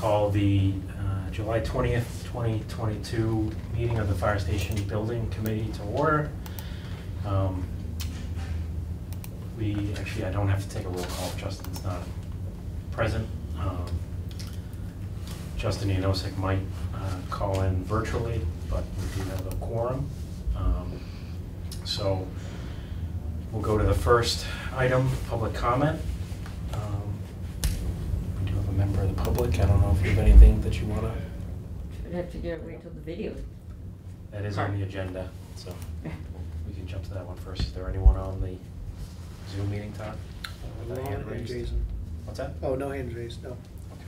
call the July 20th, 2022 meeting of the Fire Station Building Committee to order. I don't have to take a roll call if Justin's not present. Justin Yanosik might call in virtually, but we do have a quorum. So we'll go to the first item, public comment. We do have a member of the public. I don't know if you have anything that you want to... We'd have to wait till the video. That is on the agenda, so we can jump to that one first. Is there anyone on the Zoom meeting, Todd? No hand raised. Jason. What's that? Oh, no hands raised, no. Okay.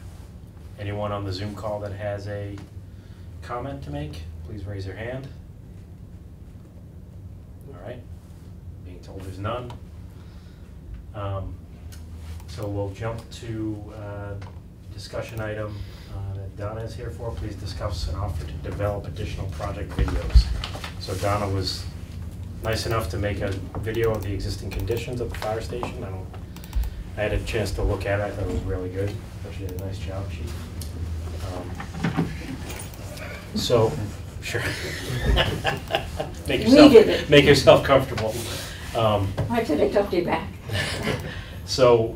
Anyone on the Zoom call that has a comment to make, please raise your hand. All right. Being told there's none. So we'll jump to discussion item that Donna is here for. Please discuss an offer to develop additional project videos. So Donna was nice enough to make a video of the existing conditions of the fire station. I had a chance to look at it. I thought it was really good. She did a nice job. So, sure. Make yourself comfortable. Why should I talk to you back? So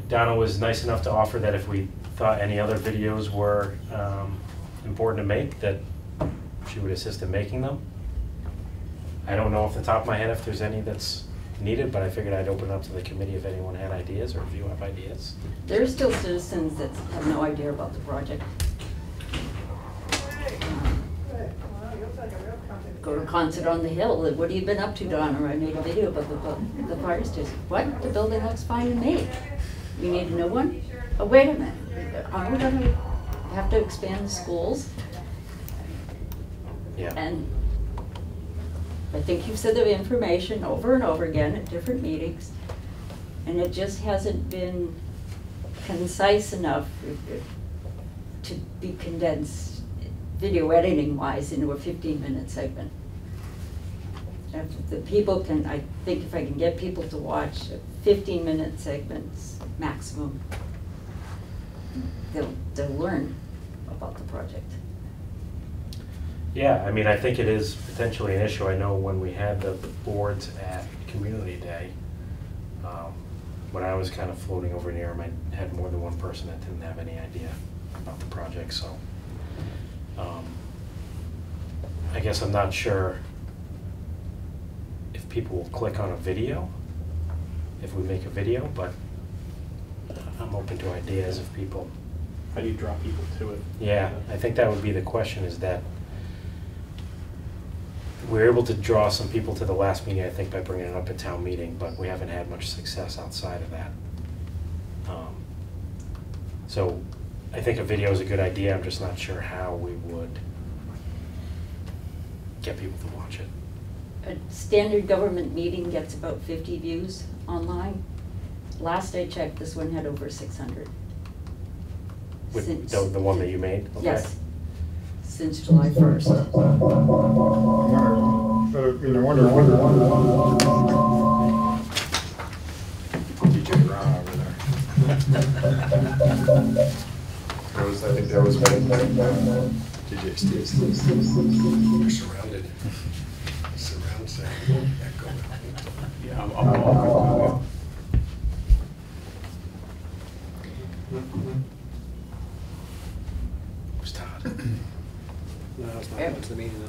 Donna was nice enough to offer that if we thought any other videos were important to make, that she would assist in making them. I don't know off the top of my head if there's any that's needed, but I figured I'd open it up to the committee if anyone had ideas or if you have ideas. There are still citizens that have no idea about the project. Go to Concert on the Hill. What have you been up to, Donna? I made a video about the fire station. What? The building looks fine to me. We need a new one? Oh, wait a minute. Are we going to have to expand the schools? Yeah. And I think you've said the information over and over again at different meetings, and it just hasn't been concise enough to be condensed video editing wise into a 15-minute segment. If the people can, I think if I can get people to watch 15-minute segments maximum, they'll learn about the project. Yeah, I mean, I think it is potentially an issue. I know when we had the boards at Community Day, when I was kind of floating over near them, I had more than one person that didn't have any idea about the project, so I guess I'm not sure if people will click on a video, if we make a video, but I'm open to ideas if people... How do you draw people to it? Yeah, I think that would be the question, is that we're able to draw some people to the last meeting, I think, by bringing it up at town meeting, but we haven't had much success outside of that. So I think a video is a good idea. I'm just not sure how we would get people to watch it. A standard government meeting gets about 50 views online. Last I checked, this one had over 600. With the one that you made? Okay. Yes. Since July 1st. I wonder. DJ Brown over there. I think that was DJ Steve. You're surrounded. Surround sound. Echo. Yeah, I'm all Who's Todd? No, it's not much of the meeting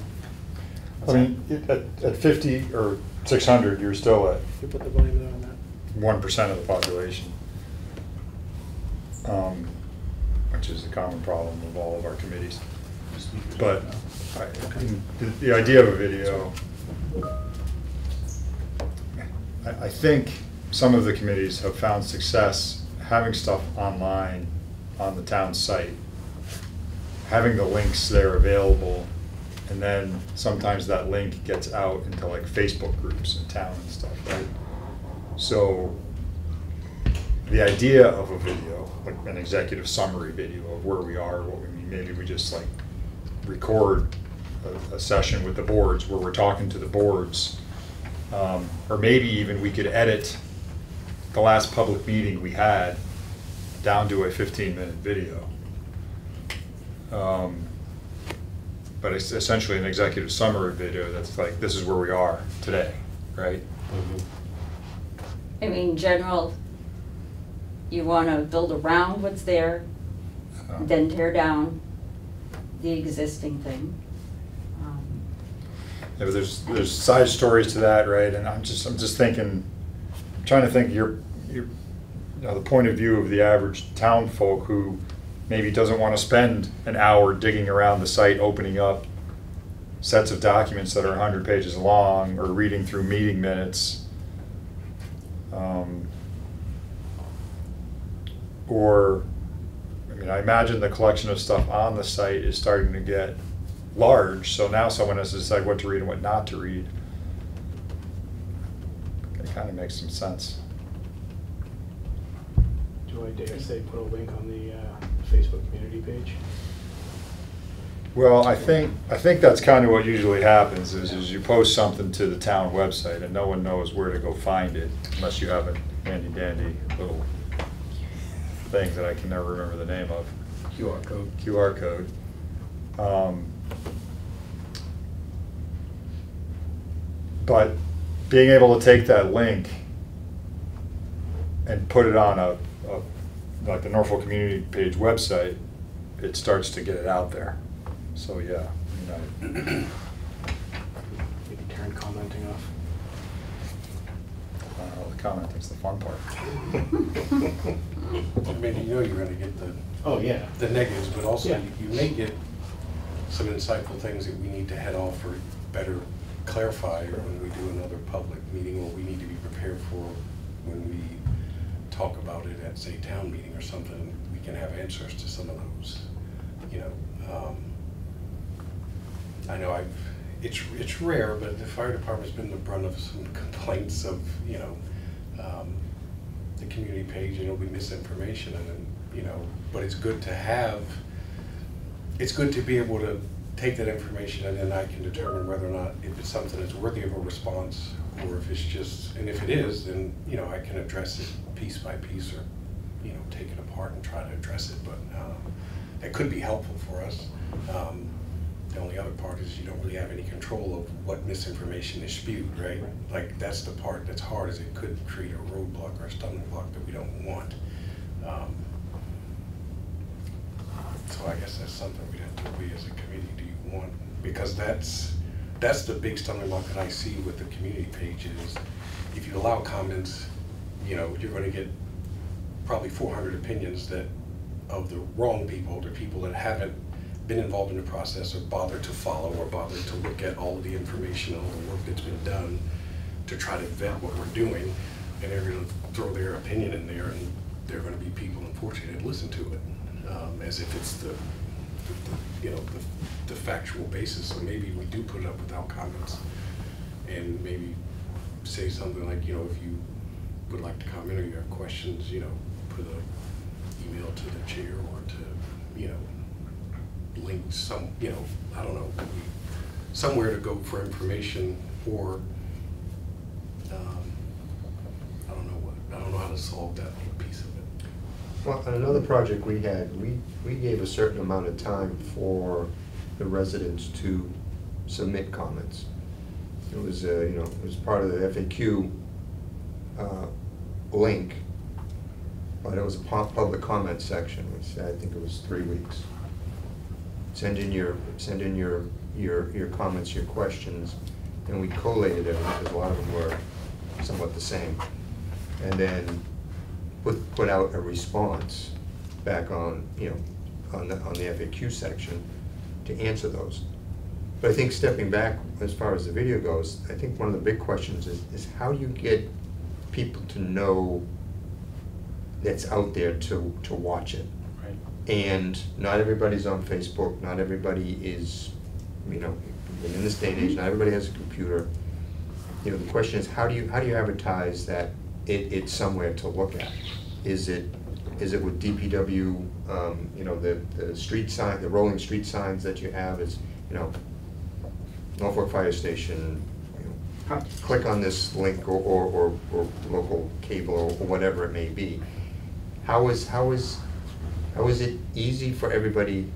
though. I mean, at 50 or 600, you're still at You put the volume down on that. 1% of the population, which is a common problem of all of our committees. But the idea of a video, I think some of the committees have found success having stuff online on the town site, having the links there available, and then sometimes that link gets out into like Facebook groups in town and stuff, right? So the idea of a video, like an executive summary video of where we are, what we mean, maybe we just like record a session with the boards where we're talking to the boards, or maybe even we could edit the last public meeting we had down to a 15-minute video. But it's essentially an executive summary video that's like, this is where we are today, right? I mean, general, you wanna build around what's there, then tear down the existing thing. Yeah, but there's side stories to that, right? And I'm just thinking, I'm trying to think you know, the point of view of the average town folk who maybe doesn't want to spend an hour digging around the site, opening up sets of documents that are 100 pages long, or reading through meeting minutes. Or, I mean, I imagine the collection of stuff on the site is starting to get large, so now someone has to decide what to read and what not to read. It kind of makes some sense. Do I dare say put a link on the Facebook community page? Well, I think that's kind of what usually happens is you post something to the town website and no one knows where to go find it unless you have a handy dandy little thing that I can never remember the name of. QR code. QR code. But being able to take that link and put it on like the Norfolk Community Page website, it starts to get it out there. So yeah, you know. Maybe turn commenting off. The commenting's the fun part. I mean, you know you're gonna get Oh, yeah. the negatives, but also Yeah. you may get some insightful things that we need to head off or better clarify when we do another public meeting, or we need to be prepared for when we talk about it at, say, town meeting or something. We can have answers to some of those, you know. I know it's rare, but the fire department's been the brunt of some complaints of, you know, the community page, you know, we misinformation, and then, you know, but it's good to have, it's good to be able to take that information, and then I can determine whether or not if it's something that's worthy of a response, or if it's just, and if it is, then, you know, I can address it piece by piece, or, you know, take it apart and try to address it, but it could be helpful for us. The only other part is you don't really have any control of what misinformation is spewed, right? Like, that's the part that's hard, is it could create a roadblock or a stumbling block that we don't want. So I guess that's something we'd have to agree as a committee, do you want, because that's the big stumbling block that I see with the community page is, if you allow comments, you know, you're gonna get probably 400 opinions that, of the wrong people, the people that haven't been involved in the process or bothered to follow or bothered to look at all of the information, all the work that's been done to try to vet what we're doing, and they're gonna throw their opinion in there, and there are gonna be people, unfortunately, that listen to it, as if it's the you know, the factual basis. So maybe we do put it up without comments, and maybe say something like, you know, if you would like to comment or you have questions, you know, put an email to the chair, or to, you know, link some, you know, I don't know, somewhere to go for information, or I don't know how to solve that little piece of it. Well, on another project we had, we gave a certain amount of time for the residents to submit comments. It was, you know, it was part of the FAQ link, but it was a public comment section, which I think it was 3 weeks. Send in your comments, your questions, and we collated them because a lot of them were somewhat the same, and then put out a response back on, you know, on the FAQ section to answer those. But I think stepping back as far as the video goes, I think one of the big questions is how do you get people to know that's out there to watch it? Right. And not everybody's on Facebook, not everybody is, you know, in this day and age, not everybody has a computer. You know, the question is how do you advertise that it's somewhere to look at? Is it with DPW, you know, the street sign, the rolling street signs that you have is, you know, Norfolk Fire Station, you know, click on this link, or local cable, or whatever it may be. How is it easy for everybody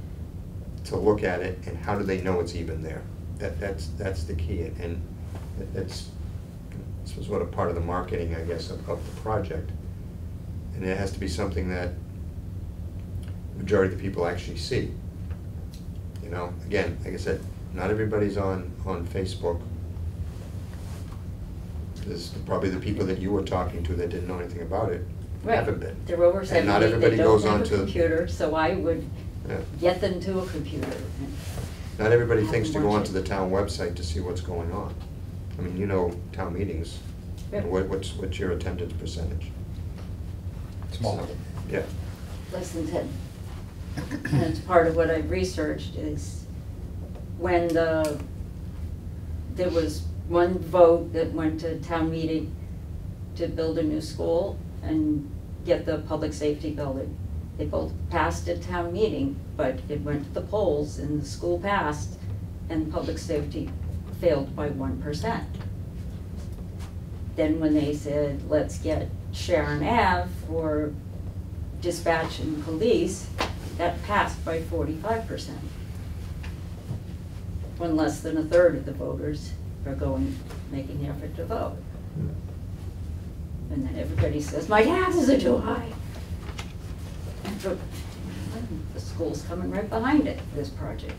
to look at it, and how do they know it's even there? That's the key, and this was sort of part of the marketing, I guess, of the project. And it has to be something that the majority of the people actually see. You know, again, like I said, not everybody's on Facebook. There's probably the people that you were talking to that didn't know anything about it Right. haven't been. They're over And 70, not they everybody don't goes have on a to computer, so I would Yeah. get them to a computer. Not everybody Have thinks to them go watch onto it. the town website to see what's going on. I mean, you know, town meetings, Yep. what's your attendance percentage? Small. So, yeah. Less than 10. And it's part of what I've researched is when there was one vote that went to town meeting to build a new school and get the public safety building. They both passed at town meeting, but it went to the polls and the school passed and public safety failed by 1%. Then when they said, let's get Sharon Ave for dispatch and police, that passed by 45%. When less than a third of the voters are making the effort to vote. And then everybody says, my taxes are too high. But the school's coming right behind it, this project.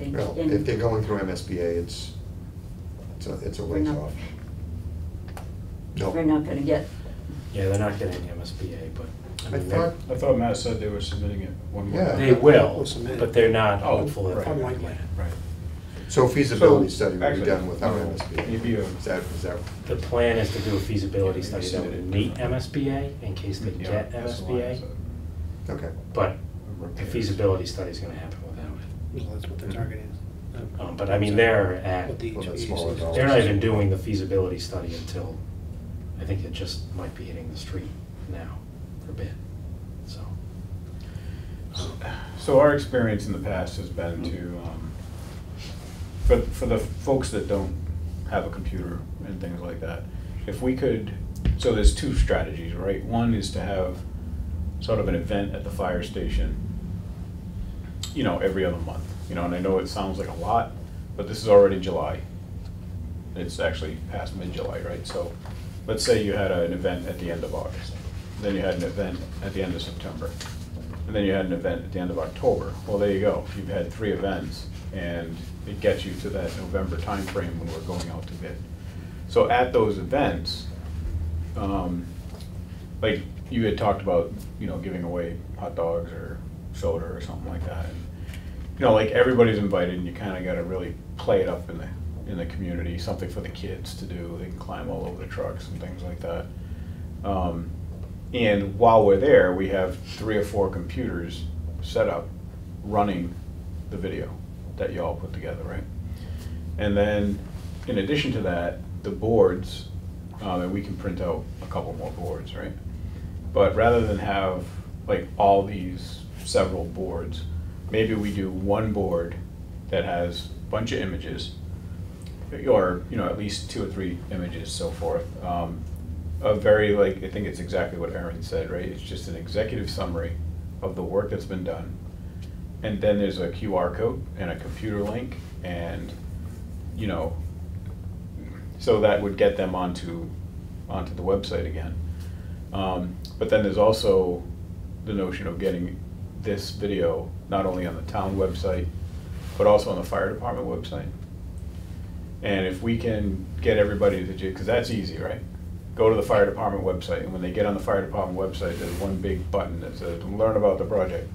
Well, if they're going through MSBA, it's a We're ways not- off. We're not gonna get, Yeah, they're not getting MSBA, but I mean, thought- I thought Matt said they were submitting it one more. Yeah. they will, We'll submit it. but they're not Oh, hopeful that they're gonna unlikely. get it. Right. So feasibility So, study will be actually, done without no, MSBA. maybe a- Is that, The plan is to do a feasibility Yeah, study that submit would it. meet MSBA in case they Yeah, get that's the line, MSBA, so okay. but the repairs. feasibility study is gonna happen without it. Well, that's what the target is. But I mean, they're at, What the Well, that's HVAC smaller is. dollars. they're not even doing the feasibility study until, I think it just might be hitting the street now for bid, so. So our experience in the past has been to, for the folks that don't have a computer and things like that, if we could, so there's two strategies, right? One is to have sort of an event at the fire station, you know, every other month, you know, and I know it sounds like a lot, but this is already July. It's actually past mid-July, right? So let's say you had an event at the end of August, then you had an event at the end of September, and then you had an event at the end of October. Well, there you go. You've had 3 events, and it gets you to that November timeframe when we're going out to bid. So at those events, like you had talked about, you know, giving away hot dogs or soda or something like that. And, you know, like everybody's invited, and you kind of got to really play it up in the community, something for the kids to do. They can climb all over the trucks and things like that. And while we're there, we have 3 or 4 computers set up running the video that you all put together, right? And then, in addition to that, the boards, and we can print out a couple more boards, right? But rather than have like all these several boards, maybe we do one board that has a bunch of images, or, you know, at least 2 or 3 images, so forth. A very, like, I think it's exactly what Erin said, right? It's just an executive summary of the work that's been done. And then there's a QR code and a computer link, and, you know, so that would get them onto the website again. But then there's also the notion of getting this video not only on the town website, but also on the fire department website. And if we can get everybody to, because that's easy, right? Go to the fire department website, and when they get on the fire department website, there's one big button that says, learn about the project.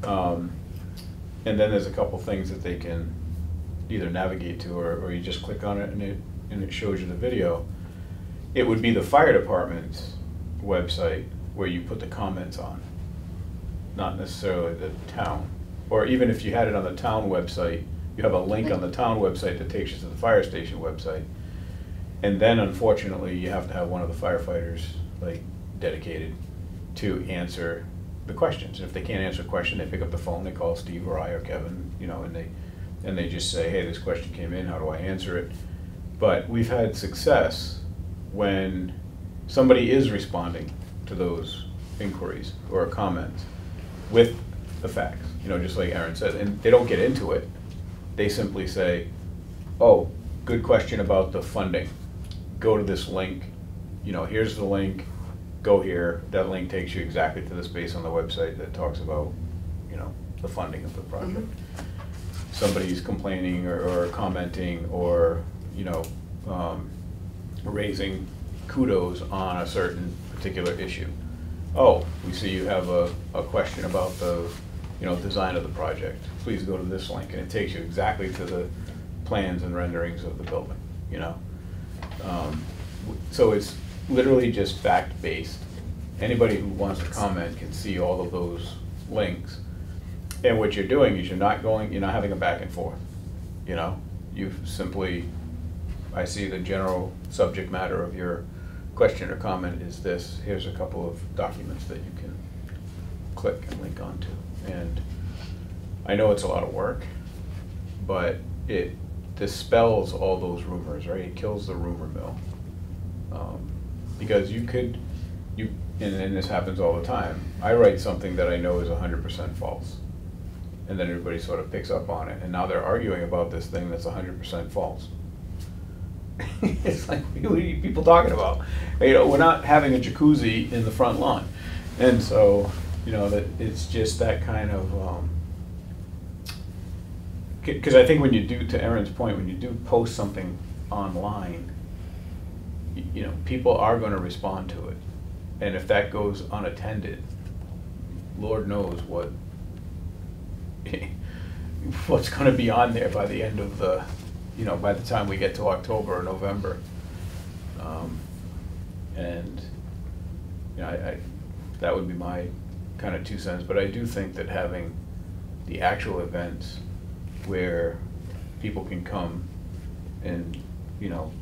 And then there's a couple things that they can either navigate to, or you just click on it and it shows you the video. It would be the fire department's website where you put the comments on, not necessarily the town. Or even if you had it on the town website, you have a link on the town website that takes you to the fire station website. And then unfortunately, you have to have one of the firefighters like dedicated to answer the questions. And if they can't answer a question, they pick up the phone, they call Steve or I or Kevin, you know, and they just say, hey, this question came in, how do I answer it? But we've had success when somebody is responding to those inquiries or comments with the facts, you know, just like Aaron said, and they don't get into it. They simply say, oh, good question about the funding. Go to this link, you know, here's the link, go here. That link takes you exactly to the space on the website that talks about, you know, the funding of the project. Somebody's complaining or commenting or, you know, raising kudos on a certain particular issue. Oh, we see you have a question about the, you know, design of the project. Please go to this link, and it takes you exactly to the plans and renderings of the building, you know? So it's literally just fact-based. Anybody who wants to comment can see all of those links. And what you're doing is you're not having a back and forth, you know? You've simply, I see the general subject matter of your question or comment is this. Here's a couple of documents that you can click and link onto. And I know it's a lot of work, but it dispels all those rumors, right? It kills the rumor mill. Because and this happens all the time, I write something that I know is 100% false. And then everybody sort of picks up on it, and now they're arguing about this thing that's 100% false. It's like, what are you people talking about? You know, we're not having a jacuzzi in the front lawn. And so, you know, that it's just that kind of, because I think when you do, to Aaron's point, when you do post something online, you know, people are going to respond to it. And if that goes unattended, Lord knows what's going to be on there by the end of the, you know, by the time we get to October or November. And, you know, that would be my kind of 2 cents. But I do think that having the actual events where people can come and, you know,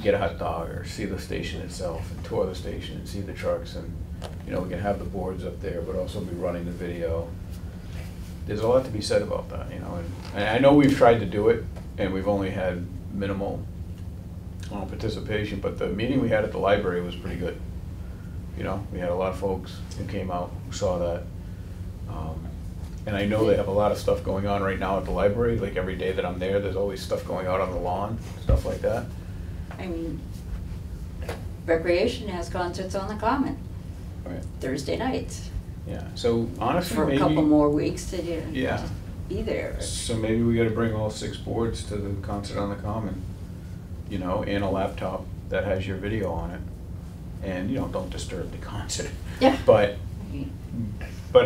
get a hot dog or see the station itself and tour the station and see the trucks, and, you know, we can have the boards up there but also be running the video. There's a lot to be said about that, you know, and I know we've tried to do it and we've only had minimal participation, but the meeting we had at the library was pretty good. You know, we had a lot of folks who came out, who saw that. And I know they have a lot of stuff going on right now at the library. Like every day that I'm there, there's always stuff going out on the lawn, stuff like that. I mean, Recreation has concerts on the Common, Right. Thursday nights, Yeah, so honestly, for a maybe, couple more weeks to Yeah. just be there. So maybe we gotta bring all 6 boards to the concert on the Common, you know, and a laptop that has your video on it. And, you know, don't disturb the concert. Yeah. But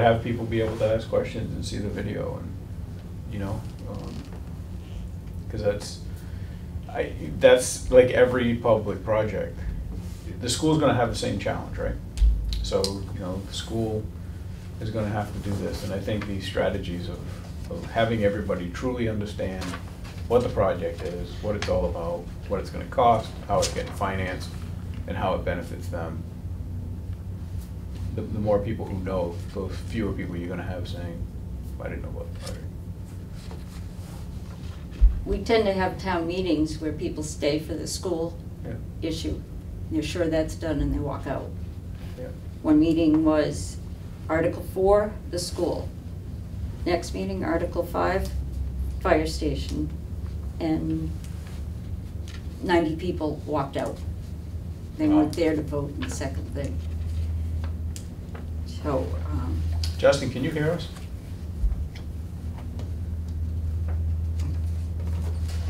have people be able to ask questions and see the video, and, you know, because that's like every public project. The school's gonna have the same challenge, right? So, you know, the school is gonna have to do this, and I think these strategies of having everybody truly understand what the project is, what it's all about, what it's gonna cost, how it's getting financed, and how it benefits them. The more people who know, the fewer people you're gonna have saying, I didn't know about the project. We tend to have town meetings where people stay for the school Yeah. issue. They're sure that's done and they walk out. Yeah. One meeting was Article 4, the school. Next meeting, Article 5, fire station. And 90 people walked out. They weren't there to vote in the second thing. So, Justin, can you hear us?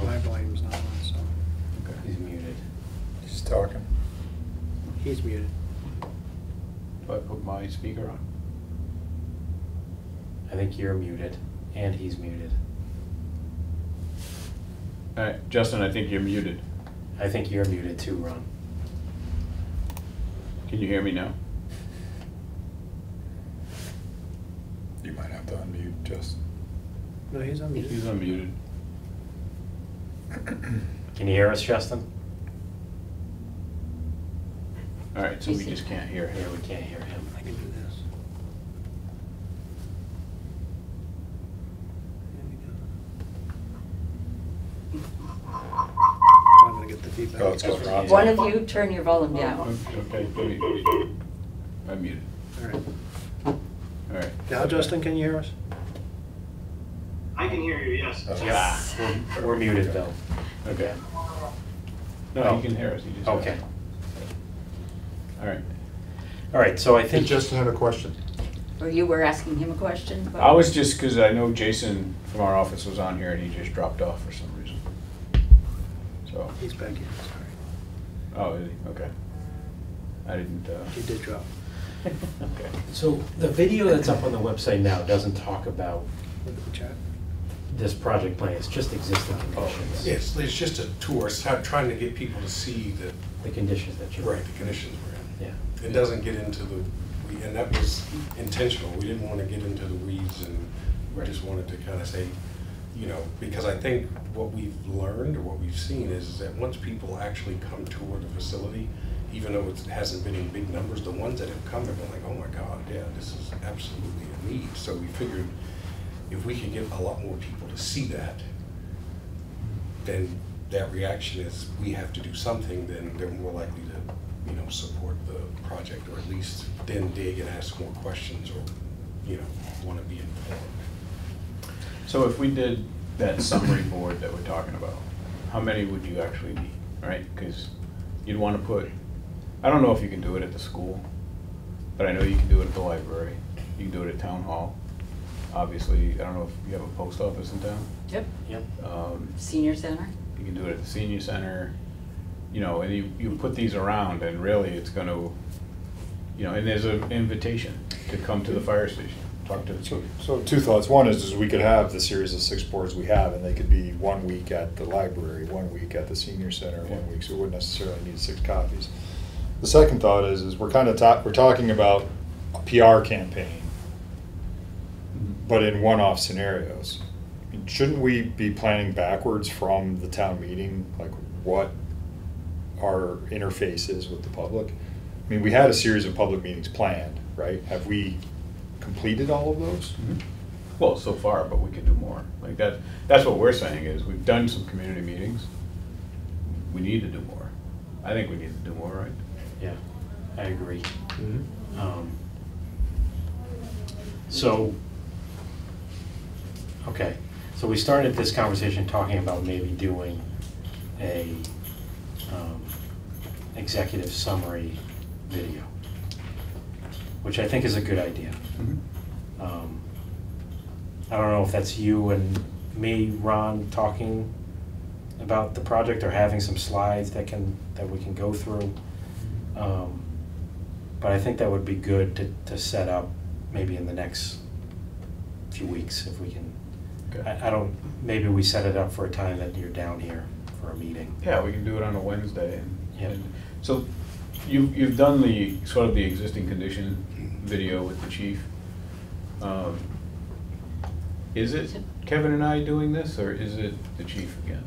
My volume's not on, so He's muted. He's talking. he's muted. Do I put my speaker on? I think you're muted, and he's muted. All right, Justin, I think you're muted. I think you're muted too, Ron. Can you hear me now? You might have to unmute Justin. No, he's unmuted. He's unmuted. Can you hear us, Justin? All right, so we just can't hear Yeah, him. we can't hear him. I can do this. There we go. I'm gonna get the feedback. Oh, it's going Ron's one of you turn your volume down. Okay, good. I'm muted. All right. All All right. Now, Justin, can you hear us? I can hear you, yes. Yeah, we're muted though. Okay. No, Oh. you can hear us. You just Okay. All right. All right, so I Did think. Justin have a question? Or you were asking him a question? about- I was just, because I know Jason from our office was on here and he just dropped off for some reason. So, He's back in, sorry. oh, is he? Okay. I didn't, He did drop. okay. So the video that's up on the website now doesn't talk about Look at the chat. this project plan, it's just existing conditions. It's just a tour, it's trying to get people to see that, The conditions that you're. right, the conditions we're in. Yeah. It doesn't get into the, and that was intentional, we didn't want to get into the weeds, and we just wanted to kind of say, you know, because I think what we've learned or what we've seen is that once people actually come tour the facility, even though it hasn't been in big numbers, the ones that have come have been like, oh my God, yeah, this is absolutely a need. So we figured if we could get a lot more people to see that, then that reaction is we have to do something, then they're more likely to, you know, support the project, or at least then dig and ask more questions, or, you know, want to be informed. So if we did that summary board that we're talking about, how many would you actually need, right? Because you'd want to put, I don't know if you can do it at the school, but I know you can do it at the library. You can do it at town hall. Obviously, I don't know if you have a post office in town. Yep, Yep. senior center. You can do it at the senior center, you know, and you put these around, and really it's going to, you know, and there's an invitation to come to the fire station, talk to the chief. So two thoughts. One is we could have the series of 6 boards we have, and they could be 1 week at the library, 1 week at the senior center, 1 week, so we wouldn't necessarily need 6 copies. The second thought is we're kind of we're talking about a PR campaign, but in one-off scenarios. I mean, shouldn't we be planning backwards from the town meeting, like what our interface is with the public? I mean, we had a series of public meetings planned, right? Have we completed all of those? Mhm. Well, so far, but we could do more. Like that's what we're saying is we've done some community meetings. We need to do more. I think we need to do more, right? Yeah, I agree. Mm-hmm. So, okay, so we started this conversation talking about maybe doing a executive summary video, which I think is a good idea. I don't know if that's you and me, Ron, talking about the project or having some slides that we can go through. But I think that would be good to set up maybe in the next few weeks if we can. Okay. I don't, maybe we set it up for a time that you're down here for a meeting. Yeah, we can do it on a Wednesday. Yep. And so you've done the sort of the existing condition video with the chief. Is it Kevin and I doing this, or is it the chief again?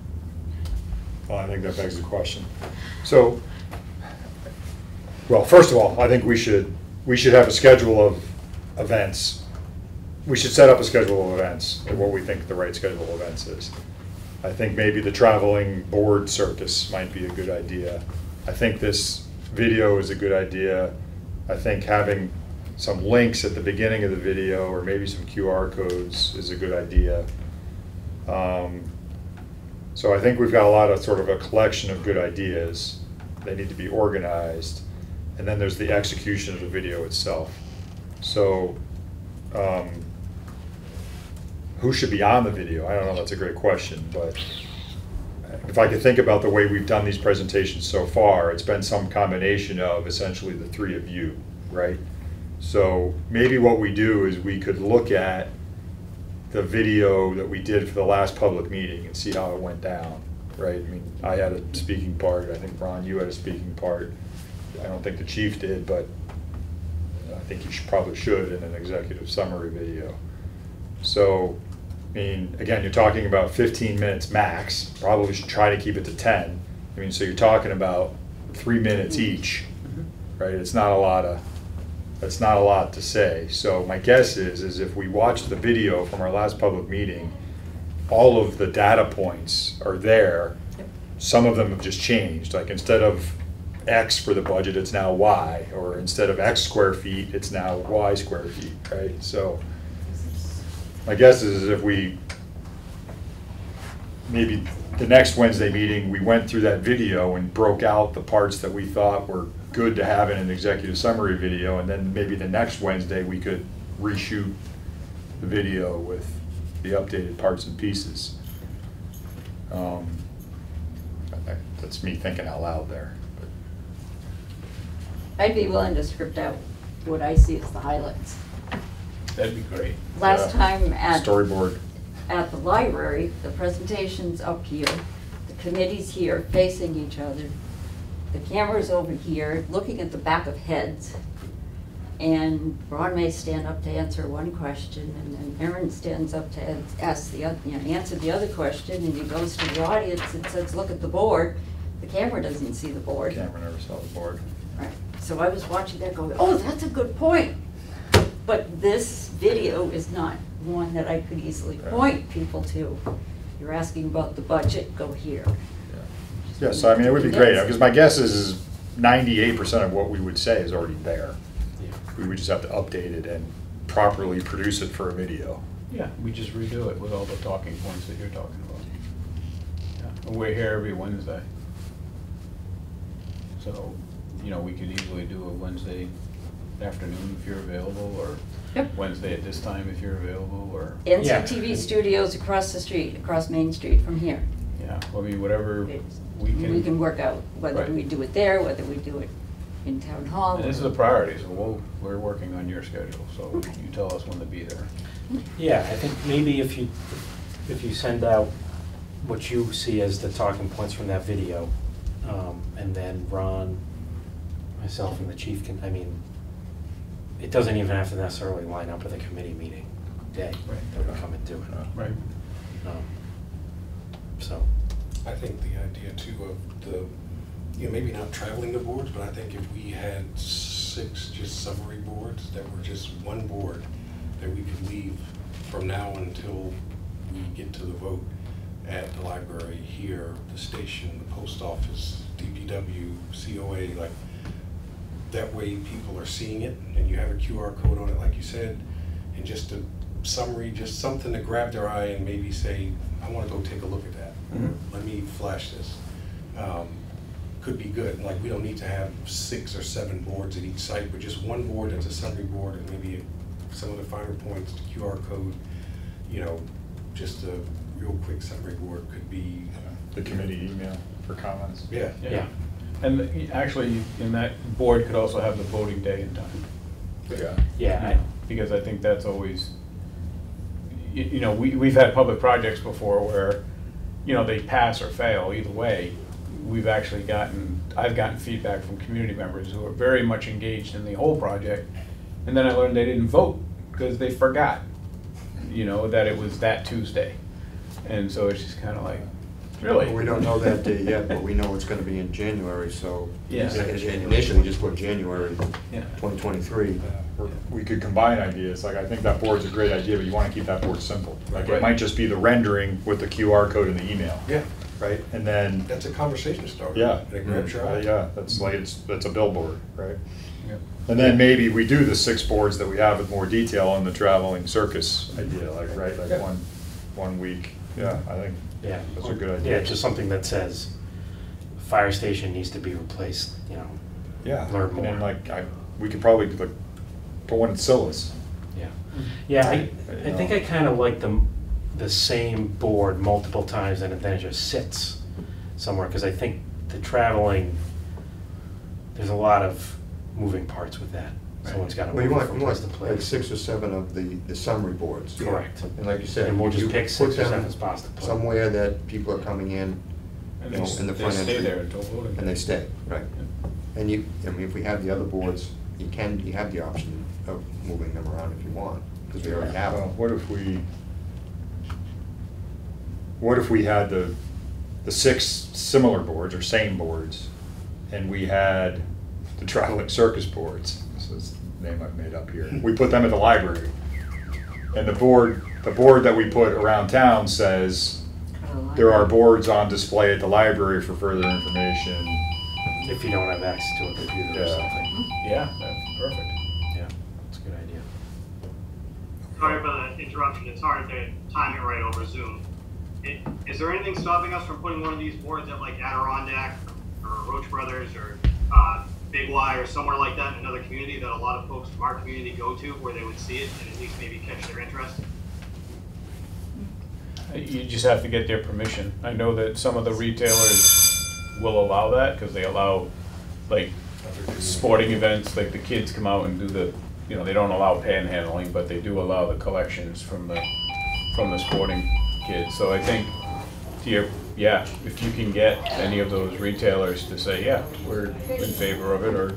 Well, I think that begs the question. So, well, first of all, I think we should have a schedule of events. We should set up a schedule of events and what we think the right schedule of events is. I think maybe the traveling board circus might be a good idea. I think this video is a good idea. I think having some links at the beginning of the video or maybe some QR codes is a good idea. So I think we've got a lot of sort of a collection of good ideas. They need to be organized. And then there's the execution of the video itself. So who should be on the video? I don't know, that's a great question, but if I could think about the way we've done these presentations so far, it's been some combination of essentially the 3 of you, right? So maybe what we do is we could look at the video that we did for the last public meeting and see how it went down, right? I mean, I had a speaking part, I think Ron, you had a speaking part. I don't think the chief did, but I think you probably should in an executive summary video. So, I mean, again, you're talking about 15 minutes max, probably should try to keep it to 10. I mean, so you're talking about 3 minutes each, right? It's not a lot that's not a lot to say. So my guess is if we watch the video from our last public meeting, all of the data points are there. Some of them have just changed. Like instead of X for the budget, it's now Y, or instead of X square feet, it's now Y square feet, right? So my guess is if we, maybe the next Wednesday meeting, we went through that video and broke out the parts that we thought were good to have in an executive summary video, and then maybe the next Wednesday we could reshoot the video with the updated parts and pieces. That's me thinking out loud there. I'd be willing to script out what I see as the highlights. That'd be great. Last Yeah. time Storyboard. at the library, the presentation's up here, the committee's here facing each other, the camera's over here, looking at the back of heads. And Ron may stand up to answer one question, and then Aaron stands up to ask the other, answer the other question, and he goes to the audience and says, look at the board. The camera doesn't see the board. Camera never saw the board. Right. So I was watching that going, oh, that's a good point. But this video is not one that I could easily point people to. You're asking about the budget, go here. Yeah, so I mean, it would be great, because my guess is 98% of what we would say is already there. We would just have to update it and properly produce it for a video. Yeah, we just redo it with all the talking points that you're talking about. Yeah, and we're here every Wednesday. So, we could easily do a Wednesday afternoon if you're available, or Yep. Wednesday at this time if you're available, or, NCTV studios across the street, across Main Street from here. yeah, I mean, whatever we We can can. work out whether Right. we do it there, whether we do it in town hall. And this is a priority, so we're working on your schedule, so Okay. you tell us when to be there. Yeah, I think maybe if you send out what you see as the talking points from that video, and then Ron, myself, and the chief can, it doesn't even have to necessarily line up with a committee meeting day Right. that we come and do it. Right. So, I think the idea too of the, maybe not traveling the boards, but I think if we had 6 just summary boards that were just one board that we could leave from now until we get to the vote at the library, here, the station, the post office, DPW, COA, like, that way people are seeing it and you have a QR code on it, like you said, and just a summary, just something to grab their eye and maybe say, I want to go take a look at that. Let me flash this. Could be good. Like, we don't need to have 6 or 7 boards at each site, but just one board that's a summary board, and maybe some of the finer points, the QR code, just a real quick summary board could be. The committee email for comments. Yeah. yeah. And actually, in that board could also have the voting day and time. Yeah. Yeah, Because I think that's always, we've had public projects before where, they pass or fail either way. I've gotten feedback from community members who are very much engaged in the whole project, and then I learned they didn't vote because they forgot, that it was that Tuesday. And so it's just kind of like, really? We don't know that day yet, but we know it's gonna be in January, so. Yeah. Initially, just put January Yeah. 2023. We could combine ideas, like I think that board's a great idea, but you want to keep that board simple. Like it Right. might just be the rendering with the QR code in the email. Yeah. Right, and then, That's a conversation starter. yeah. And it grabs your eye. Yeah, that's like, it's a billboard, right? Yeah. And then maybe we do the 6 boards that we have with more detail on the traveling circus idea, like, right, like Yeah. one week. Yeah, I think yeah. that's a good idea. Yeah, just something that says, fire station needs to be replaced, Yeah, learn and then more. like, we could probably like put one in Silas. Yeah. Yeah, I think I kind of like the same board multiple times and then it just sits somewhere, because I think the traveling, there's a lot of moving parts with that. Someone's got to Well, move you it from want place to like place. 6 or 7 of the summary boards. Correct. And like you said. And we'll just you pick put 6 or them 7 spots to put. Somewhere that people are coming in, And in the they front stay entry. there until voting. And they stay, right. And if we have the other boards, you have the option of moving them around if you want, because we already have Well, them. what if we had the 6 similar boards or same boards, and we had the traveling circus boards? This is the name I've made up here. We put them at the library, and the board that we put around town says there are boards on display at the library for further information. If you don't have access to a computer or Yeah. something. Yeah, that's perfect. Yeah, it's a good idea. Sorry for the interruption. It's hard to time it right over Zoom. Is there anything stopping us from putting one of these boards at like Adirondack or Roach Brothers or Big Y or somewhere like that in another community that a lot of folks from our community go to, where they would see it and at least maybe catch their interest? You just have to get their permission. I know that some of the retailers will allow that, because they allow, like, sporting events, like the kids come out and do the, you know, they don't allow panhandling, but they do allow the collections from the sporting kids. So I think, yeah, if you can get any of those retailers to say, yeah, we're in favor of it, or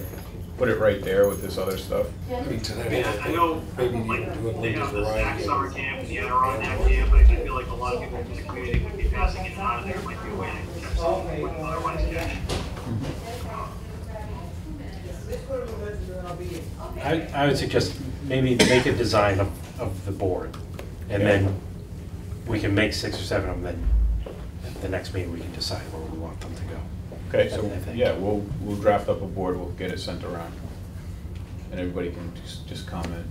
put it right there with this other stuff. I mean, to that I mean, end, I know maybe like, even do it they with have the variety Zach Summer of- Camp and the Adirondack Camp. I feel like a lot of people from the community would be passing in and out of there. Might be a way to catch someone who wouldn't otherwise catch. I would suggest maybe make a design of the board, and then we can make 6 or 7 of them, then at the next meeting we can decide where we want them to go. Okay, so, I think. yeah, we'll draft up a board, we'll get it sent around, and everybody can just comment.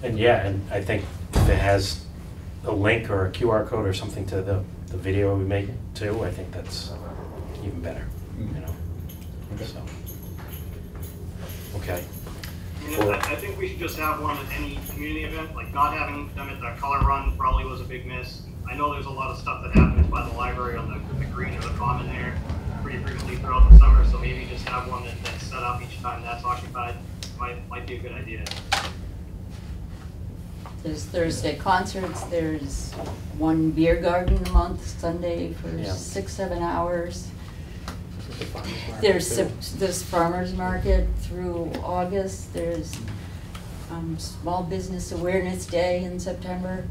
And yeah, and I think if it has a link or a QR code or something to the video we make too, I think that's even better, you know? Okay. So, okay. And I think we should just have one at any community event, like not having them at the color run probably was a big miss. I know there's a lot of stuff that happens by the library on the green or the common there pretty frequently throughout the summer, so maybe just have one that's set up each time that's occupied might be a good idea. There's Thursday concerts, there's one beer garden a month, Sunday for Yeah. 6-7 hours. There's this farmer's market through August, there's Small Business Awareness Day in September.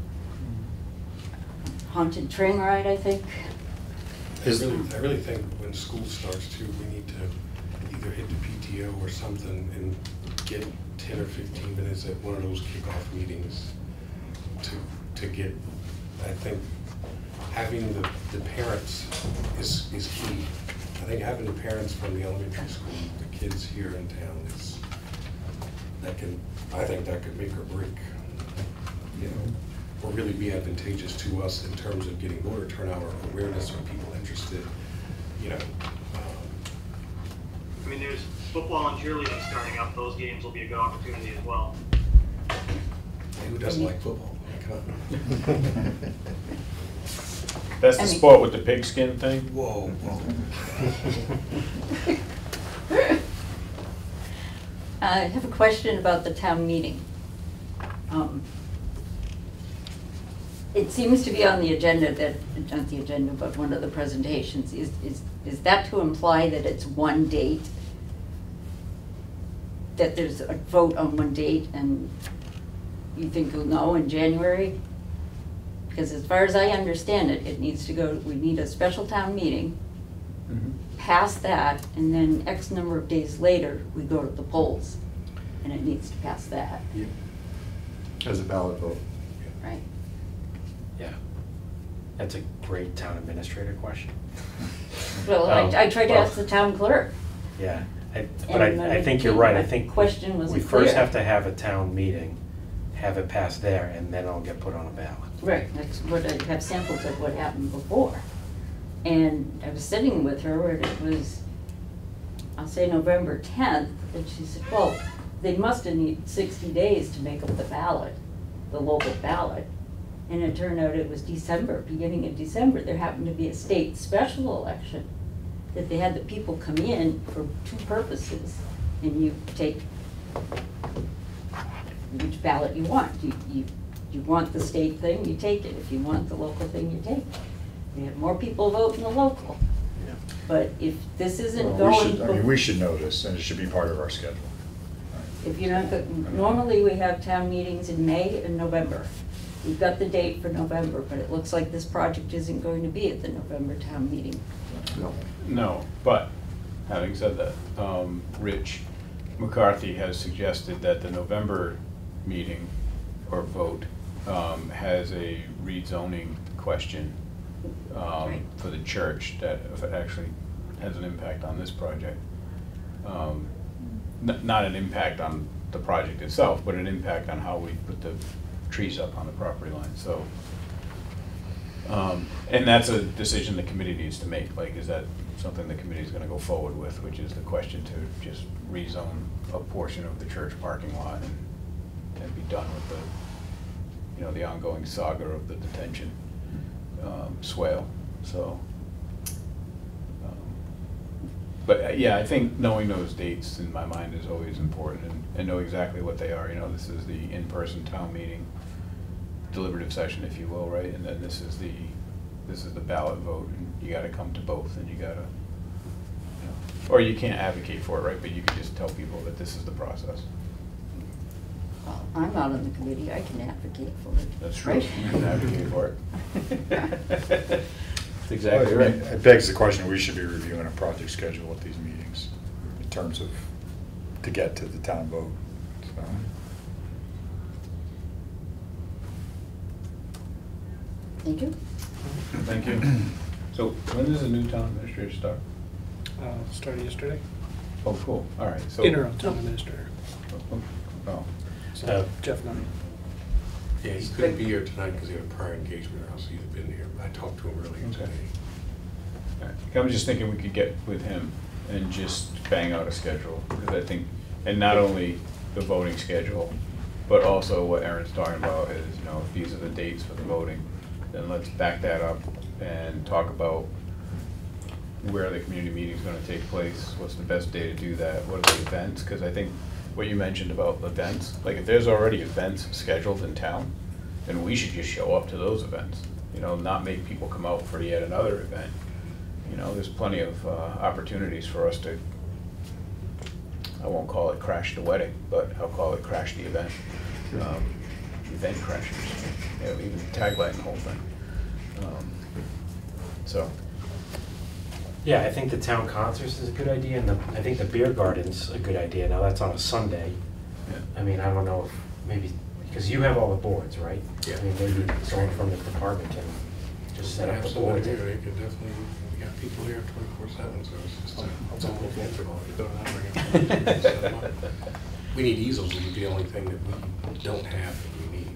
Haunted train ride, I think. I really think when school starts too, we need to either hit the PTO or something and get 10 or 15 minutes at one of those kickoff meetings to get, I think, having the parents is key. I think having the parents from the elementary school, the kids here in town I think that could make or break, you know, or really be advantageous to us in terms of getting voter turnout or awareness or people interested, you know. I mean, there's football and cheerleading starting up. Those games will be a good opportunity as well. Who doesn't like football? Come on. That's the sport with the pigskin thing? Whoa, I have a question about the town meeting. It seems to be on the agenda that, not the agenda, but one of the presentations. Is that to imply that it's one date? That there's a vote on one date and you think you'll know in January? Because as far as I understand it, it needs to go, we need a special town meeting, pass that, and then X number of days later, we go to the polls. And it needs to pass that, As a ballot vote. right? Yeah. That's a great town administrator question. Well, I tried to well, ask the town clerk. Yeah, And I think you're right. I my think question wasn't we first clear. have to have a town meeting, have it passed there, and then it'll get put on a ballot. Right, that's what I have samples of what happened before. And I was sitting with her, and it was, I'll say November 10th, and she said, well, they must have needed 60 days to make up the ballot, the local ballot. And it turned out it was December, beginning of December. There happened to be a state special election that they had the people come in for 2 purposes, and you take which ballot you want. You want the state thing, you take it. If you want the local thing, you take it. We have more people vote in the local. Yeah. But if this isn't Well, going. we should know this, and it should be part of our schedule. If you're not, normally we have town meetings in May and November. We've got the date for November, but it looks like this project isn't going to be at the November town meeting. No. No, but having said that, Rich McCarthy has suggested that the November meeting or vote has a rezoning question Right. for the church that if it actually has an impact on this project. Not an impact on the project itself, but an impact on how we put the trees up on the property line, so. And that's a decision the committee needs to make, like, is that something the committee's gonna go forward with, which is the question to just rezone a portion of the church parking lot and be done with the, you know, the ongoing saga of the detention swale, so. But yeah, I think knowing those dates in my mind is always important and know exactly what they are. You know, this is the in-person town meeting, deliberative session, if you will, right? And then this is the ballot vote, and you gotta come to both, and you gotta, you know, or you can't advocate for it, right? But you can just tell people that this is the process. Well, I'm not on the committee, I can advocate for it. That's true, right? you can advocate for it. That's exactly Well, I right. mean, it begs the question, we should be reviewing a project schedule at these meetings in terms of, to get to the town vote, so. Thank you. Thank you. So when does the new town administrator start? Started yesterday. Oh, cool, all right, so. Interim town administrator. Oh, So Jeff Knight. Yeah, he couldn't be here tonight because he had a prior engagement, or else he'd have been here. I talked to him earlier Okay. today. all right. I was just thinking we could get with him and just bang out a schedule, because I think, and not only the voting schedule, but also what Erin's talking about is, you know, if these are the dates for the voting, then let's back that up and talk about where the community meeting's gonna take place, what's the best day to do that, what are the events, because I think what you mentioned about events, like if there's already events scheduled in town, then we should just show up to those events, you know, not make people come out for yet another event. You know, there's plenty of opportunities for us to, I won't call it crash the wedding, but I'll call it crash the event. Event crashers, you know, even tagline the whole thing. So, Yeah, I think the town concerts is a good idea, and I think the beer garden's a good idea. Now, that's on a Sunday. yeah. I mean, I don't know if, maybe, because you have all the boards, right? Yeah. I mean, maybe someone from the department can just set up the boards. Here, they could definitely, we got people here 24/7, so it's just. We need easels, is the only thing that we don't have that we need.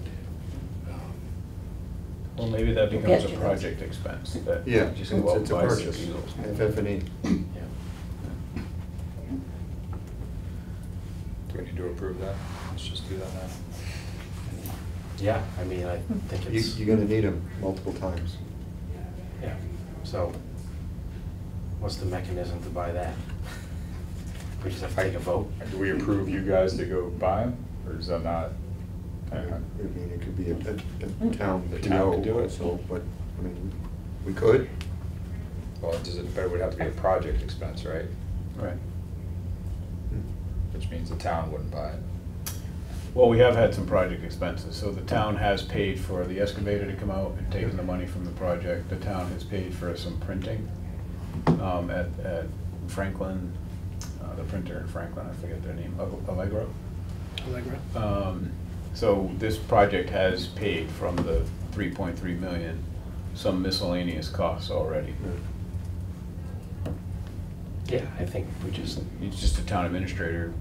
Well, maybe that We'll becomes get a you project expense, that Yeah, just go out and it's a buy some purchase, easels. FF&E. Yeah. Do we need to approve that? Let's just do that now. Yeah, I mean, I think it's, You're gonna need them multiple times. yeah, so what's the mechanism to buy that? We just have to take a vote? Do we approve you guys to go buy them, or is that not? I mean, it could be a town The PO town could do it. also, but, I mean, we could. Well, but it would have to be a project expense, right? Right. Which means the town wouldn't buy it. Well, we have had some project expenses, so the town has paid for the excavator to come out and taken the money from the project. The town has paid for some printing at Franklin, the printer in Franklin, I forget their name, Allegro. Allegra. So this project has paid from the 3.3 million, some miscellaneous costs already. Yeah, I think we just, It's just a town administrator,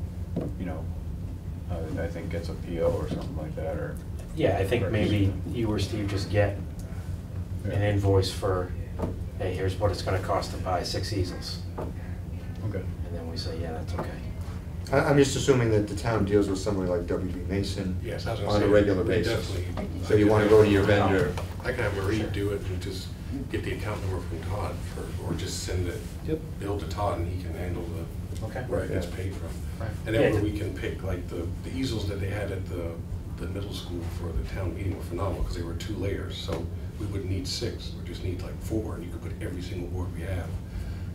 you know, I think gets a PO or something like that, or. yeah, I think maybe you or Steve just get an invoice for, hey, here's what it's gonna cost to buy 6 easels. Okay. And then we say, yeah, that's okay. I'm just assuming that the town deals with somebody like WB Mason Yes, I was gonna on say. a regular they basis. definitely- So you wanna go to your vendor. I can have Marie do it and just get the account number from Todd, or just send it, bill to Todd, and he can handle Okay. where it gets paid from. Right. And Yeah, then where we can pick, like, the easels that they had at the middle school for the town meeting were phenomenal, because they were 2 layers, so we wouldn't need 6, we just need like 4, and you could put every single board we have,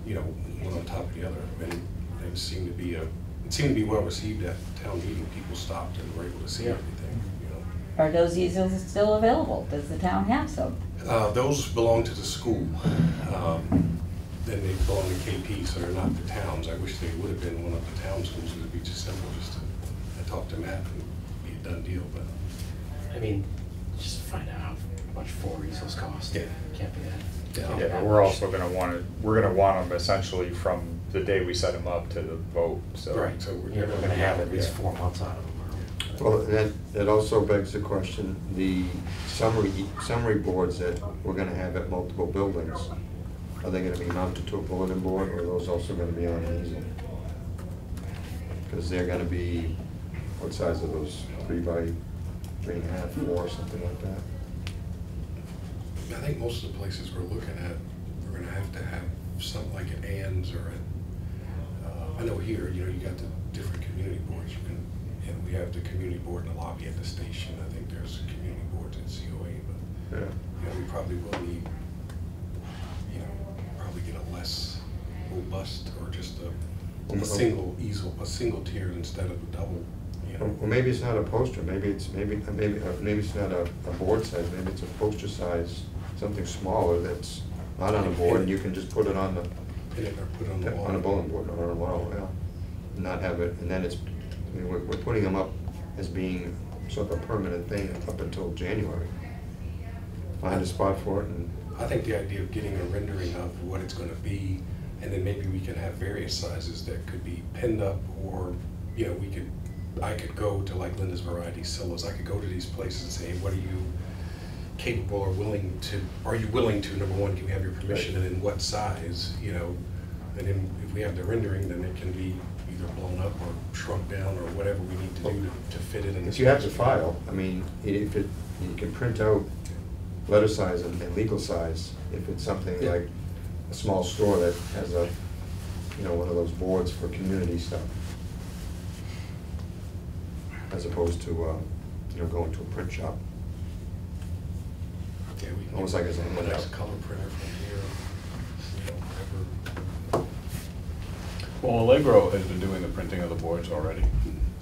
you know, one on top of the other, and it seemed to be well received at town meeting. People stopped and were able to see Yeah. everything, you know. Are those easels still available? Does the town have some? Those belong to the school. Then they belong to KP, so they're not the towns. I wish they would have been one of the town schools. It would be just simple just to talk to Matt and be a done deal, but. I mean, just find out much 4 easels cost. Yeah. Can't be that. Yeah. Yeah, but we're also gonna we're gonna want them essentially from the day we set them up to the vote, so. Right, so Yeah, we're gonna have at least yeah. 4 months out of them. Well, that also begs the question, the summary boards that we're gonna have at multiple buildings, are they gonna be mounted to a bulletin board, or are those also gonna be on an easel? Because they're gonna be, what size are those, 3 by 3.5, 4, something like that? I think most of the places we're looking at, we're gonna have to have something like an ANS or I know here, you know, you got the different community boards. You can, you know, we have the community board in the lobby at the station. I think there's community boards at COA, but Yeah. you know, we probably will need, you know, probably get a less robust or just a single easel, a single tier instead of a double. You know. Well, maybe it's not a poster, maybe it's not a board size, maybe it's a poster size, something smaller that's not on a board, and you can just put it on the, Pin it or put it on the wall. on a bulletin board, or on a wall, yeah. Not have it, and then it's, I mean, we're putting them up as being sort of a permanent thing up until January. Find a spot for it, and I think the idea of getting a rendering of what it's gonna be, and then maybe we can have various sizes that could be pinned up, or, you know, I could go to like Linda's Variety Silos, I could go to these places and say, what are you capable or willing to, are you willing to, number one, can we have your permission, and in what size, you know, and then if we have the rendering, then it can be either blown up or shrunk down, or whatever we need to do to fit it in. if you have the file, I mean, you can print out letter size and legal size, if it's something Yeah. like a small store that has a, you know, one of those boards for community stuff, as opposed to, you know, going to a print shop. Yeah, we can Almost get like it's a a nice handout. color printer from here, you know, whatever. Well, Allegro has been doing the printing of the boards already,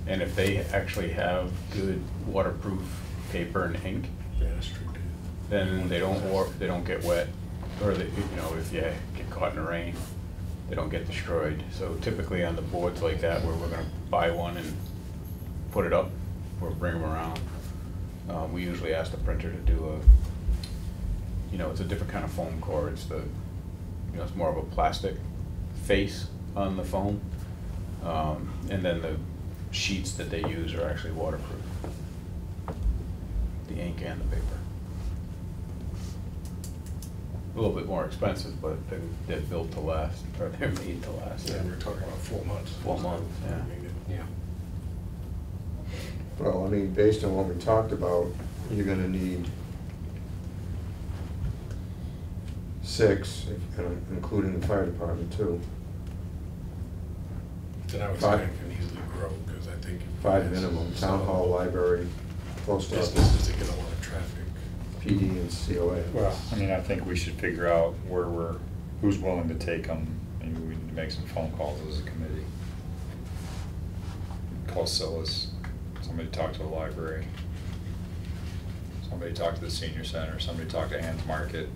and if they actually have good waterproof paper and ink, Yeah, that's true. then they don't get wet, or they, you know, if you get caught in the rain, they don't get destroyed. So typically on the boards like that, where we're gonna buy one and put it up, or bring them around, we usually ask the printer to do a, you know, it's a different kind of foam core. It's the, you know, it's more of a plastic face on the foam, and then the sheets that they use are actually waterproof, the ink and the paper. A little bit more expensive, but they're built to last, or they're made to last. Yeah, we're talking about 4 months. 4 months, yeah. Yeah. Well, I mean, based on what we talked about, you're gonna need 6, including the fire department too. Then I would say 5. it can easily grow, because I think. 5 minimum, town hall, library, post office, Businesses that get a lot of traffic. PD and COA. Well, I mean, I think we should figure out who's willing to take them, maybe we need to make some phone calls as a committee. Call Silas, somebody talk to the library, somebody talk to the senior center, somebody talk to Ann's Market.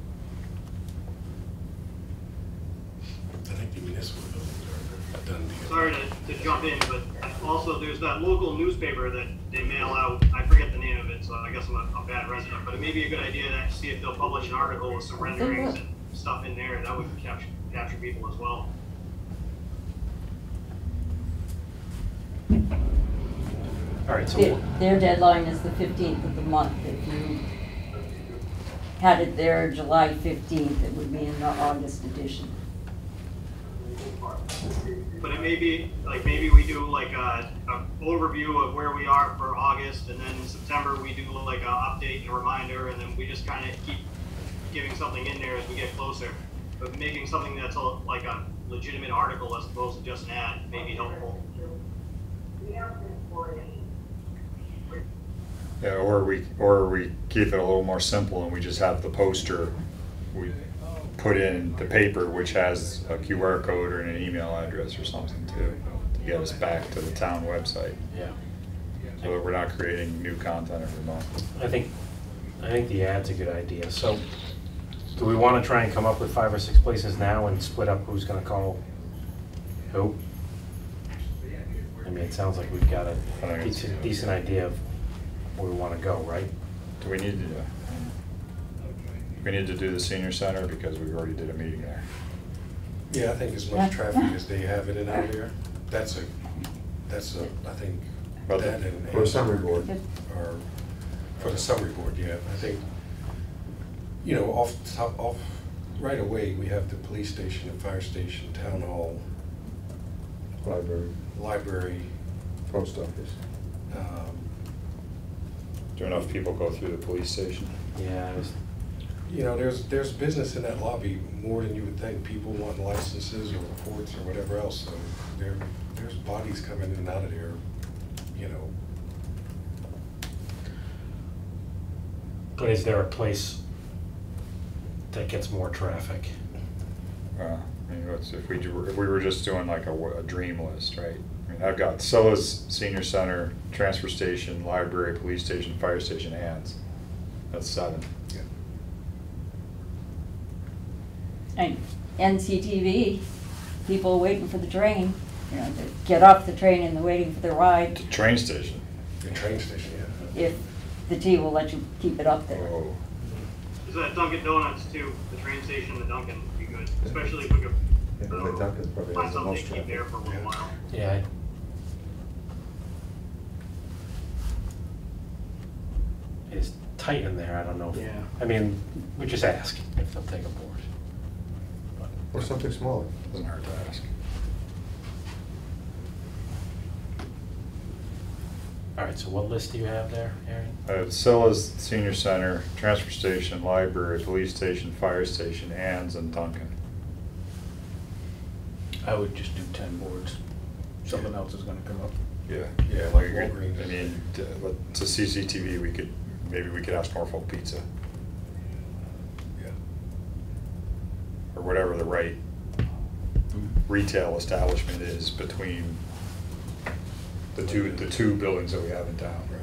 I think the municipal buildings are a done deal. Sorry to jump in, but also there's that local newspaper that they mail out. I forget the name of it, so I guess I'm a bad resident. But it may be a good idea to see if they'll publish an article with some renderings and stuff in there. That would capture people as well. All right, so Their deadline is the 15th of the month. If you had it there July 15th, it would be in the August edition. But it may be, like, maybe we do like a overview of where we are for August, and then in September we do like a update and a reminder, and then we just kind of keep giving something in there as we get closer. But making something that's like a legitimate article as opposed to just an ad may be helpful. Yeah, or we keep it a little more simple and we just have the poster we put in the paper, which has a QR code or an email address or something to get us back to the town website. yeah, So that we're not creating new content every month. I think the ad's a good idea. So do we want to try and come up with 5 or 6 places now and split up who's going to call who? I mean, it sounds like we've got I think it's- a decent idea of where we want to go, right? Do we need to, we need to do the senior center because we already did a meeting there. Yeah, I think as much traffic as they have in and out of there, that's a, I think, But that and. For a summary board. Or, for the summary board, yeah, I think, you know, off, right away, we have the police station, the fire station, town hall, library. Post office. Do enough people go through the police station? Yeah, You know, there's business in that lobby more than you would think. People want licenses or reports or whatever else, so there's bodies coming in and out of there, you know. but is there a place that gets more traffic? I mean, if we were just doing like a dream list, right? I mean, I've got Silla's Senior Center, Transfer Station, Library, Police Station, Fire Station, Ands. That's 7. Yeah. And NCTV, people waiting for the train, you know, they get off the train and they're waiting for the ride, The train station. The train station, yeah. if the T will let you keep it up there. Oh. Is that Dunkin' Donuts too? The train station and the Dunkin' would be good, especially if we could Yeah, the Dunkin's probably find has the something most to keep there traffic. for a little while. Yeah. It's tight in there, I don't know. Yeah. I mean, we just ask if they'll take a board. But- Or something smaller. Doesn't hurt to ask. All right, so what list do you have there, Aaron? Silla's Senior Center, Transfer Station, Library, Police Station, Fire Station, Ands, and Duncan. I would just do 10 boards. Something else is gonna come up. Yeah. Yeah, Like, like Walgreens. I mean, to CCTV, maybe we could ask Norfolk Pizza, Yeah. or whatever the right retail establishment is between the two buildings that we have in town. Right.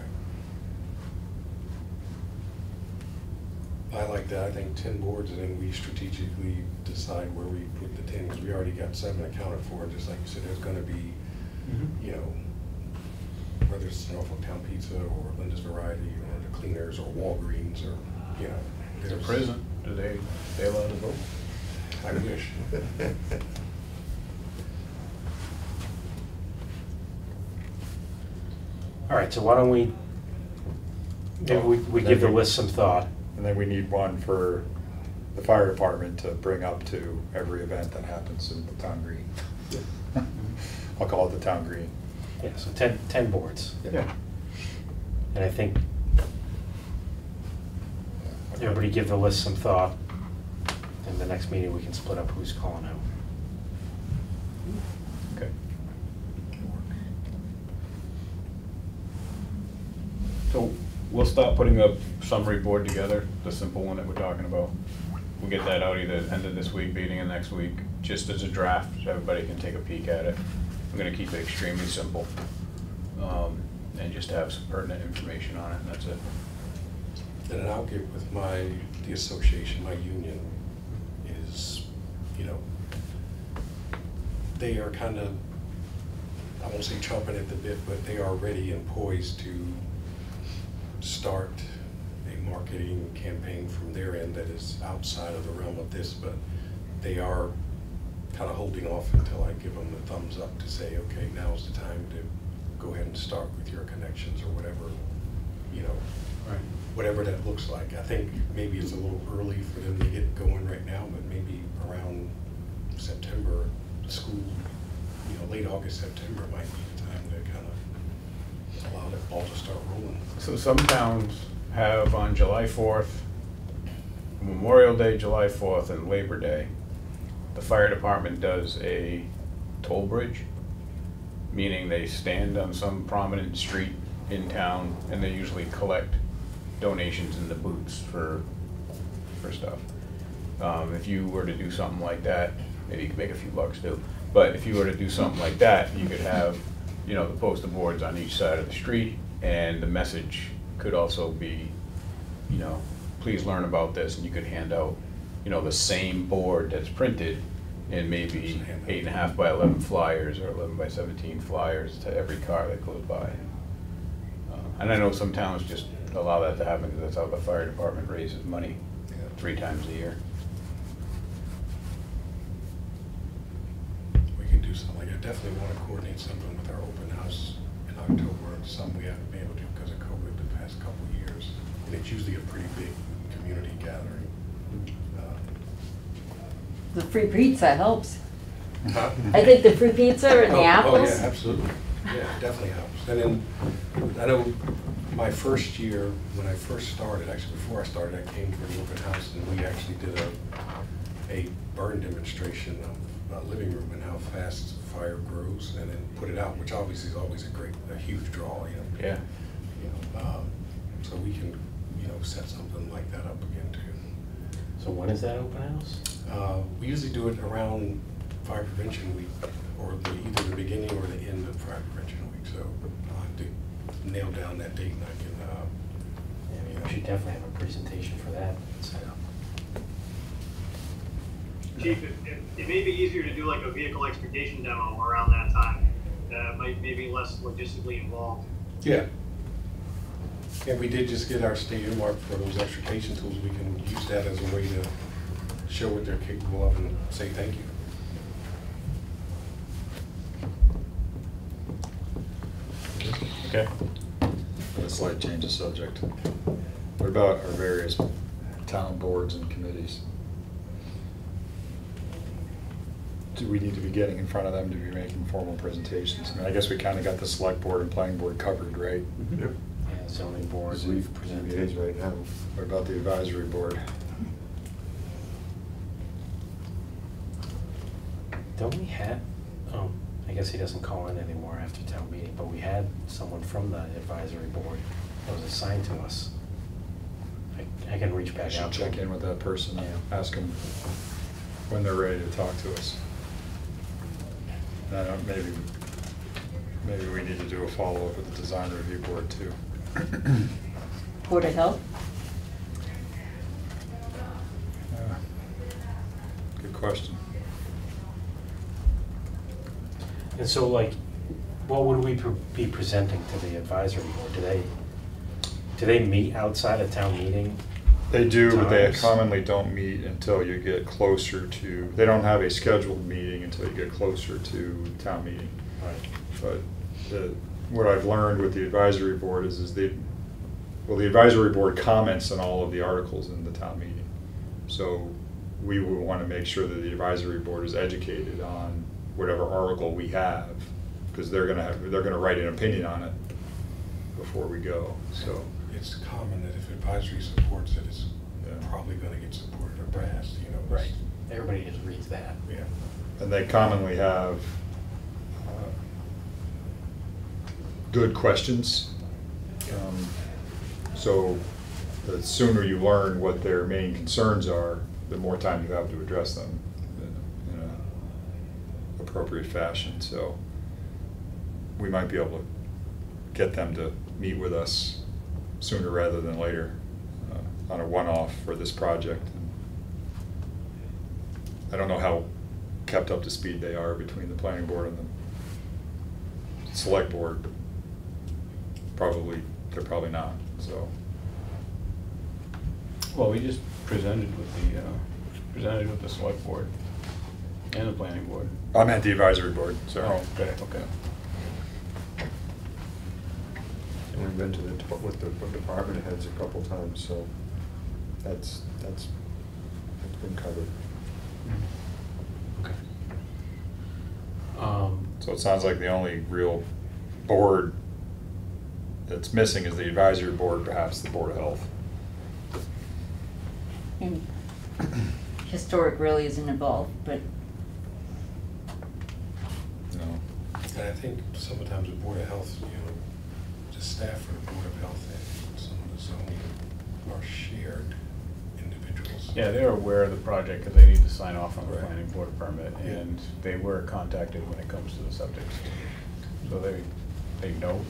I like that. I think 10 boards, and then we strategically decide where we put the 10, because we already got 7 accounted for. Just like you said, there's gonna be, you know, whether it's Norfolk Town Pizza or Linda's Variety or the Cleaners or Walgreens or, you know. The there's- prison, do they allowed to vote? I wish. All right, so why don't we, maybe we give the list some thought. And then we need one for the fire department to bring up to every event that happens in the town green. I'll call it the town green. Yeah, so 10 boards. Yeah. And I think everybody give the list some thought. And the next meeting, we can split up who's calling out. Okay. So we'll start putting a summary board together, the simple one that we're talking about. We'll get that out either end of this week, beginning of next week, just as a draft, so everybody can take a peek at it. I'm gonna keep it extremely simple, and just have some pertinent information on it, and that's it. And then I'll get with the association, my union is, you know, they are kind of, I won't say chomping at the bit, but they are ready and poised to start a marketing campaign from their end that is outside of the realm of this, but they are kind of holding off until I give them the thumbs up to say, okay, now's the time to go ahead and start with your connections or whatever, you know, Right. whatever that looks like. I think maybe it's a little early for them to get going right now, but maybe around September, school, you know, late August, September might be the time to kind of allow that ball to start rolling. So some towns have on July 4th, Memorial Day, July 4th, and Labor Day, the fire department does a toll bridge, meaning they stand on some prominent street in town and they usually collect donations in the booths for stuff. If you were to do something like that, maybe you could make a few bucks too, but if you were to do something like that, you could have, you know, the poster boards on each side of the street, and the message could also be, you know, please learn about this, and you could hand out, you know, the same board that's printed in maybe 8.5 by 11 flyers or 11 by 17 flyers to every car that goes by. And I know some towns just allow that to happen because that's how the fire department raises money. 3 times a year. We could do something like, I definitely want to coordinate something with our open house in October, something we haven't been able to do because of COVID the past couple of years. And it's usually a pretty big community gathering. The free pizza helps. Huh? I think the free pizza and the Oh, apples. yeah, absolutely. Yeah, it definitely helps. And then, I know my first year, when I first started, actually before I started, I came for the open house and we actually did a burn demonstration of a living room and how fast fire grows and then put it out, which obviously is always a huge draw, you know. Yeah. So we can, set something like that up again too. So when is that open house? We usually do it around Fire Prevention Week, or either the beginning or the end of Fire Prevention Week. So I'll have to nail down that date and I can. Yeah, we should definitely have a presentation for that set up. Chief, it may be easier to do like a vehicle extrication demo around that time. Might maybe less logistically involved. Yeah. And we did just get our state earmark for those extrication tools. We can use that as a way to show what they're capable of and say thank you. Okay. A slight change of subject. What about our various town boards and committees? Do we need to be getting in front of them to be making formal presentations? I mean, I guess we kind of got the select board and planning board covered, right? Yep. Yeah, zoning board, we've presented. It is right now. What about the advisory board? Don't we have, I guess he doesn't call in anymore after town meeting, but we had someone from the advisory board that was assigned to us. I can reach I back should out to check him. in with that person, Yeah. ask them when they're ready to talk to us. Maybe we need to do a follow-up with the design review board too. Board of Health? Good question. And so like, what would we be presenting to the advisory board? Do they meet outside of town meeting? They do, but they times? commonly don't meet until you get closer to, they don't have a scheduled meeting until you get closer to town meeting. Right. But what I've learned with the advisory board is the advisory board comments on all of the articles in the town meeting. So we would want to make sure that the advisory board is educated on whatever article we have, because they're gonna write an opinion on it before we go, so. It's common that if advisory supports it, it's Yeah. probably going to get supported or passed, Right. Everybody just reads that. Yeah. And they commonly have good questions. So the sooner you learn what their main concerns are, the more time you have to address them in an appropriate fashion. So we might be able to get them to meet with us sooner rather than later on a one-off for this project. I don't know how kept up to speed they are between the planning board and the select board. They're probably not, so. Well, we just presented with the select board and the planning board. I meant the advisory board, sorry. Oh, okay. And we've been to with the department heads a couple times, so that's been covered. Okay. So it sounds like the only real board that's missing is the advisory board, perhaps the Board of Health. And historic really isn't involved, but No. And I think sometimes the Board of Health, the staff for the Board of Health and some of the zoning are shared individuals. Yeah, they're aware of the project because they need to sign off on the Right. planning board permit, Yeah. and they were contacted when it comes to the subject. So they know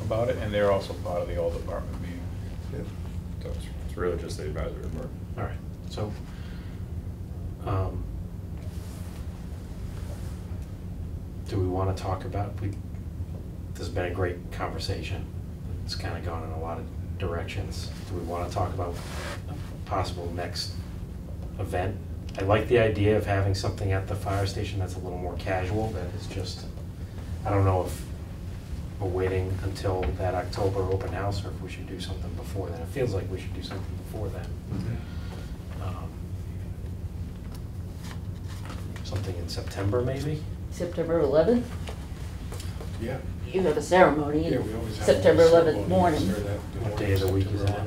about it, and they're also part of the all department meeting. Yeah. So it's really just the advisory board. All right, so, do we want to talk about, this has been a great conversation. It's kind of gone in a lot of directions. Do we want to talk about a possible next event. I like the idea of having something at the fire station that's a little more casual, that is just, I don't know if we're waiting until that October open house or if we should do something before then. It feels like we should do something before then. Something in September, maybe? September 11th, Yeah. you have a ceremony Yeah, in we always have September a 11th ceremony morning. during that What morning, day of the week is September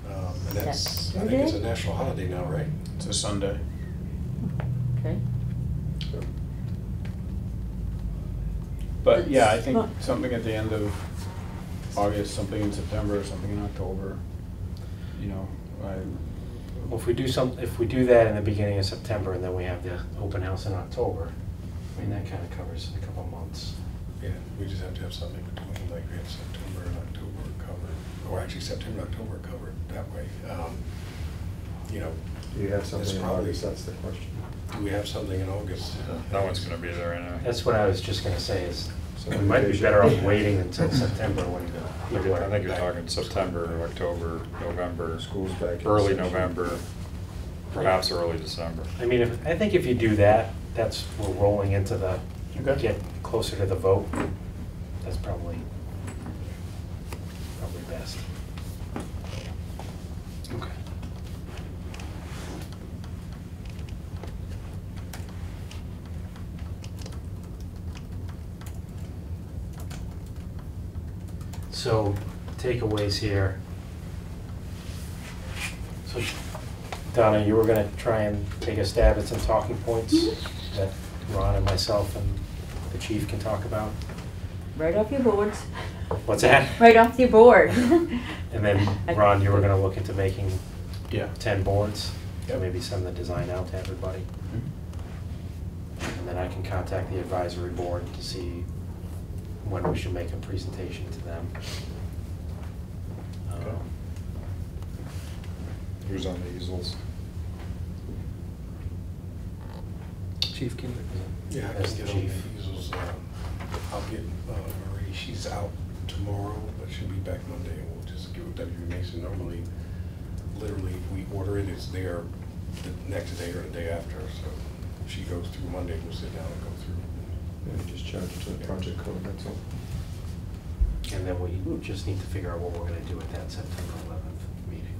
that? 11th. And that's, I think Saturday? it's a national holiday now, right? It's a Sunday. Okay. But yeah, I It's think not- something at the end of August, something in September, something in October, you know, Well, if we do that in the beginning of September and then we have the open house in October, I mean, that kind of covers a couple months. Yeah, we just have to have something between, like we have September and October covered, or actually September, October covered that way. You know, Do you have It's something in probably- August? That's the question. do we have something in August? No one's gonna be there anyway. That's what I was just gonna say is, So we might be vacation. better off waiting until September when I think you're talking September, October, November, School's back in early session. November, perhaps early December. I mean, I think if you do that, we're rolling into the, Okay. get closer to the vote. That's probably best. Okay. So, takeaways here. So, Donna, you were gonna try and take a stab at some talking points that Ron and myself and the chief can talk about? Right off your boards. What's that? Right off your board. And then, Ron, you were gonna look into making yeah. 10 boards, to Yep. maybe send the design out to everybody. Mhm. And then I can contact the advisory board to see when we should make a presentation to them. Okay. Who's on the easels? Chief can. Yeah, I That's can the get on chief. the easels. I'll get Marie, she's out tomorrow, but she'll be back Monday, and we'll just give it W. Mason. Normally, literally, if we order it, it's there the next day or the day after, so she goes through Monday, we'll sit down and go through. Yeah, just charge it to the project code, that's all. And then we just need to figure out what we're gonna do at that September 11th meeting.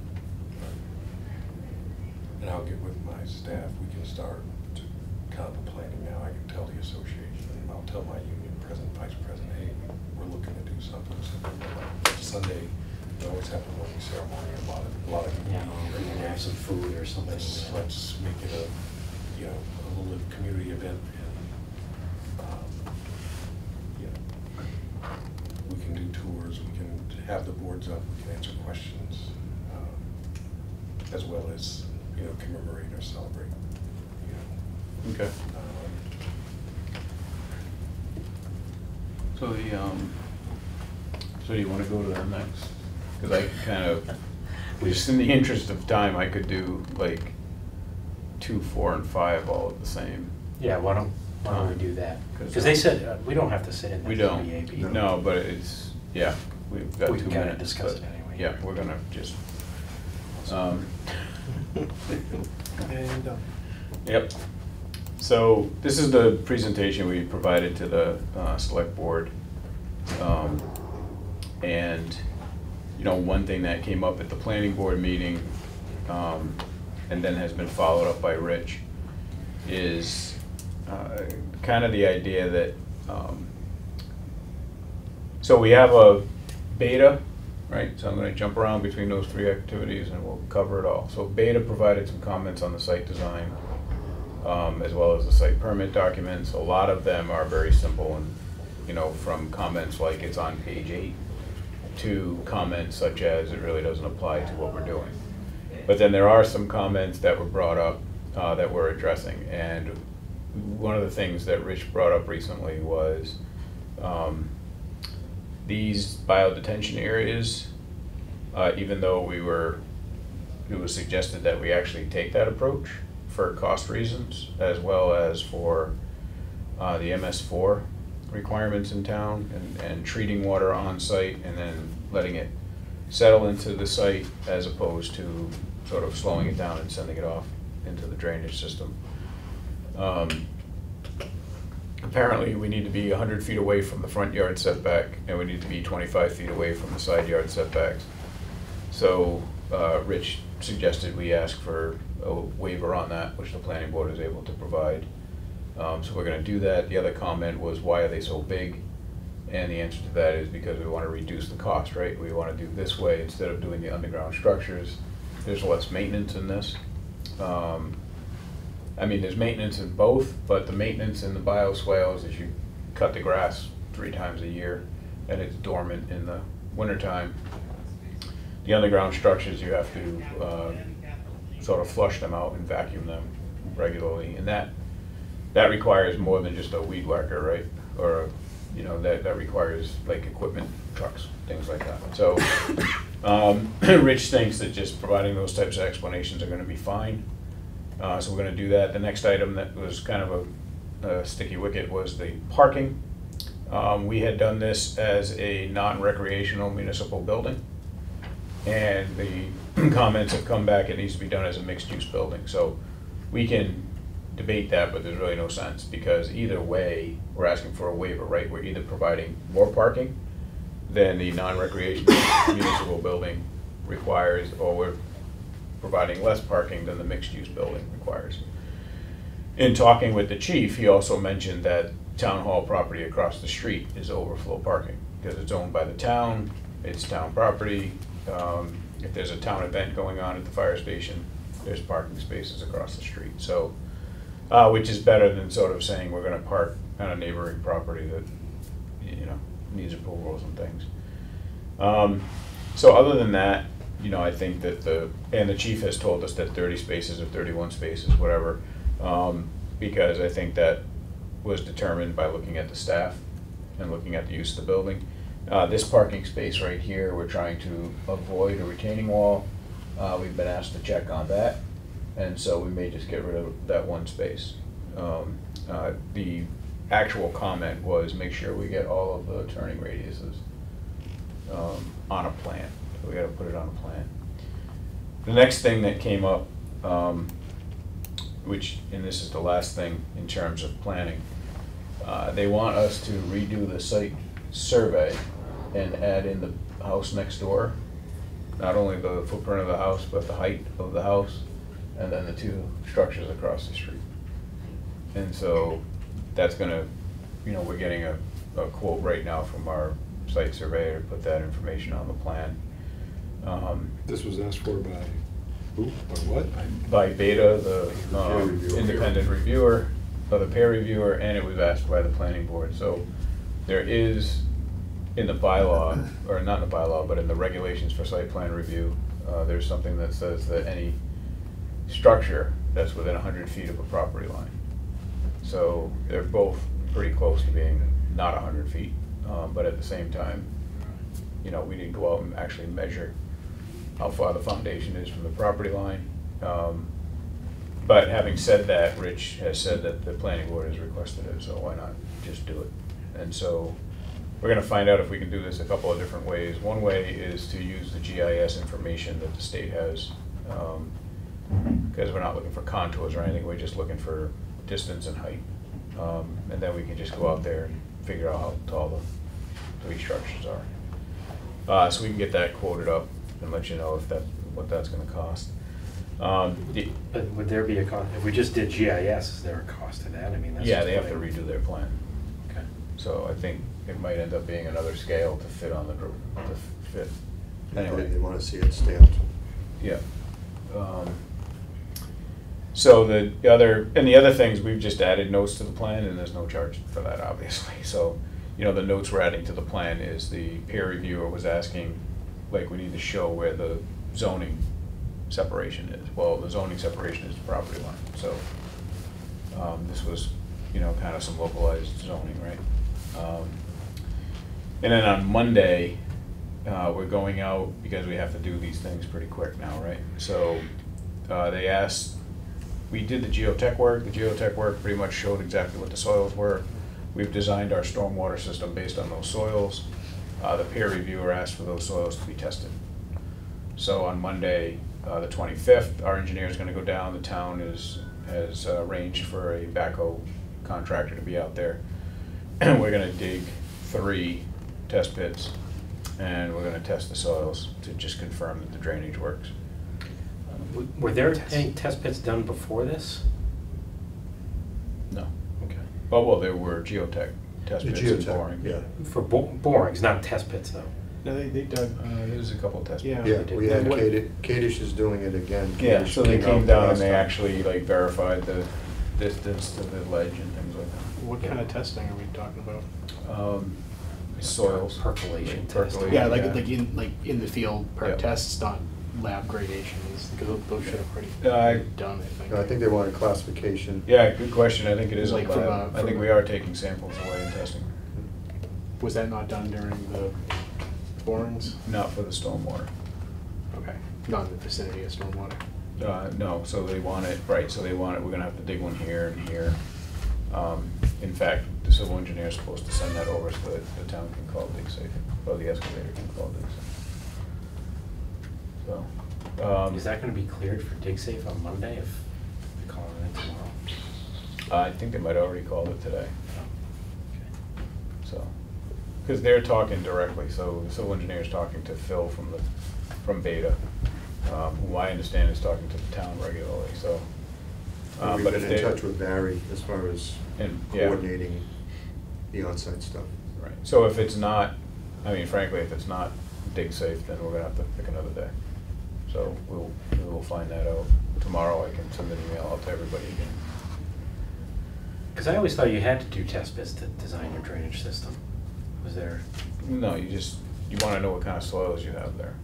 And I'll get with my staff, we can start to kind of planning now. I can tell the association, and I'll tell my union president, vice president, hey, we're looking to do something. Sunday, we always have a morning ceremony, a lot of. Yeah, we're gonna have some food or something. Let's make it a little community event, and, we can do tours, we can have the boards up, we can answer questions, as well as, commemorate or celebrate, Okay. So so do you wanna go to that next? Cause I kind of, just in the interest of time, I could do like 2, 4, and 5 all at the same. Yeah, why don't we do that? 'Cause, Because they said, we don't have to sit in We the don't, VAB. no, but it's, yeah, we've got 2 We minutes. can kinda discuss but it anyway. Yeah, we're gonna just, And, yep. So this is the presentation we provided to the select board. And, one thing that came up at the planning board meeting, and then has been followed up by Rich, is kind of the idea that, so we have a beta, right? So I'm gonna jump around between those 3 activities and we'll cover it all. So beta provided some comments on the site design, as well as the site permit documents. A lot of them are very simple and, from comments like it's on page 8 to comments such as it really doesn't apply to what we're doing. But then there are some comments that were brought up that we're addressing. And one of the things that Rich brought up recently was these biodetention areas, even though it was suggested that we actually take that approach for cost reasons, as well as for the MS4 requirements in town, and treating water on site and then letting it settle into the site as opposed to sort of slowing it down and sending it off. into the drainage system. Apparently, we need to be 100 feet away from the front yard setback, and we need to be 25 feet away from the side yard setbacks. So Rich suggested we ask for a waiver on that, which the planning board is able to provide. So we're gonna do that. The other comment was, why are they so big? And the answer to that is because we wanna reduce the cost, right? We wanna do this way instead of doing the underground structures. There's less maintenance in this. I mean, there's maintenance in both, but the maintenance in the bioswales is you cut the grass 3 times a year, and it's dormant in the wintertime. The underground structures, you have to sort of flush them out and vacuum them regularly, and that requires more than just a weed whacker, right? Or, you know, that requires like equipment, trucks, things like that. So Rich thinks that just providing those types of explanations are gonna be fine. So we're gonna do that. The next item that was kind of a sticky wicket was the parking. We had done this as a non-recreational municipal building, and the comments have come back, it needs to be done as a mixed-use building. So we can debate that, but there's really no sense, because either way, we're asking for a waiver, right? We're either providing more parking than the non-recreational municipal building requires, or we're providing less parking than the mixed-use building requires. In talking with the chief, he also mentioned that town hall property across the street is overflow parking, because it's owned by the town, it's town property. If there's a town event going on at the fire station, there's parking spaces across the street. So, which is better than sort of saying we're gonna park on a neighboring property that, you know, needs approvals and things. So other than that, you know, I think that the chief has told us that 30 spaces or 31 spaces, whatever, because I think that was determined by looking at the staff and looking at the use of the building. This parking space right here, we're trying to avoid a retaining wall. We've been asked to check on that, and so we may just get rid of that one space. The actual comment was make sure we get all of the turning radiuses on a plan. So we gotta put it on a plan. The next thing that came up, which, and this is the last thing in terms of planning, they want us to redo the site survey and add in the house next door, not only the footprint of the house, but the height of the house, and then the 2 structures across the street. And so that's gonna, you know, we're getting a quote right now from our site surveyor to put that information on the plan. This was asked for by who or what? By Beta, the independent reviewer, or the peer reviewer, and it was asked by the planning board. So there is in the bylaw, or not in the bylaw, but in the regulations for site plan review, there's something that says that any structure that's within 100 feet of a property line. So they're both pretty close to being not 100 feet, but at the same time, you know, we didn't go out and actually measure how far the foundation is from the property line. But having said that, Rich has said that the planning board has requested it, so why not just do it? And so we're gonna find out if we can do this a couple of different ways. One way is to use the GIS information that the state has, because we're not looking for contours or anything, we're just looking for distance and height. And then we can just go out there and figure out how tall the 3 structures are. So we can get that quoted up and let you know if what that's gonna cost. But would there be a cost, if we just did GIS, is there a cost to that? I mean, that's Yeah, just they have to putting- redo their plan. Okay. So I think it might end up being another scale to fit on the group, to fit. Anyway. They wanna see it stamped. Yeah. So the other things, we've just added notes to the plan, and there's no charge for that, obviously. So, you know, the notes we're adding to the plan is the peer reviewer was asking, like, we need to show where the zoning separation is. Well, the zoning separation is the property line. So this was, you know, kind of some localized zoning, right? And then on Monday, we're going out because we have to do these things pretty quick now, right? So they asked, we did the geotech work. The geotech work pretty much showed exactly what the soils were. We've designed our stormwater system based on those soils. The peer reviewer asked for those soils to be tested. So on Monday, the 25th, our engineer's gonna go down, the town has arranged for a backhoe contractor to be out there. And we're gonna dig 3 test pits, and we're gonna test the soils to just confirm that the drainage works. Were there any test pits done before this? No. Okay. Oh, well, there were geotech test The pits and geotech, boring. yeah. For borings, not test pits though. No, they dug, There's a couple of test pits. Yeah. Yeah, did. we had What- Kadish is doing it again. Yeah, Kadish so they came out down last and they time. actually like verified the distance to the ledge and things like that. what kind of testing are we talking about? Soils. Percolation Percolation. testing. Yeah, Yeah. like in the field per Yeah. tests, not lab gradations, because those should have pretty done, I think. No, I think they wanted classification. Yeah, good question. I think it is a Like from lab. a- I think from we a- are taking samples away and testing. Was that not done during the borings? Not for the stormwater. Okay, not in the vicinity of stormwater. No, so they want it, right, so they want it, we're gonna have to dig one here and here. In fact, the civil engineer is supposed to send that over so that the town can call dig safe, or the excavator can call dig safe. So, Is that gonna be cleared for dig safe on Monday if we call it in tomorrow? I think they might have already called it today, Okay. so. Because they're talking directly, so the civil engineer is talking to Phil from Beta, who I understand is talking to the town regularly, so. We've But been if in they- touch with Barry as far as yeah. coordinating the on-site stuff. Right, so if it's not, I mean frankly, if it's not dig safe, then we're gonna have to pick another day. So we will find that out. Tomorrow I can send an email out to everybody again. Because I always thought you had to do test pits to design your drainage system. Was there? No, you wanna know what kind of soils you have there.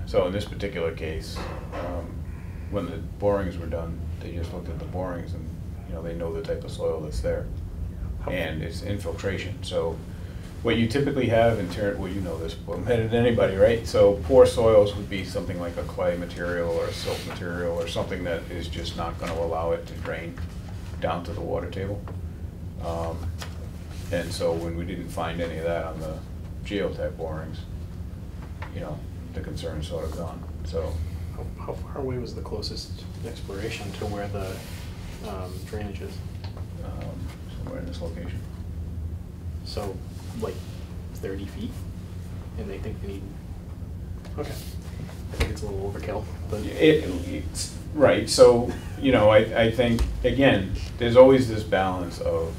So in this particular case, when the borings were done, they just looked at the borings and, they know the type of soil that's there. And it's infiltration, so what you typically have in well, you know this better than anybody, right? So poor soils would be something like a clay material or a silt material or something that is just not gonna allow it to drain down to the water table. And so when we didn't find any of that on the geotech borings, the concern's sort of gone, so. How far away was the closest exploration to where the drainage is? Somewhere in this location. So, like 30 feet? And they think they need, okay. I think it's a little overkill, but. It's, right, so, I think, again, there's always this balance of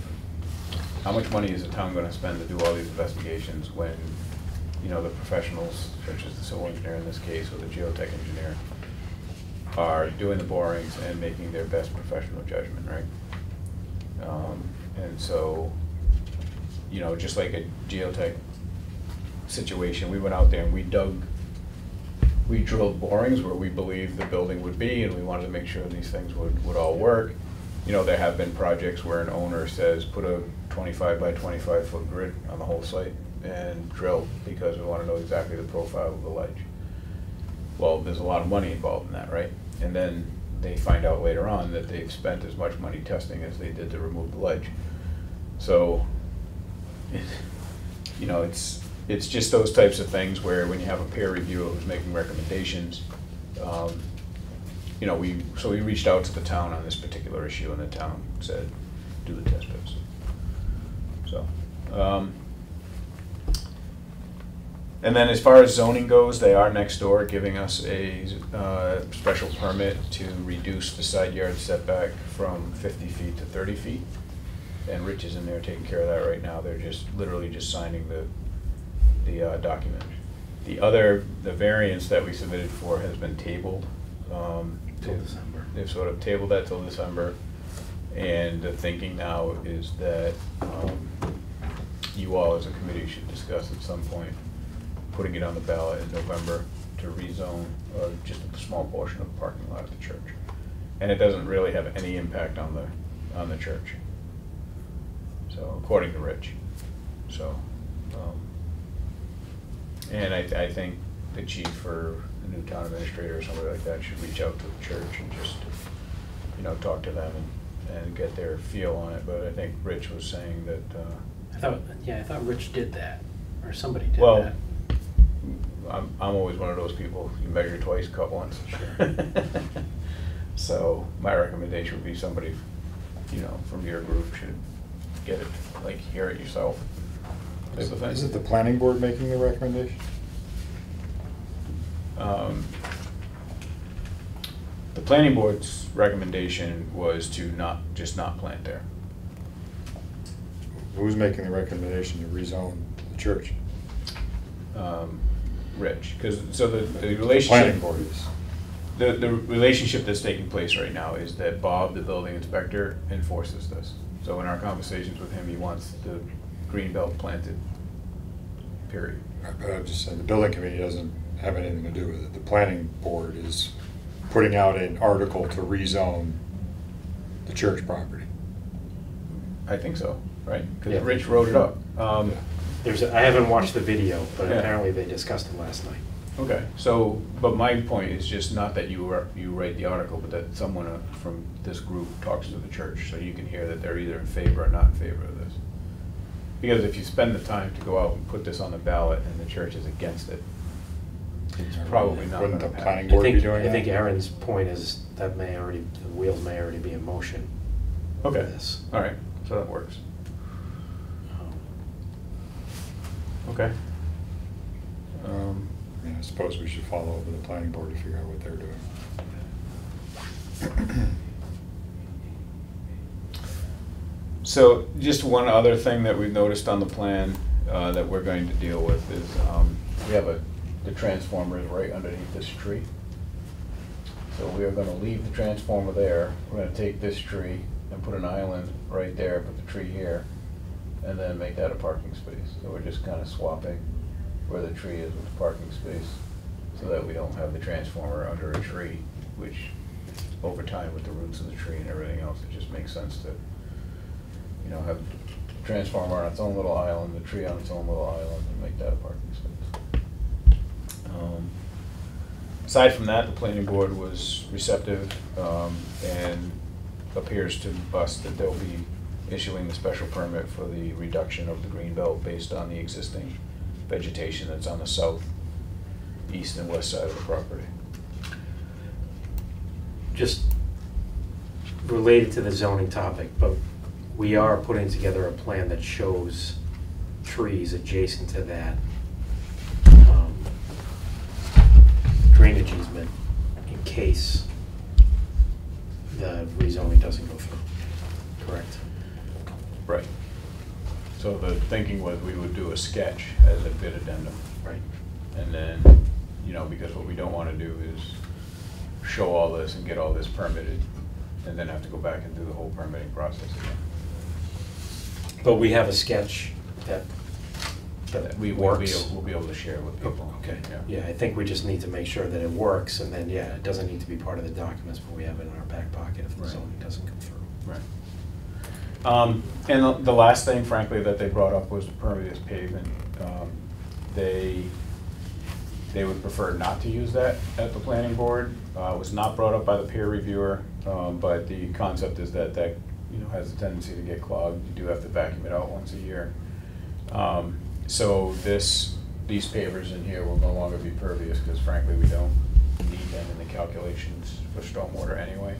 how much money is the town gonna spend to do all these investigations when, the professionals, such as the civil engineer in this case, or the geotech engineer, are doing the borings and making their best professional judgment, right? And so, just like a geotech situation, we went out there and we drilled borings where we believed the building would be, and we wanted to make sure these things would all work. There have been projects where an owner says, put a 25 by 25 foot grid on the whole site and drill, because we want to know exactly the profile of the ledge. Well, there's a lot of money involved in that, right? And then they find out later on that they've spent as much money testing as they did to remove the ledge. So, it's just those types of things where when you have a peer reviewer who's making recommendations, we reached out to the town on this particular issue, and the town said, do the test pits. So, and then as far as zoning goes, they are next door giving us a special permit to reduce the side yard setback from 50 feet to 30 feet. And Rich is in there taking care of that right now. They're literally just signing the document. The variance that we submitted for has been tabled. Till December. They've sort of tabled that till December. And the thinking now is that you all as a committee should discuss at some point putting it on the ballot in November to rezone just a small portion of the parking lot at the church. And it doesn't really have any impact on the church. So, according to Rich. So, and I think the chief or the new town administrator or somebody like that should reach out to the church and just, talk to them and get their feel on it. But I think Rich was saying that. I thought Rich did that, or somebody did Well, that. I'm always one of those people, you measure twice, cut once. So my recommendation would be somebody, you know, from your group should get it, like hear it yourself. Type of thing. Is it the planning board making the recommendation? The planning board's recommendation was to just not plant there. Who's making the recommendation to rezone the church? Rich, because, so the The relationship. planning board is. The relationship that's taking place right now is that Bob, the building inspector, enforces this. So in our conversations with him, he wants the green belt planted, period. But I'm just saying, the building committee doesn't have anything to do with it. The planning board is putting out an article to rezone the church property. I think so, right? Because Yeah. Rich wrote it up. I haven't watched the video, but Yeah. apparently they discussed it last night. Okay, so, but my point is just not that you write the article, but that someone from this group talks to the church, so you can hear that they're either in favor or not in favor of this. Because if you spend the time to go out and put this on the ballot and the church is against it, it's probably not Wouldn't gonna the pass. planning board be doing I that? think Aaron's point is that the wheels may already be in motion for Okay, this. all right, so that works. Okay. I mean, I suppose we should follow up with the planning board to figure out what they're doing. So just one other thing that we've noticed on the plan that we're going to deal with is we have the transformer is right underneath this tree. So we are gonna leave the transformer there. We're gonna take this tree and put an island right there, put the tree here, and then make that a parking space. So we're just kind of swapping where the tree is with the parking space so that we don't have the transformer under a tree, which over time with the roots of the tree and everything else, it just makes sense to, you know, have the transformer on its own little island, the tree on its own little island, and make that a parking space. Aside from that, the planning board was receptive and appears to us that they'll be issuing the special permit for the reduction of the green belt based on the existing vegetation that's on the south, east, and west side of the property. Just related to the zoning topic, but we are putting together a plan that shows trees adjacent to that drainage easement in case the rezoning doesn't go through, correct? Right. So the thinking was we would do a sketch as a bid addendum. Right. And then, you know, because what we don't want to do is show all this and get all this permitted and then have to go back and do the whole permitting process again. But we have a sketch that We'll works. be able to share with people. Okay, Yeah. yeah, I think we just need to make sure that it works, and then, yeah, it doesn't need to be part of the documents, but we have it in our back pocket if the Right. zoning doesn't come through. Right. And the last thing, frankly, that they brought up was the pervious pavement. They would prefer not to use that at the planning board. It was not brought up by the peer reviewer, but the concept is that you know, has a tendency to get clogged. You do have to vacuum it out once a year. So these pavers in here will no longer be pervious because frankly we don't need them in the calculations for stormwater anyway.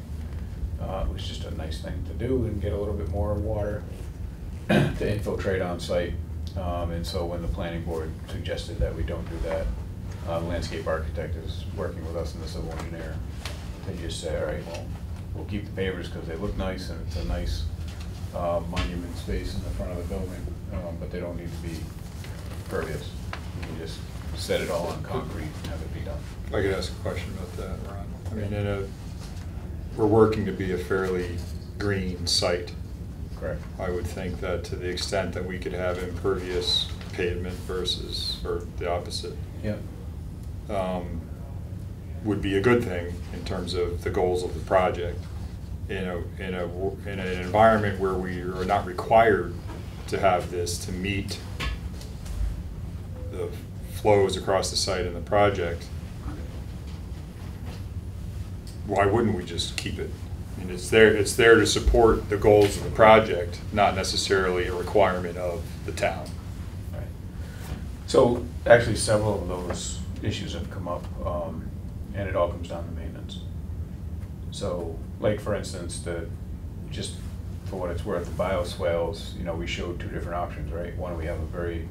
It was just a nice thing to do and get a little bit more water to infiltrate on site. And so when the planning board suggested that we don't do that, the landscape architect is working with us and the civil engineer. They just say, all right, well, we'll keep the pavers because they look nice and it's a nice monument space in the front of the building, but they don't need to be pervious. You can just set it all on concrete and have it be done. I could ask a question about that, Ron. I mean, we're working to be a fairly green site. Correct. I would think that to the extent that we could have impervious pavement versus, or the opposite, Yeah. would be a good thing in terms of the goals of the project. In an environment where we are not required to have this to meet the flows across the site in the project, why wouldn't we just keep it? I mean, it's there to support the goals of the project, not necessarily a requirement of the town. Right. So actually several of those issues have come up, and it all comes down to maintenance. So, like for instance, just for what it's worth, the bioswales, you know, we showed 2 different options, right? One, we have a very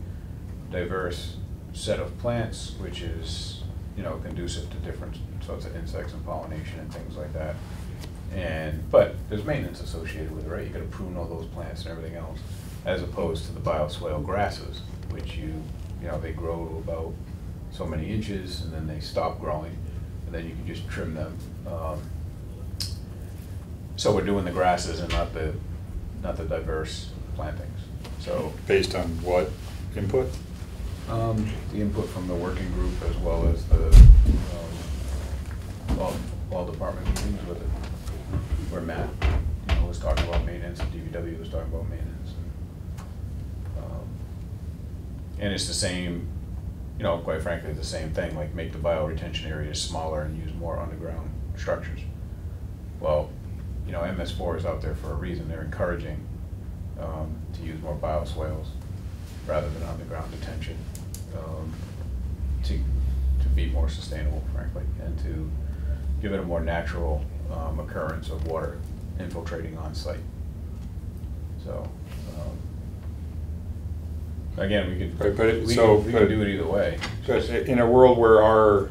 diverse set of plants, which is, you know, conducive to different sorts of insects and pollination and things like that. But there's maintenance associated with it, right? You gotta prune all those plants and everything else, as opposed to the bioswale grasses, which you know, they grow to about so many inches and then they stop growing, and then you can just trim them. So we're doing the grasses and not the diverse plantings. So Based on what input? the input from the working group as well as the all department meetings with it, where Matt, you know, was talking about maintenance and DPW was talking about maintenance. And it's the same, you know, quite frankly, the same thing, like make the bioretention areas smaller and use more underground structures. Well, you know, MS4 is out there for a reason. They're encouraging to use more bioswales rather than underground detention to be more sustainable, frankly, and to give it a more natural occurrence of water infiltrating on site. So, again, we could, Right, but we so, could do it either way. But in a world where our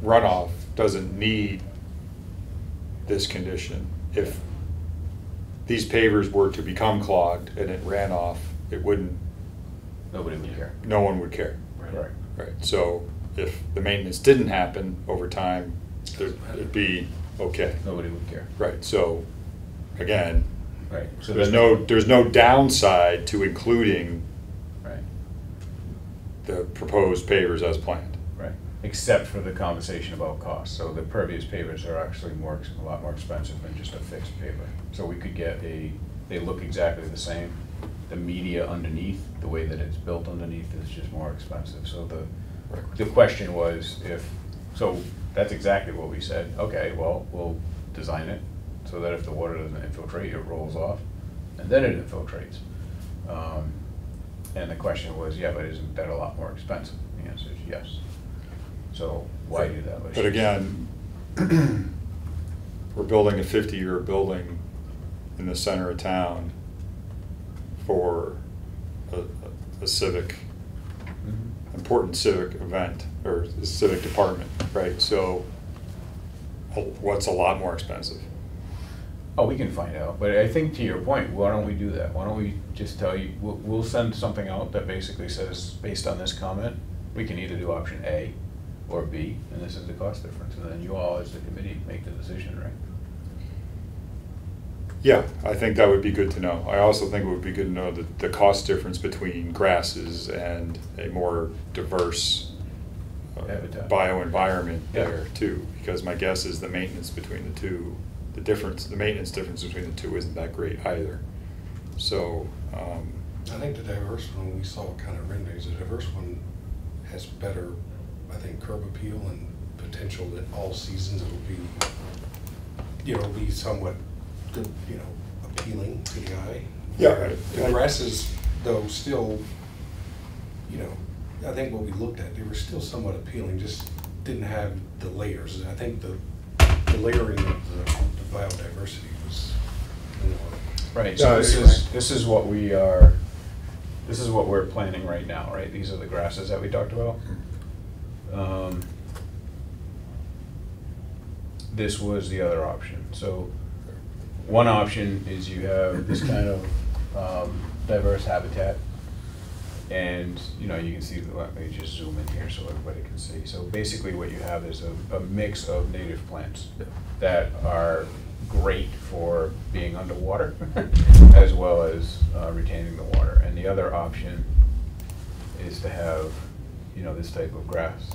runoff doesn't need this condition, if these pavers were to become clogged and it ran off, it wouldn't, Nobody would care. no one would care. Right. Right, so if the maintenance didn't happen over time, it'd be okay. Nobody would care. Right, so again, Right. So there's then- no downside to including Right. the proposed pavers as planned. Right. Except for the conversation about cost. So the pervious pavers are actually a lot more expensive than just a fixed paver. So we could get they look exactly the same. The media underneath, the way that it's built underneath, is just more expensive. So the question was so that's exactly what we said. Okay, well, we'll design it so that if the water doesn't infiltrate, it rolls off, and then it infiltrates. And the question was, yeah, but isn't that a lot more expensive? The answer is yes. So why do that? But again, we're building a 50-year building in the center of town for a civic, important civic event, or a civic department, right? So what's a lot more expensive? Oh, we can find out, but I think to your point, why don't we do that? Why don't we just tell you, we'll send something out that basically says, based on this comment, we can either do option A or B, and this is the cost difference, and then you all as the committee make the decision, right? Yeah, I think that would be good to know. I also think it would be good to know the cost difference between grasses and a more diverse Habitat. bioenvironment Yeah. there too, because my guess is the maintenance between the two, the maintenance difference between the two isn't that great either. So, I think the diverse one, we saw what kind of renderings, the diverse one has better, I think, curb appeal and potential that all seasons it'll be somewhat good, appealing to the eye. Yeah. The grasses, though, still, I think what we looked at, they were still somewhat appealing, just didn't have the layers. I think the layering of the biodiversity was, Right, so this is what we're planning right now, right? These are the grasses that we talked about. This was the other option. So one option is you have this kind of diverse habitat, and you can see, let me just zoom in here so everybody can see. So basically what you have is a mix of native plants that are great for being underwater as well as retaining the water. And the other option is to have, this type of grass.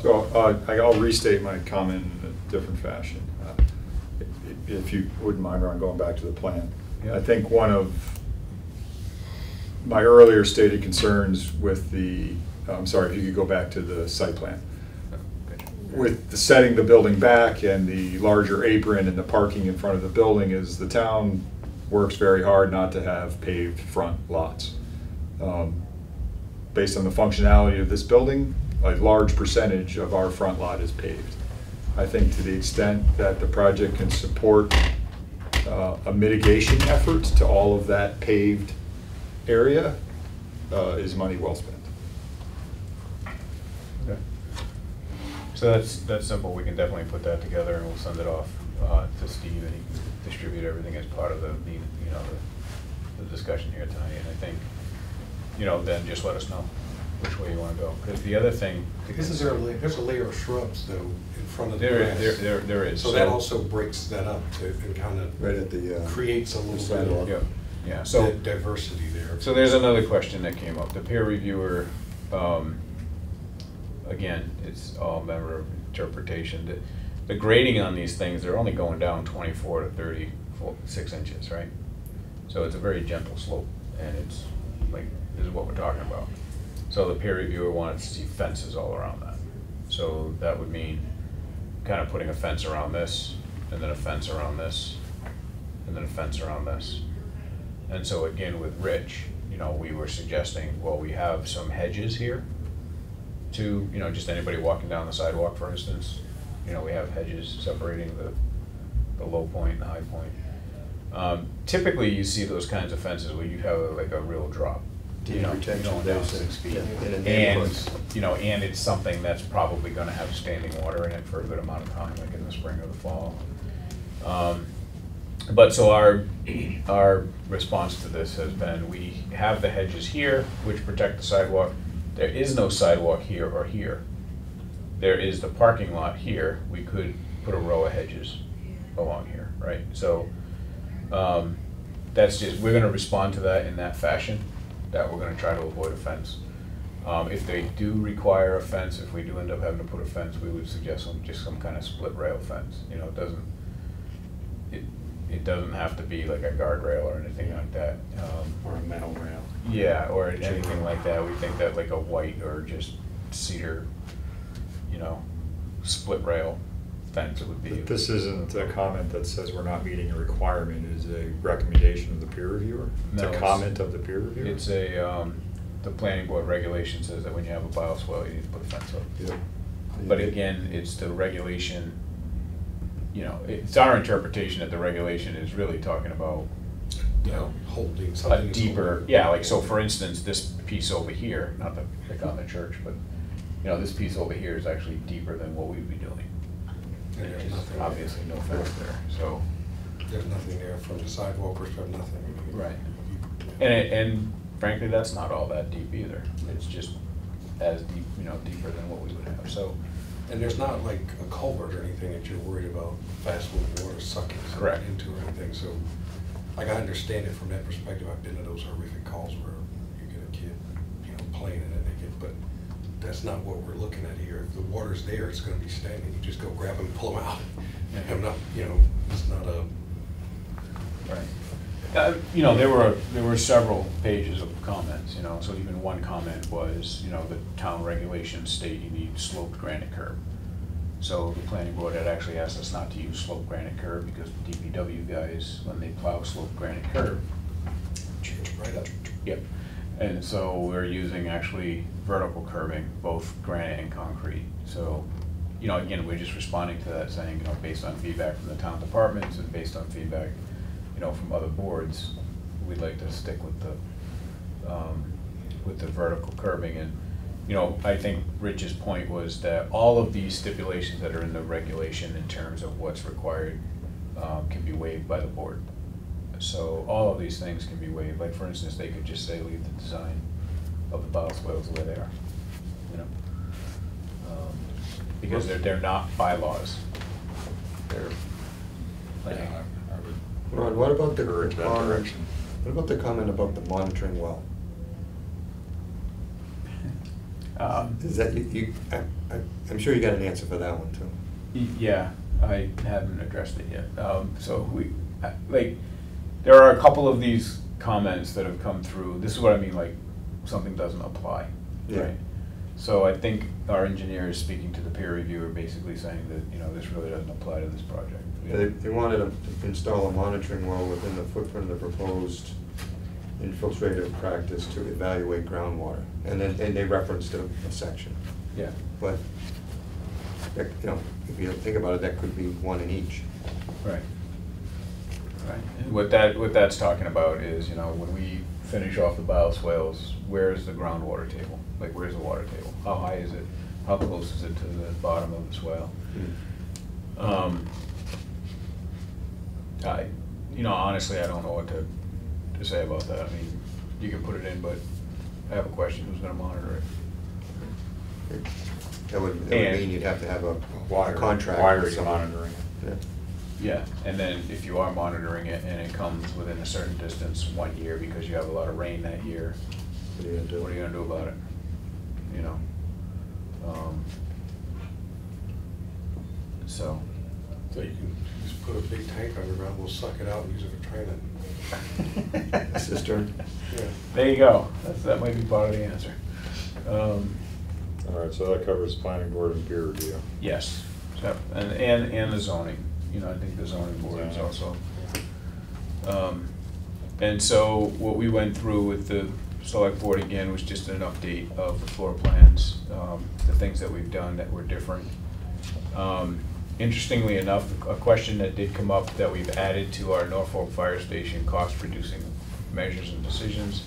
So I'll restate my comment in a different fashion. If you wouldn't mind, Ron, going back to the plan. Yeah. I think one of my earlier stated concerns with I'm sorry, if you could go back to the site plan. With the setting the building back and the larger apron and the parking in front of the building is the town works very hard not to have paved front lots. based on the functionality of this building, a large percentage of our front lot is paved. I think to the extent that the project can support a mitigation effort to all of that paved area, is money well spent. Okay. So that's simple. We can definitely put that together and we'll send it off to Steve and he can distribute everything as part of the discussion here tonight. And I think, then just let us know which way you want to go. Because the other thing. There's a layer of shrubs though in front of the There grass. is. So that also breaks that up and kind of Right at the, creates a little bit of Yeah. So diversity there. So there's another question that came up. The peer reviewer, again, it's all a matter of interpretation. The grading on these things, they're only going down 24 to 36 inches, right? So it's a very gentle slope, and it's like, this is what we're talking about. So the peer reviewer wanted to see fences all around that. So that would mean kind of putting a fence around this, and then a fence around this, and then a fence around this. And so again, with Rich, we were suggesting, well, we have some hedges here to, just anybody walking down the sidewalk, for instance, we have hedges separating the low point and the high point. Typically, you see those kinds of fences where you have like a real drop. protection Going down basin. 6 feet. Yeah, in a And, neighborhood. and it's something that's probably gonna have standing water in it for a good amount of time, like in the spring or the fall. But so our response to this has been, we have the hedges here, which protect the sidewalk. There is no sidewalk here or here. There is the parking lot here. We could put a row of hedges along here, right? So that's just, we're gonna respond to that in that fashion, that we're gonna try to avoid a fence. If they do require a fence, if we do end up having to put a fence, we would suggest just some kind of split rail fence. It doesn't have to be like a guardrail or anything like that. Or a metal rail. Yeah, or anything like that. We think that like a white or just cedar, split rail fence would be. But this isn't a comment that says we're not meeting a requirement, it is a recommendation of the peer reviewer? It's No, a comment of the peer reviewer? It's the planning board regulation says that when you have a bioswale, you need to put a fence up. Yeah. But again, it's the regulation, it's our interpretation that the regulation is really talking about, Holding a something. is deeper, holding. yeah, like, so for instance, this piece over here, not to pick on the church, but, this piece over here is actually deeper than what we'd be doing. And there's nothing. Obviously, no fence there, so. There's nothing there from the sidewalk perspective, nothing. Right. And frankly, that's not all that deep either. It's just as deep, deeper than what we would have, so. And there's not like a culvert or anything that you're worried about fast moving water sucking Correct. into or anything, so, like, I understand it from that perspective. I've been to those horrific calls where you get a kid, playing in it naked, but that's not what we're looking at here. If the water's there, it's gonna be standing. You just go grab them and pull them out. I'm not, it's not a. Right. There were several pages of comments, so even one comment was, the town regulations state you need sloped granite curb. So the planning board had actually asked us not to use sloped granite curb because the DPW guys, when they plow sloped granite curb. Right up. Yep. And so we're using actually vertical curbing, both granite and concrete. So, again, we're just responding to that saying, based on feedback from the town departments and based on feedback, from other boards, we'd like to stick with the vertical curbing. And, I think Rich's point was that all of these stipulations that are in the regulation in terms of what's required can be waived by the board. So all of these things can be waived. Like, for instance, they could just say leave the design of the bioswales the way they are, because they're not bylaws. They're planning. Ron, what about the Encourage that direction. What about the comment about the monitoring well? Is that I'm sure you got an answer for that one too. Yeah, I haven't addressed it yet. So there are a couple of these comments that have come through. This is what I mean, like, something doesn't apply, Yeah. right? So I think our engineer is speaking to the peer reviewer, basically saying that, this really doesn't apply to this project. They wanted to install a monitoring well within the footprint of the proposed, infiltrative practice to evaluate groundwater. And then, and they referenced a section. Yeah. But, that, you know, if you think about it, that could be one in each. Right. Right. And what that's talking about is, you know, when we finish off the bioswales, where's the groundwater table? Like, where's the water table? How high is it? How close is it to the bottom of the swale? You know, honestly, I don't know what to say about that. I mean, you can put it in, but I have a question, who's gonna monitor it? That would And- mean you'd have to have a Why contract. Why with are you someone. monitoring it? Yeah. Yeah, and then if you are monitoring it and it comes within a certain distance one year because you have a lot of rain that year, What are you gonna do? what are you gonna do about it? You know? So. So you can just put a big tank underground, we'll suck it out and use it for training. Cistern? Yeah. There you go. That might be part of the answer. All right, so that covers planning board and peer review. Yes, so, and the zoning. You know, I think the zoning board is also. And so what we went through with the select board again was just an update of the floor plans, the things that we've done that were different. Interestingly enough, a question that did come up that we've added to our Norfolk Fire Station cost-reducing measures and decisions.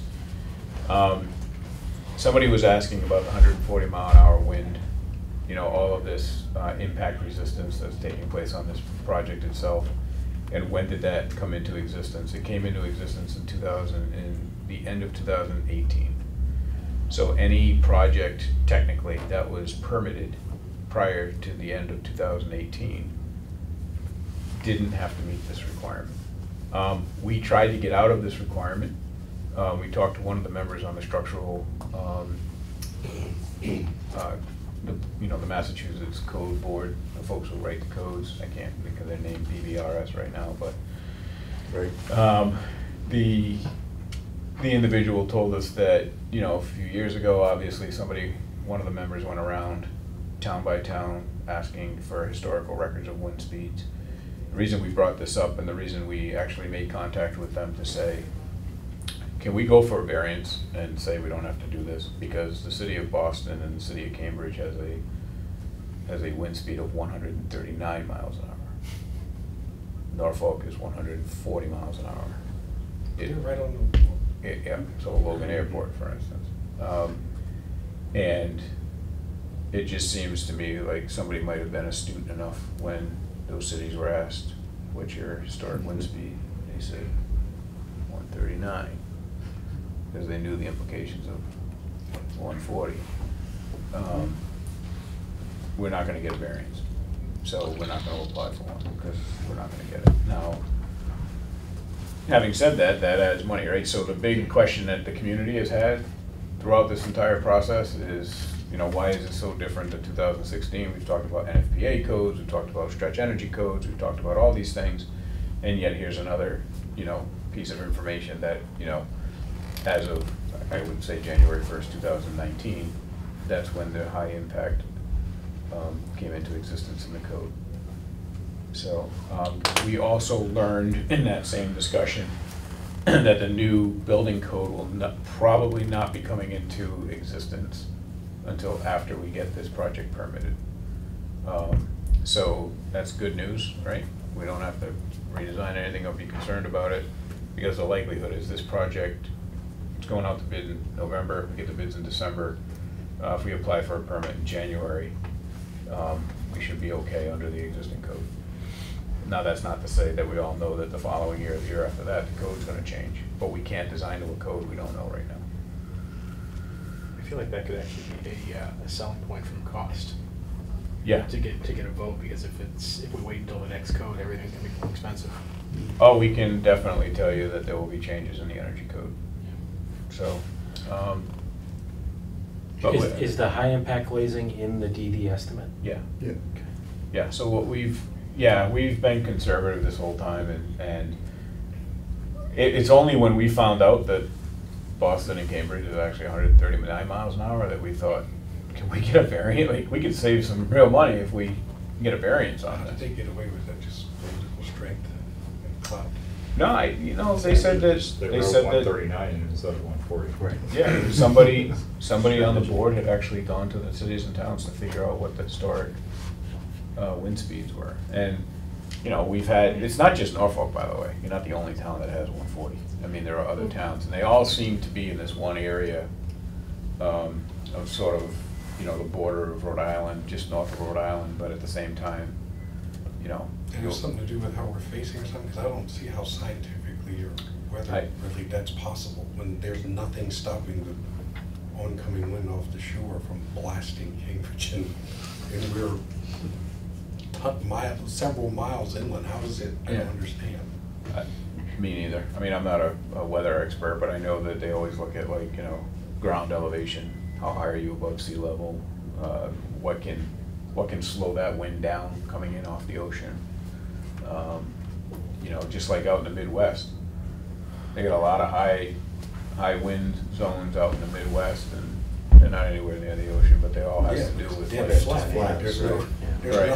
Somebody was asking about the 140-mile-an-hour wind, you know, all of this impact resistance that's taking place on this project itself, and when did that come into existence? It came into existence in the end of 2018. So any project technically that was permitted prior to the end of 2018 didn't have to meet this requirement. We tried to get out of this requirement. We talked to one of the members on the structural, the Massachusetts Code Board, the folks who write the codes. I can't think of their name, BVRS right now, but Right. the individual told us that, you know, a few years ago, obviously one of the members went around town by town asking for historical records of wind speeds. The reason we brought this up and the reason we actually made contact with them to say, can we go for a variance and say we don't have to do this? Because the city of Boston and the city of Cambridge has a wind speed of 139 miles an hour. Norfolk is 140 miles an hour. You're right on the. Yeah, so Logan Airport, for instance. And it just seems to me like somebody might have been astute enough when those cities were asked, what's your historic wind speed? They said 139, because they knew the implications of 140. We're not gonna get a variance, so we're not gonna apply for one, because we're not gonna get it. Now, having said that, that adds money, right? So the big question that the community has had throughout this entire process is, you know, why is it so different than 2016? We've talked about NFPA codes, we've talked about stretch energy codes, we've talked about all these things, and yet here's another, you know, piece of information that, you know, as of, I would say January 1st, 2019, that's when the high impact came into existence in the code. So we also learned in that same discussion that the new building code will probably not be coming into existence until after we get this project permitted. So that's good news, right? We don't have to redesign anything or be concerned about it, because the likelihood is this project, it's going out to bid in November, we get the bids in December. If we apply for a permit in January, we should be okay under the existing code. Now, that's not to say that we all know that the following year, the year after that, the code's gonna change, but we can't design to a code we don't know right now. I feel like that could actually be a selling point from cost. Yeah. To get a vote, because if we wait until the next code, everything's gonna be more expensive. Oh, we can definitely tell you that there will be changes in the energy code. So, but Is the high impact glazing in the DD estimate? yeah. Yeah. Yeah, so what we've been conservative this whole time, and it's only when we found out that Boston and Cambridge is actually 139 miles an hour that we thought, can we get a variant? Like, we could save some real money if we get a variance on How did this. they get away with that? Just political strength and clout? No, they said that, They they wrote said that, 139 instead of 140. Right. yeah, somebody on the board had actually gone to the cities and towns to figure out what the historic wind speeds were. And, we've had, it's not just Norfolk, by the way, you're not the only town that has 140. I mean, there are other towns, and they all seem to be in this one area of sort of, the border of Rhode Island, just north of Rhode Island, but at the same time, And it's something to do with how we're facing or something, because I don't see how scientifically or whether really that's possible when there's nothing stopping the oncoming wind off the shore from blasting Cambridge, and we're several miles inland. How does it? I don't understand. Me neither. I mean, I'm not a weather expert, but I know that they always look at ground elevation. How high are you above sea level? What can slow that wind down coming in off the ocean? Just like out in the Midwest, they got a lot of high wind zones out in the Midwest, and they're not anywhere near the ocean, but they all have to do with dead like, flat. There's Right.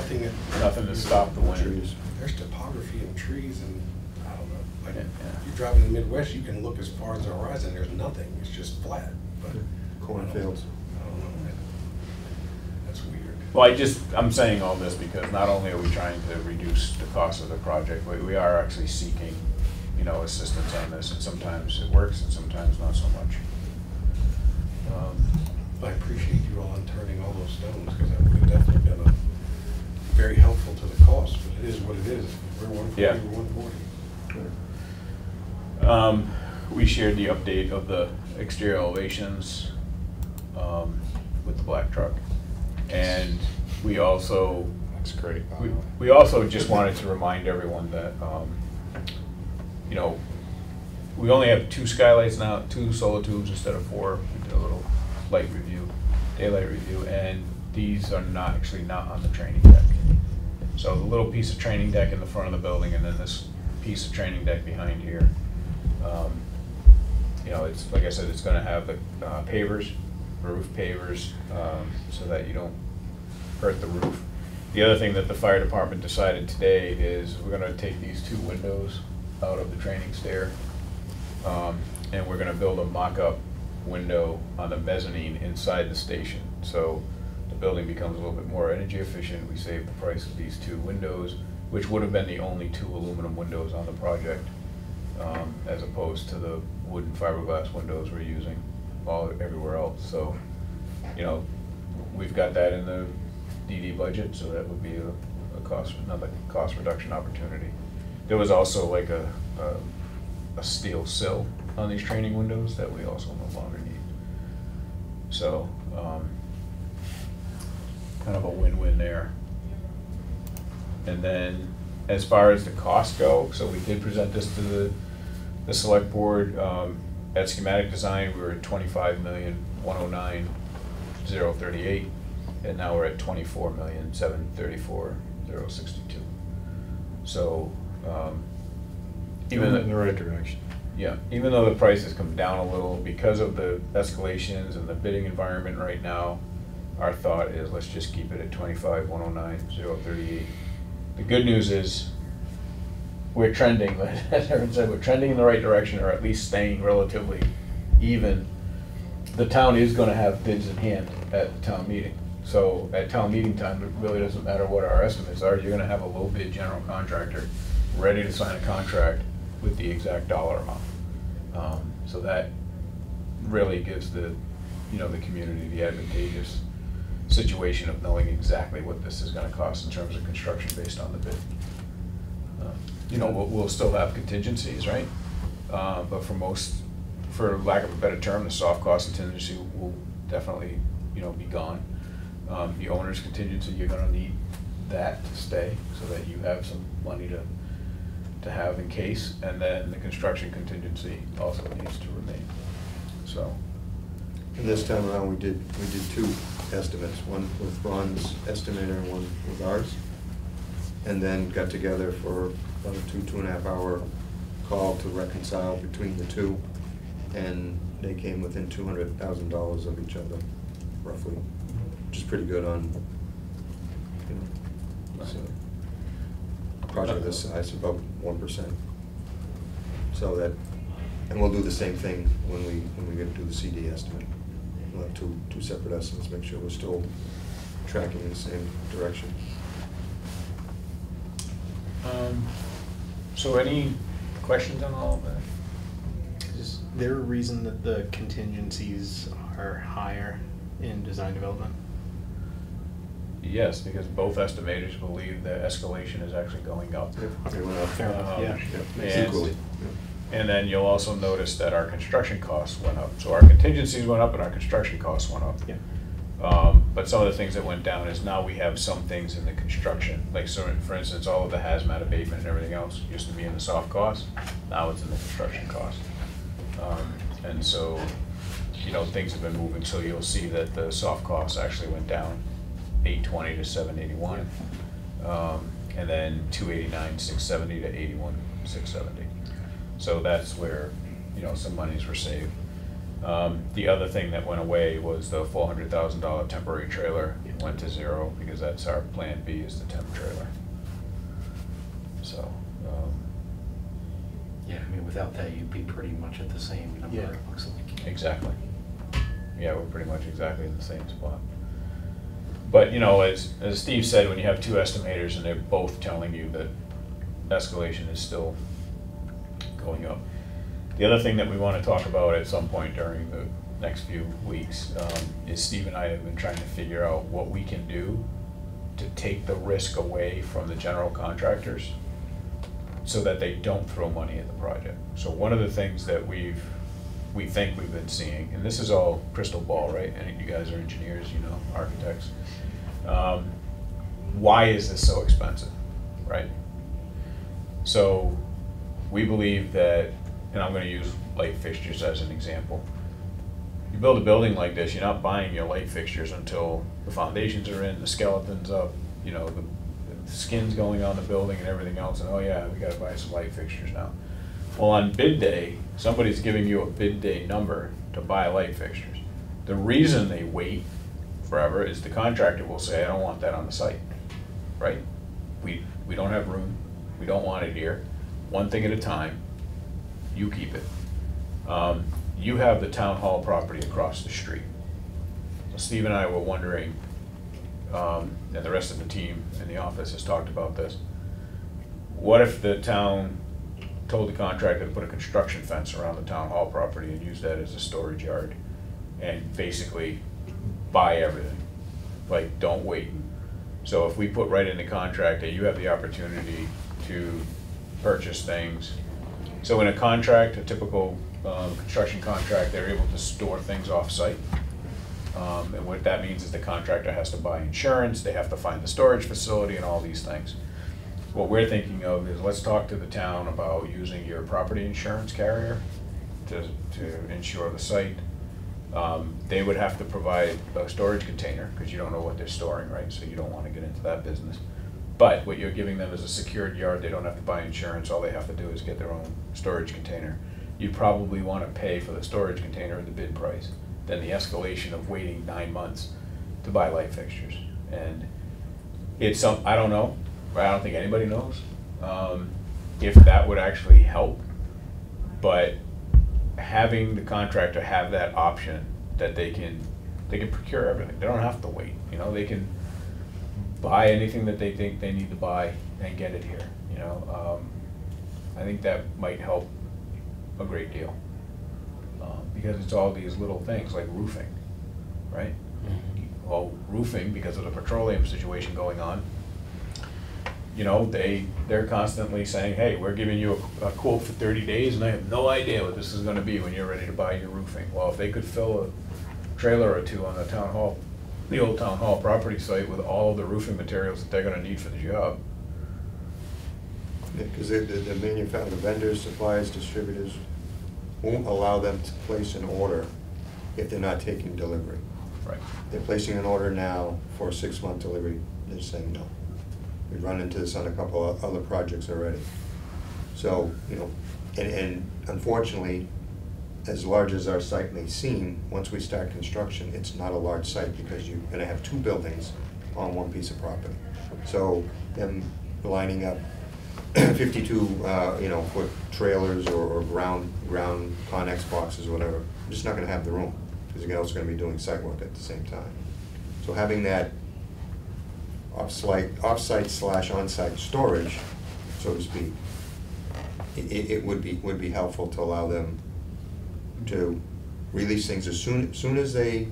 nothing to stop the wind. Trees. There's topography and trees, and I don't know. Like Yeah. you drive in the Midwest, you can look as far as the horizon. There's nothing. It's just flat. But Cornfields. I don't know. That's weird. Well, I'm saying all this because not only are we trying to reduce the cost of the project, but we are actually seeking, assistance on this, and sometimes it works and sometimes not so much. I appreciate you all unturning all those stones, because that would have definitely been very helpful to the cost, but it is what it is. We're 140, Yeah. we're 140. We shared the update of the exterior elevations with the black truck, and we also That's great. we also just wanted to remind everyone that we only have 2 skylights now, 2 solar tubes instead of 4. We did a little daylight review, and these are not on the training deck. So the little piece of training deck in the front of the building, and then this piece of training deck behind here. It's like I said, it's going to have the roof pavers, so that you don't hurt the roof. The other thing that the fire department decided today is we're going to take these 2 windows out of the training stair, and we're going to build a mock-up window on the mezzanine inside the station. So the building becomes a little bit more energy efficient. We save the price of these 2 windows, which would have been the only 2 aluminum windows on the project, as opposed to the wood and fiberglass windows we're using everywhere else. So, we've got that in the DD budget, so that would be another cost reduction opportunity. There was also like a steel sill on these training windows that we also no longer need. So, kind of a win-win there. And then, as far as the costs go, so we did present this to the select board. At schematic design, we were at $25,109,038, and now we're at $24,734,062. So, Even in the right direction. Yeah, even though the price has come down a little because of the escalations and the bidding environment right now, our thought is let's just keep it at $25,109,038. The good news is we're trending, as Aaron said, we're trending in the right direction, or at least staying relatively even. The town is going to have bids in hand at the town meeting. So at town meeting time, it really doesn't matter what our estimates are. You're going to have a low bid general contractor ready to sign a contract with the exact dollar amount. So that really gives the community the advantageous situation of knowing exactly what this is going to cost in terms of construction based on the bid. We'll still have contingencies, right? But for lack of a better term, the soft cost contingency will definitely, be gone. The owner's contingency, you're going to need that to stay so that you have some money to have in case, and then the construction contingency also needs to remain. So. And this time around, we did 2 estimates, one with Ron's estimator and one with ours, and then got together for about a 2.5 hour call to reconcile between the 2, and they came within $200,000 of each other, roughly, which is pretty good on, so, a project this size, about 1%. So that, and we'll do the same thing when we get to do the CD estimate. We'll have two separate estimates, make sure we're still tracking in the same direction. So any questions on all of that? Is there a reason that the contingencies are higher in design development? Yes, because both estimators believe the escalation is actually going up. Okay, well, fair enough, yeah. And- Equally. And then you'll also notice that our construction costs went up. So our contingencies went up and our construction costs went up. Yeah. But some of the things that went down is now we have some things in the construction. Like, so for instance, all of the hazmat abatement and everything else used to be in the soft cost. Now it's in the construction cost. And so, you know, things have been moving. So you'll see that the soft costs actually went down 820 to 781. And then 289, 670 to 81, 670. So that's where, you know, some monies were saved. The other thing that went away was the $400,000 temporary trailer went to zero because that's our plan B, is the temp trailer. So, Yeah, I mean, without that, you'd be pretty much at the same number, Yeah. it looks like. exactly. Yeah, we're pretty much exactly in the same spot. But, you know, as Steve said, when you have two estimators and they're both telling you that escalation is still going up. The other thing that we want to talk about at some point during the next few weeks is Steve and I have been trying to figure out what we can do to take the risk away from the general contractors so that they don't throw money at the project. So one of the things that we think we've been seeing, and this is all crystal ball, right? And you guys are engineers, you know, architects. Why is this so expensive, right? So we believe that, and I'm going to use light fixtures as an example. You build a building like this, you're not buying your light fixtures until the foundations are in, the skeleton's up, you know, the skin's going on the building and everything else, and oh yeah, we got to buy some light fixtures now. Well, on bid day, somebody's giving you a bid day number to buy light fixtures. The reason they wait forever is the contractor will say, I don't want that on the site, right? We don't have room, we don't want it here. One thing at a time, you keep it. You have the town hall property across the street. So Steve and I were wondering, and the rest of the team in the office has talked about this, what if the town told the contractor to put a construction fence around the town hall property and use that as a storage yard and basically buy everything? Like, don't wait. So if we put right in the contract that you have the opportunity to purchase things. So in a contract, a typical construction contract, they're able to store things off-site. And what that means is the contractor has to buy insurance, they have to find the storage facility and all these things. What we're thinking of is, let's talk to the town about using your property insurance carrier to insure the site. They would have to provide a storage container because you don't know what they're storing, right? So you don't want to get into that business. But what you're giving them is a secured yard. They don't have to buy insurance. All they have to do is get their own storage container. You probably want to pay for the storage container at the bid price, then the escalation of waiting 9 months to buy light fixtures. And it's I don't know, I don't think anybody knows if that would actually help, but having the contractor have that option that they can procure everything. They don't have to wait, you know, they can buy anything that they think they need to buy and get it here, you know. I think that might help a great deal because it's all these little things like roofing, right? Mm-hmm. Well, roofing, because of the petroleum situation going on, you know, they're constantly saying, hey, we're giving you a quote for 30 days and I have no idea what this is going to be when you're ready to buy your roofing. Well, if they could fill a trailer or two on the town hall, the old town hall property site with all of the roofing materials that they're going to need for the job. Because the manufacturer, vendors, suppliers, distributors won't allow them to place an order if they're not taking delivery. Right. They're placing an order now for a 6-month delivery. They're saying no. We've run into this on a couple of other projects already. So, you know, and unfortunately, as large as our site may seem, once we start construction, it's not a large site because you're going to have 2 buildings on one piece of property. So them lining up 52, you know, foot trailers or ground Connex boxes or whatever, I'm just not gonna have the room, because you're also gonna be doing site work at the same time. So having that off-site slash on-site storage, so to speak, it would be helpful to allow them to release things as soon as they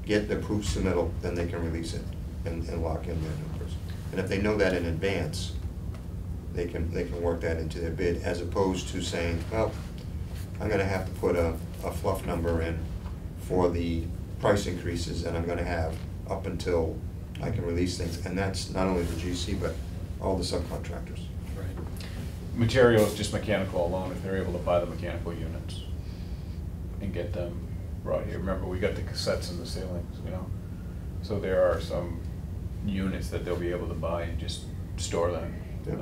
get the proof submittal, then they can release it and lock in their numbers. And if they know that in advance, they can work that into their bid, as opposed to saying, well, I'm gonna have to put a fluff number in for the price increases, and I'm gonna have up until I can release things. And that's not only the GC, but all the subcontractors. Right. Materials, just mechanical alone, if they're able to buy the mechanical units and get them brought here. Remember, we got the cassettes in the ceilings, you know? So there are some units that they'll be able to buy and just store them. Yep.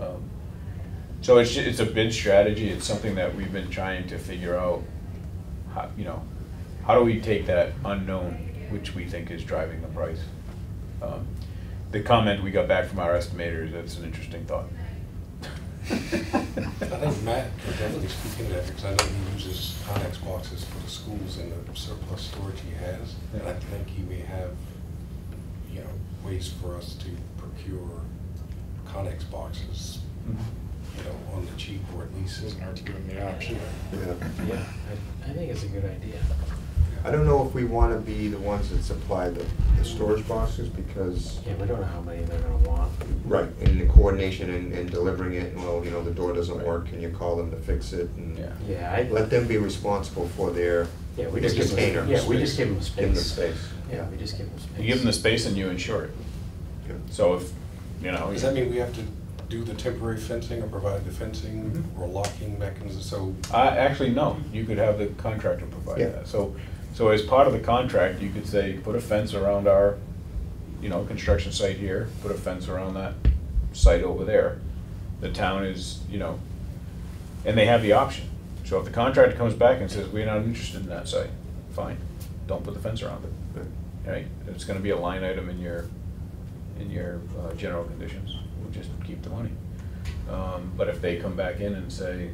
So it's a bid strategy. It's something that we've been trying to figure out, how, you know, how do we take that unknown, which we think is driving the price? The comment we got back from our estimators, that's an interesting thought. I think Matt can definitely speak into that, because I know he uses Connex boxes for the schools and the surplus storage he has. And I think he may have, you know, ways for us to procure Connex boxes, you know, on the cheap, or at least Isn't hard to give them the option. Yeah. Yeah, I think it's a good idea. I don't know if we want to be the ones that supply the storage boxes, because. Yeah, we don't know how many they're gonna want. Right, and the coordination and delivering it, and well, you know, the door doesn't Right. work, and you call them to fix it, and Yeah. Yeah, let them be responsible for their we their just give them, container. yeah, we just give them space. Give them the space. Yeah, we just give them space. You give them the space and you insure it. Yeah. So if, you know. Does that mean we have to do the temporary fencing or provide the fencing Mhm. or locking mechanism? So Actually, no, you could have the contractor provide Yeah. that. So as part of the contract, you could say, put a fence around our, you know, construction site here, put a fence around that site over there. The town is, you know, and they have the option. So if the contractor comes back and says, we're not interested in that site, fine, don't put the fence around it. Right? It's gonna be a line item in your general conditions, we'll just keep the money. But if they come back in and say,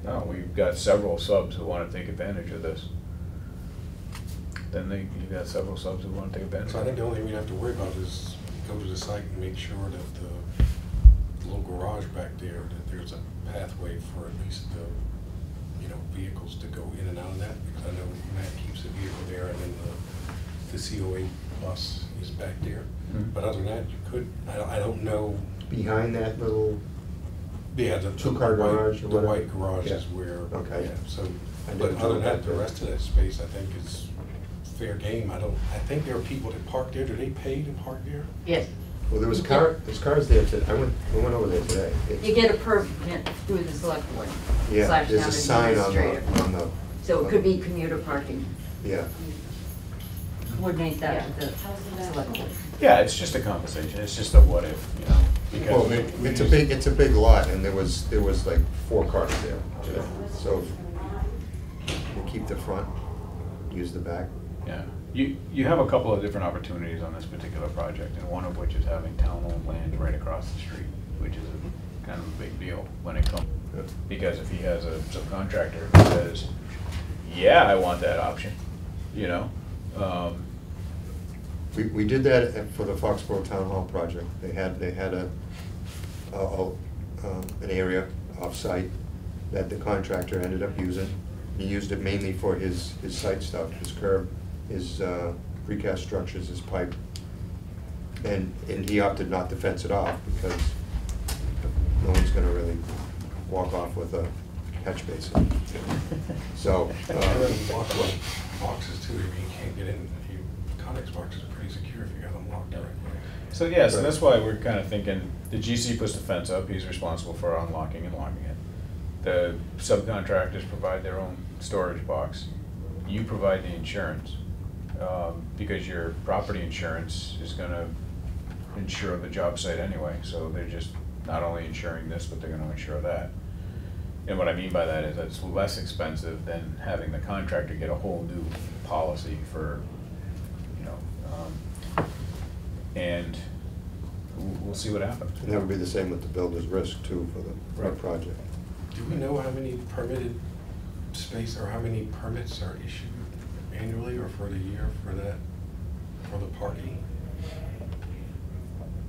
no, we've got several subs who wanna take advantage of this, then you've got several subs who wanna take advantage So I of think it. the only thing we have to worry about is go to the site and make sure that the little garage back there, that there's a pathway for at least the, you know, vehicles to go in and out of that, because I know Matt keeps a vehicle there, and then the COA bus is back there. Mhm. But other than that, you could, I don't know, Behind that little, yeah, the Two-car white- garage or the whatever? white garage Yeah. is where, Okay. yeah, so, I but didn't other know than that, that. the rest of that space, I think, is fair game. I think there are people that park there. Do they pay to park there? Yes. well, there's cars there today, we went over there today. It's- You get a permit through the select board. Yeah, slash there's a town sign administrator. on the. So it could be commuter parking. Yeah, Coordinate that with the select board. Yeah, it's just a conversation, it's just a what if, you know, well, because. it's a big lot, and there was like 4 cars there today. So we'll keep the front, use the back. Yeah, you have a couple of different opportunities on this particular project, and one of which is having town-owned land right across the street, which is a kind of a big deal when it comes. Good. Because if he has a subcontractor who says, yeah, I want that option, you know, We did that for the Foxborough Town Hall project. They had an area off-site that the contractor ended up using. He used it mainly for his site stuff, his curb, his precast structures, his pipe. And he opted not to fence it off, because no one's gonna really walk off with a catch basin. So, Walk-away boxes too, I mean, you can't get in. Connex boxes are pretty secure if you got them locked the right way. so yeah, so that's why we're kind of thinking, the GC puts the fence up, he's responsible for unlocking and locking it. The subcontractors provide their own storage box. You provide the insurance, because your property insurance is gonna insure the job site anyway, so they're just not only insuring this, but they're gonna insure that. And what I mean by that is that's less expensive than having the contractor get a whole new policy for, you know, and we'll see what happens. And that would be the same with the builder's risk too for the Right. project. Do we know how many permitted space or how many permits are issued annually or for the year for that, for the parking?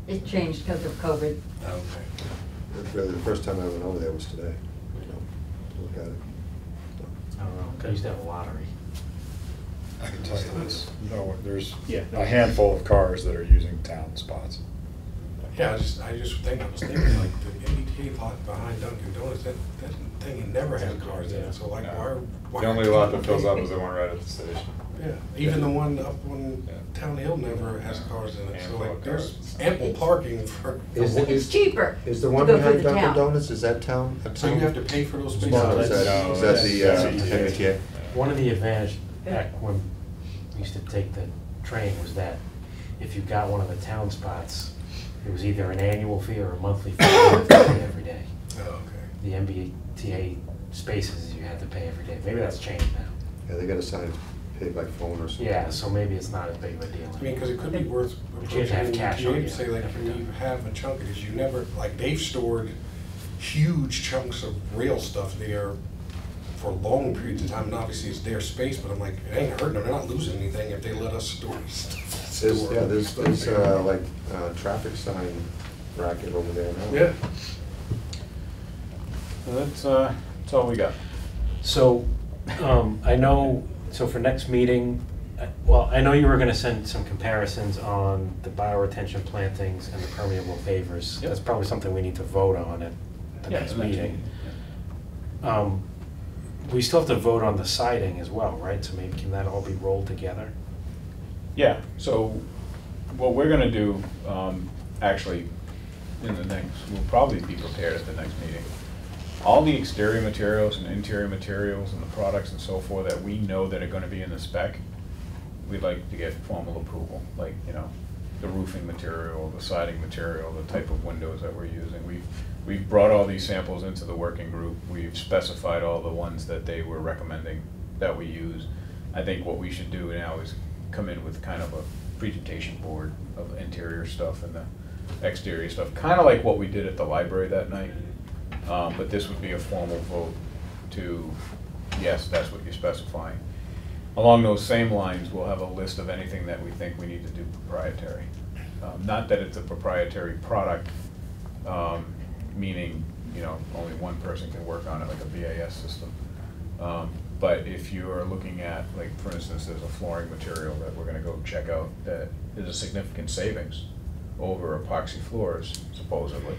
It changed because of COVID. Okay. The first time I went over there was today, to look at it. I don't know, 'cause I used to have a lottery. I can tell you this, no, there's Yeah. a handful of cars that are using town spots. Yeah, I was thinking like the MBTA lot behind Dunkin' Donuts, that thing, it never had cars in it, so like why? The only lot that fills up is the one right at the station. Yeah, even the one up on Town Hill never has cars in it, so Handful like of there's cars. ample parking for. It's cheaper Is the to one go through behind the Dunkin' town. Donuts, is that town? So you have to pay for those spaces? No, is that the MBTA. MBTA? One of the advantages back when we used to take the train was that if you got one of the town spots, it was either an annual fee or a monthly fee you had to pay every day. Oh, okay. The MBTA spaces, you had to pay every day. Maybe that's changed now. Yeah, they got a sign, pay by phone or something. Yeah, so maybe it's not as big of a deal. I mean, because it could be worth But you have to have approaching cash the on MBTA you to say like, every can you time. have a chunk of this? You never, like they've stored huge chunks of rail stuff there for long periods of time, and obviously it's their space, but I'm like, it ain't hurting them, they're not losing anything if they let us store stuff. There's like traffic sign racket over there now. Yeah. So that's all we got. So, I know, so for next meeting, well, I know you were gonna send some comparisons on the bioretention plantings and the permeable pavers. Yep. That's probably something we need to vote on at the Yeah, next the next meeting. meeting, We still have to vote on the siding as well, right? So maybe can that all be rolled together? Yeah, so what we're gonna do, actually, in the next, we'll probably be prepared at the next meeting. All the exterior materials and interior materials and the products and so forth that we know that are gonna be in the spec, we'd like to get formal approval, like, you know, the roofing material, the siding material, the type of windows that we're using. We've brought all these samples into the working group. We've specified all the ones that they were recommending that we use. I think what we should do now is come in with kind of a presentation board of interior stuff and the exterior stuff, kind of like what we did at the library that night. But this would be a formal vote to, yes, that's what you're specifying. Along those same lines, we'll have a list of anything that we think we need to do proprietary. Not that it's a proprietary product, meaning, you know, only one person can work on it, like a BAS system. But if you are looking at, like, for instance, there's a flooring material that we're gonna go check out that is a significant savings over epoxy floors, supposedly.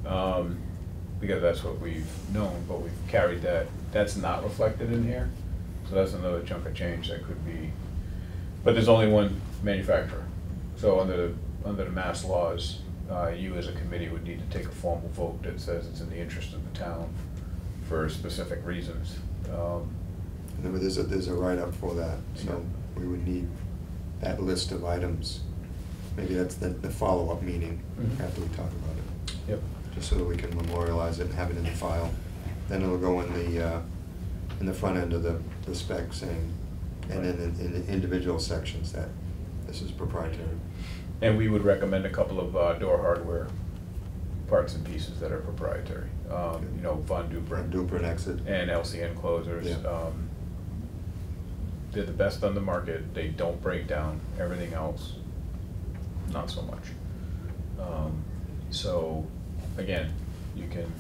Because that's what we've known, but we've carried that, that's not reflected in here. So that's another chunk of change that could be, but there's only one manufacturer. So under the mass laws, you as a committee would need to take a formal vote that says it's in the interest of the town for specific reasons. And then there's a write-up for that, so we would need that list of items. Maybe that's the follow-up meeting Mhm. after we talk about it. Yep. Just so that we can memorialize it and have it in the file. Then it'll go in the front end of the spec saying, and then in the individual sections that this is proprietary. And we would recommend a couple of door hardware parts and pieces that are proprietary. You know, Von Duprin. Duprin exit. And LCN closers. Yeah. They're the best on the market. They don't break down. Everything else, not so much. So, again, you can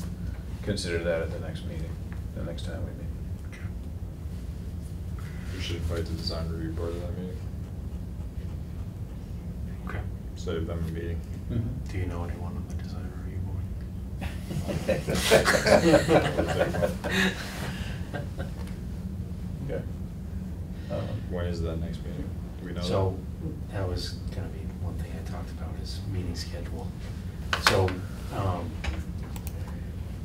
consider that at the next meeting, the next time we meet. We should invite the design review board to that meeting. Okay. Save them a meeting. Do you know anyone on the design review board? Okay. When is that next meeting? Do we know So, that was gonna be one thing I talked about, is meeting schedule. So,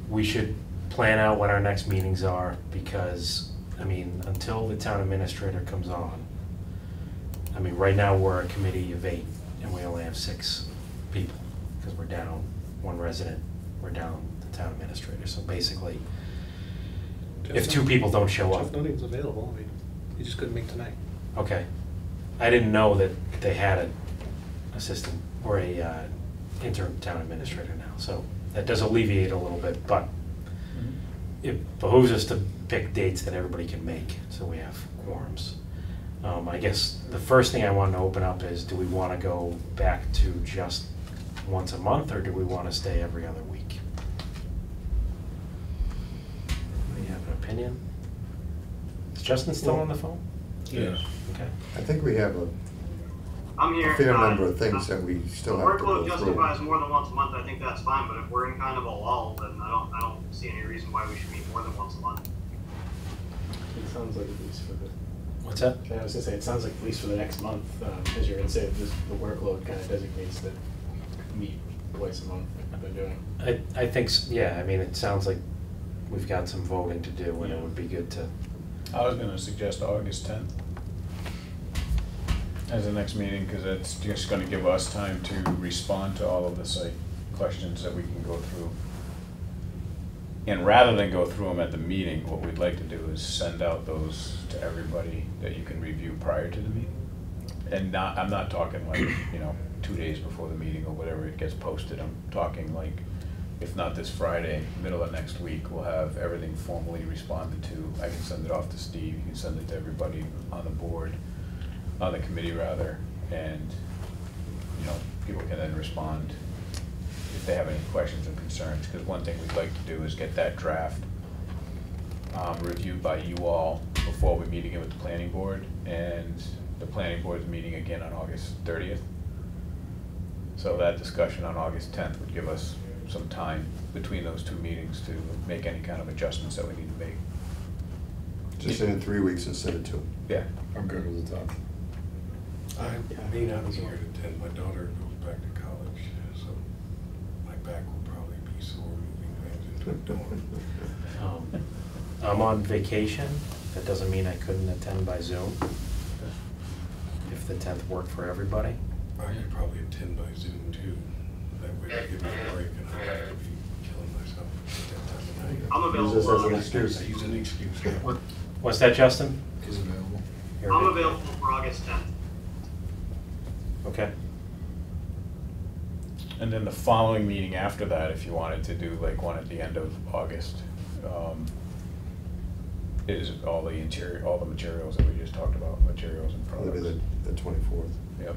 we should plan out what our next meetings are, because, I mean, until the town administrator comes on, I mean, right now, we're a committee of 8, and we only have 6 people, because we're down 1 resident, we're down the town administrator, so basically, if 2 people don't show up. Jeff Nutting's available, I mean, he just couldn't make tonight. Okay. I didn't know that they had an assistant or a interim town administrator now, so that does alleviate a little bit, but it behooves us to pick dates that everybody can make, so we have quorums. I guess the first thing I wanted to open up is, do we want to go back to just once a month, or do we want to stay every other week? Do you have an opinion? Is Justin still on the phone? Yeah. Okay. I think we have I'm here. a fair number of things that we still have to go Workload through. justifies more than once a month, I think that's fine, but if we're in kind of a lull, then I don't see any reason why we should meet more than once a month. It sounds like at least for the, What's that? I was gonna say, it sounds like at least for the next month, as you're gonna say, the workload kind of designates that meet twice a month like they're doing. I think, yeah, I mean, it sounds like we've got some voting to do, and it would be good to, I was gonna suggest August 10th as the next meeting, because it's just gonna give us time to respond to all of the site questions that we can go through. And rather than go through them at the meeting, what we'd like to do is send out those to everybody that you can review prior to the meeting. And I'm not talking like, 2 days before the meeting or whatever it gets posted. I'm talking like, if not this Friday, middle of next week, we'll have everything formally responded to. I can send it off to Steve, you can send it to everybody on the board, on the committee rather, and, people can then respond if they have any questions and concerns. Because one thing we'd like to do is get that draft reviewed by you all before we meet again with the planning board, and the planning board's meeting again on August 30th. So that discussion on August 10th would give us some time between those two meetings to make any kind of adjustments that we need to make. Just in 3 weeks instead of 2. Yeah. I'm good with the 10th. I may not be here to attend. My daughter goes back to college, so my back will probably be sore moving things into a dorm. I'm on vacation. That doesn't mean I couldn't attend by Zoom, if the 10th worked for everybody. I could probably attend by Zoom too. That way I give me a break and I don't have to be killing myself at that time of night. I'm available. Use this as an August 10th. excuse. I use an excuse. What's that, Justin? Is available. You're I'm good. available for August 10th. Okay. And then the following meeting after that, if you wanted to do like one at the end of August, is all the materials that we just talked about, materials and Probably products. the 24th. Yep.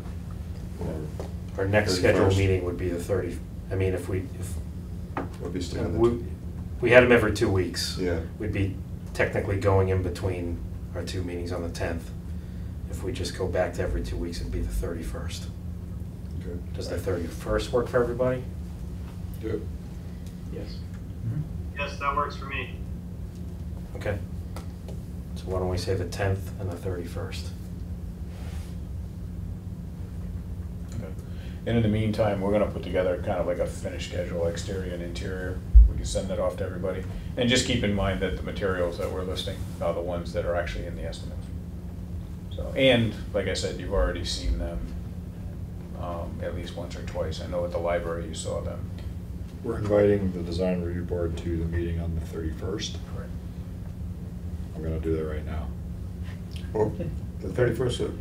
Or Our next scheduled 31st. meeting would be the 30th. I mean, if We'll be staying on we had them every 2 weeks. Yeah. We'd be technically going in between our two meetings on the 10th. If we just go back to every 2 weeks, it'd be the 31st. Good. Does the 31st work for everybody? Yep. Yes. Yes, that works for me. Okay. So why don't we say the 10th and the 31st? Okay. And in the meantime, we're gonna put together kind of like a finished schedule, exterior and interior. We can send that off to everybody. And just keep in mind that the materials that we're listing are the ones that are actually in the estimates. So, and like I said, you've already seen them at least once or twice. I know at the library you saw them. We're inviting the design review board to the meeting on the 31st. Correct. I'm gonna do that right now. Or the 31st or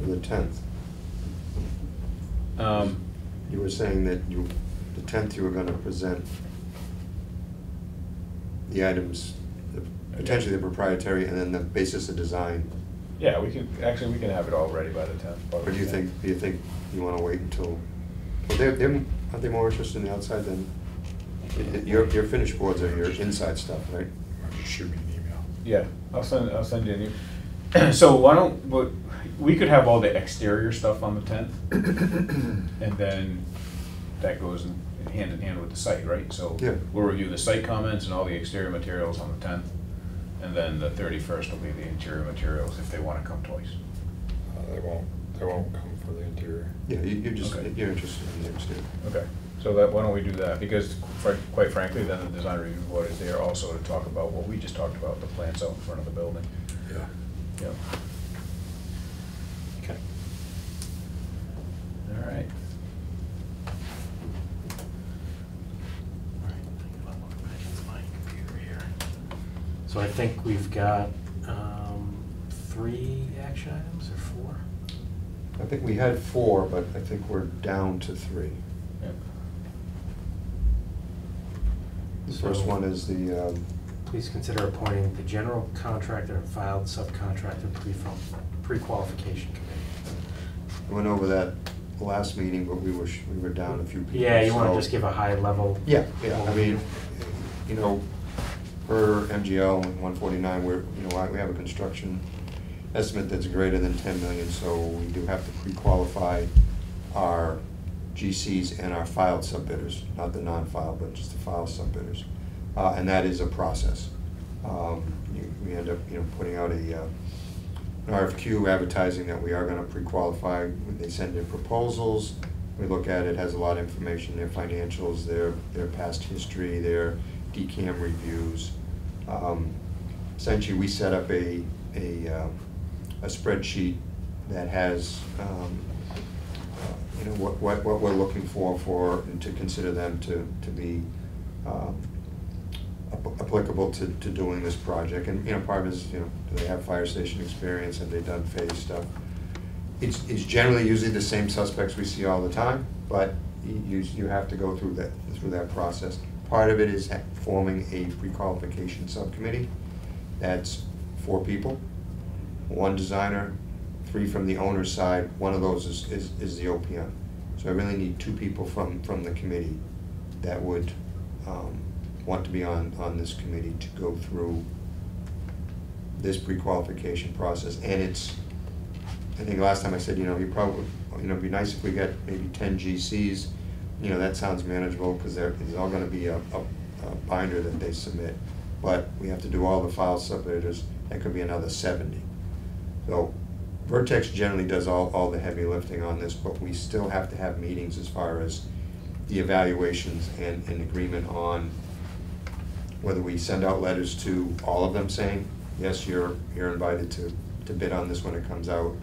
the 10th. You were saying that the 10th you were gonna present the items, potentially the proprietary, and then the basis of design. Yeah, we can have it all ready by the 10th. Or do you think you wanna wait until, well, aren't they more interested in the outside than, your finished boards are your inside stuff, right? Just shoot me an email. Yeah, I'll send you an So why don't, but we could have all the exterior stuff on the 10th, and then that goes hand in hand with the site, right? So Yeah. we'll review the site comments and all the exterior materials on the 10th, and then the 31st will be the interior materials if they want to come twice. They won't come for the interior. Yeah, you're Okay. you're interested in the exterior. Okay, so why don't we do that? Because quite frankly, then the design review board is there also to talk about what we just talked about, the plants out in front of the building. Yeah. Yep. Okay. All right. So I think we've got 3 action items or 4? I think we had 4, but I think we're down to 3. Yep. The first one is the, Please consider appointing the general contractor and filed subcontractor pre-qualification committee. I went over that last meeting, but we were down a few people. Yeah, you want to so- just give a high level? Yeah, I mean, you know, per MGL 149, we have a construction estimate that's greater than 10 million, so we do have to pre-qualify our GCs and our filed subbidders, not the non-filed, but just the filed subbidders. And that is a process. We end up, putting out an RFQ advertising that we are going to pre-qualify. They send in proposals. We look at it, has a lot of information, their financials, their past history, their DCAM reviews. Essentially, we set up a spreadsheet that has what we're looking for to consider them to be applicable to doing this project. And part of it is, do they have fire station experience? Have they done phase stuff? It's generally usually the same suspects we see all the time, but you have to go through that process. Part of it is forming a pre-qualification subcommittee. That's 4 people, 1 designer, 3 from the owner's side. One of those is the OPM. So I really need 2 people from the committee that would want to be on this committee to go through this pre-qualification process. And I think last time I said, you probably, it'd be nice if we get maybe 10 GCs. That sounds manageable because there's all going to be a binder that they submit. But we have to do all the file subbidders. That could be another 70. So Vertex generally does all the heavy lifting on this, but we still have to have meetings as far as the evaluations and agreement on whether we send out letters to all of them saying, yes, you're invited to bid on this when it comes out,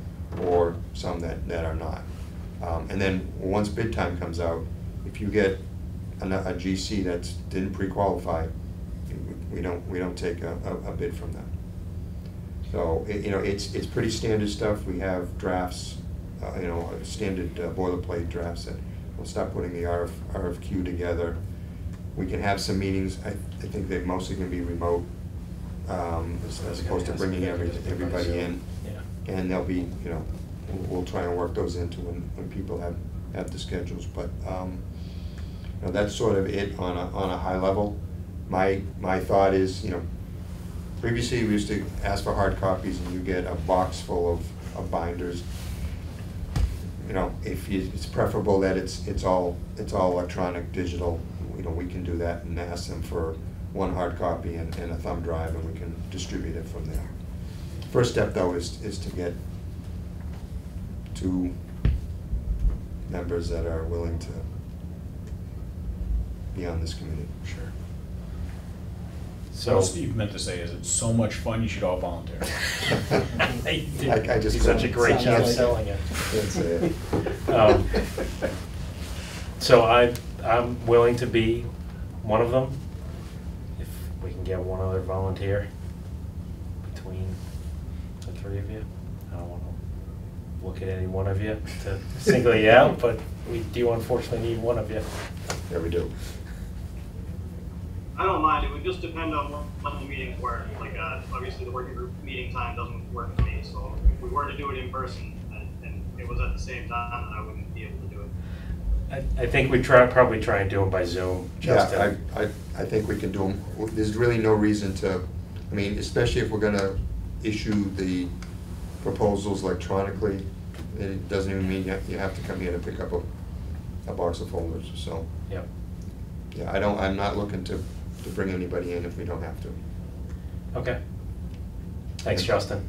or some that are not. And then once bid time comes out, if you get a GC that didn't pre-qualify, we don't take a bid from them. So it's pretty standard stuff. We have drafts, standard boilerplate drafts that we'll start putting the RFQ together. We can have some meetings. I think they're mostly going to be remote, as opposed to bringing everybody in. Yeah. And they'll be, we'll try and work those into when people have the schedules. But that's sort of it on a high level. My thought is, previously we used to ask for hard copies and you get a box full of binders. It's preferable that it's all electronic, digital. We can do that and ask them for 1 hard copy and a thumb drive, and we can distribute it from there. First step, though, is to get 2 members that are willing to be on this committee. Sure. So what Steve meant to say is it's so much fun, you should all volunteer. I just did such a great job like selling it. That's it. So I'm willing to be one of them, if we can get one other volunteer between the 3 of you. I don't want to look at any one of you to single you out, but we do unfortunately need one of you. Yeah, we do. I don't mind. It would just depend on when the meetings work. Like, obviously the working group meeting time doesn't work for me, so if we were to do it in person and it was at the same time, then I wouldn't be able to do it. I think we probably try and do them by Zoom. Yeah, I think we can do them. There's really no reason to, especially if we're going to issue the proposals electronically, it doesn't even mean you have to come here to pick up a box of folders. So, Yep. Yeah, I'm not looking to bring anybody in if we don't have to. Okay. Thanks, Justin.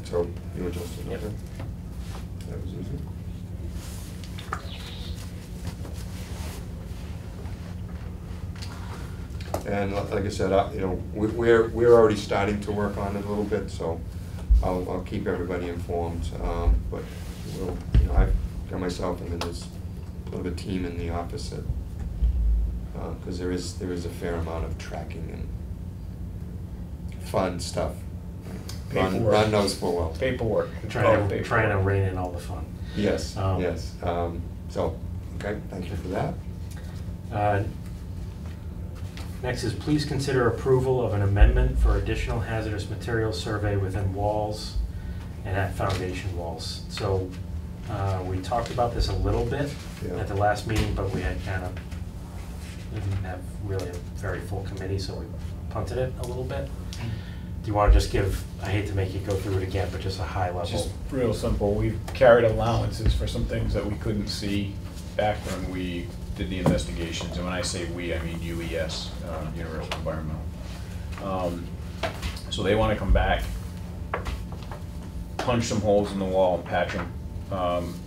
So, you and Justin, Yep. okay? That was easy. And like I said, we're already starting to work on it a little bit, so I'll keep everybody informed. But I've got myself, and then there's a little bit of team in the office that, because there is a fair amount of tracking and fun stuff. Ron knows full well. Paperwork. Trying to rein in all the fun. Yes, yes. So, okay, thank you for that. Next is please consider approval of an amendment for additional hazardous materials survey within walls and at foundation walls. So we talked about this a little bit Yeah. at the last meeting, but we had kind of, didn't have really a very full committee, so we punted it a little bit. Do you want to just give, I hate to make you go through it again, but just a high level? Just real simple, we've carried allowances for some things that we couldn't see back when we did the investigations, and when I say we, I mean UES, Universal Environmental. So they want to come back, punch some holes in the wall and patch them.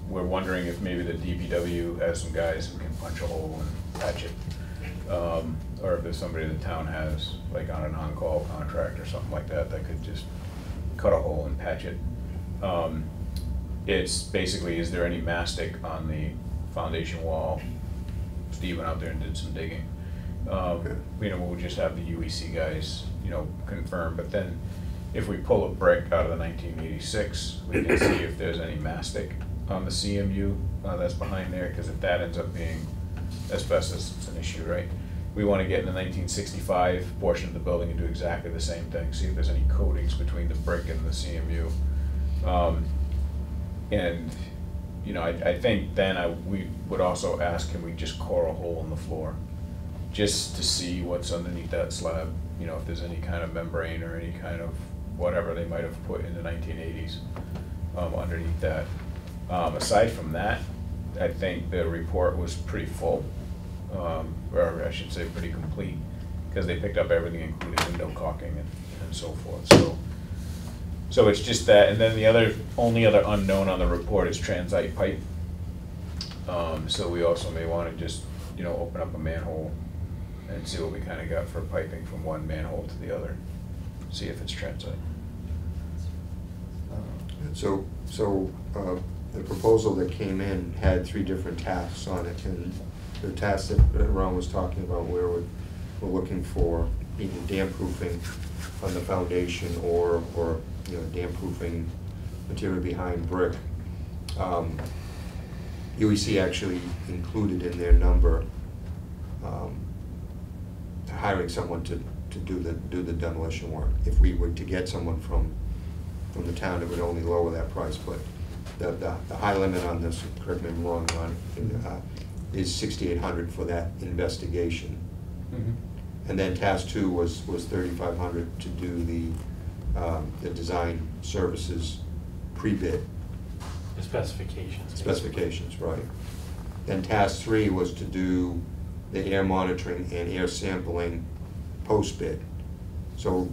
We're wondering if maybe the DPW has some guys who can punch a hole and patch it. Or if there's somebody the town has, like on an on-call contract or something like that, that could just cut a hole and patch it. It's basically, is there any mastic on the foundation wall? Steve went out there and did some digging. We'll just have the UEC guys, confirm, but then if we pull a brick out of the 1986, we can see if there's any mastic on the CMU that's behind there, because if that ends up being asbestos, it's an issue, right? We want to get in the 1965 portion of the building and do exactly the same thing, see if there's any coatings between the brick and the CMU. I think then we would also ask, can we just core a hole in the floor? Just to see what's underneath that slab, if there's any kind of membrane or any kind of whatever they might have put in the 1980s underneath that. Aside from that, I think the report was pretty full, or I should say pretty complete, because they picked up everything, including window caulking and so forth. So it's just that, and then the only other unknown on the report is transite pipe. So we also may want to just, open up a manhole and see what we kind of got for piping from one manhole to the other, see if it's transite. So the proposal that came in had 3 different tasks on it, and the task that Ron was talking about, where we're looking for either dam proofing on the foundation or dam proofing material behind brick. UEC actually included in their number hiring someone to do the demolition work. If we were to get someone from the town, it would only lower that price, but the high limit on this, correct me if I'm wrong, Ron, is $6,800 for that investigation. Mm-hmm. And then task 2 was $3,500 to do the design services pre-bid. The specifications. Specifications, right. Then task 3 was to do the air monitoring and air sampling post-bid. So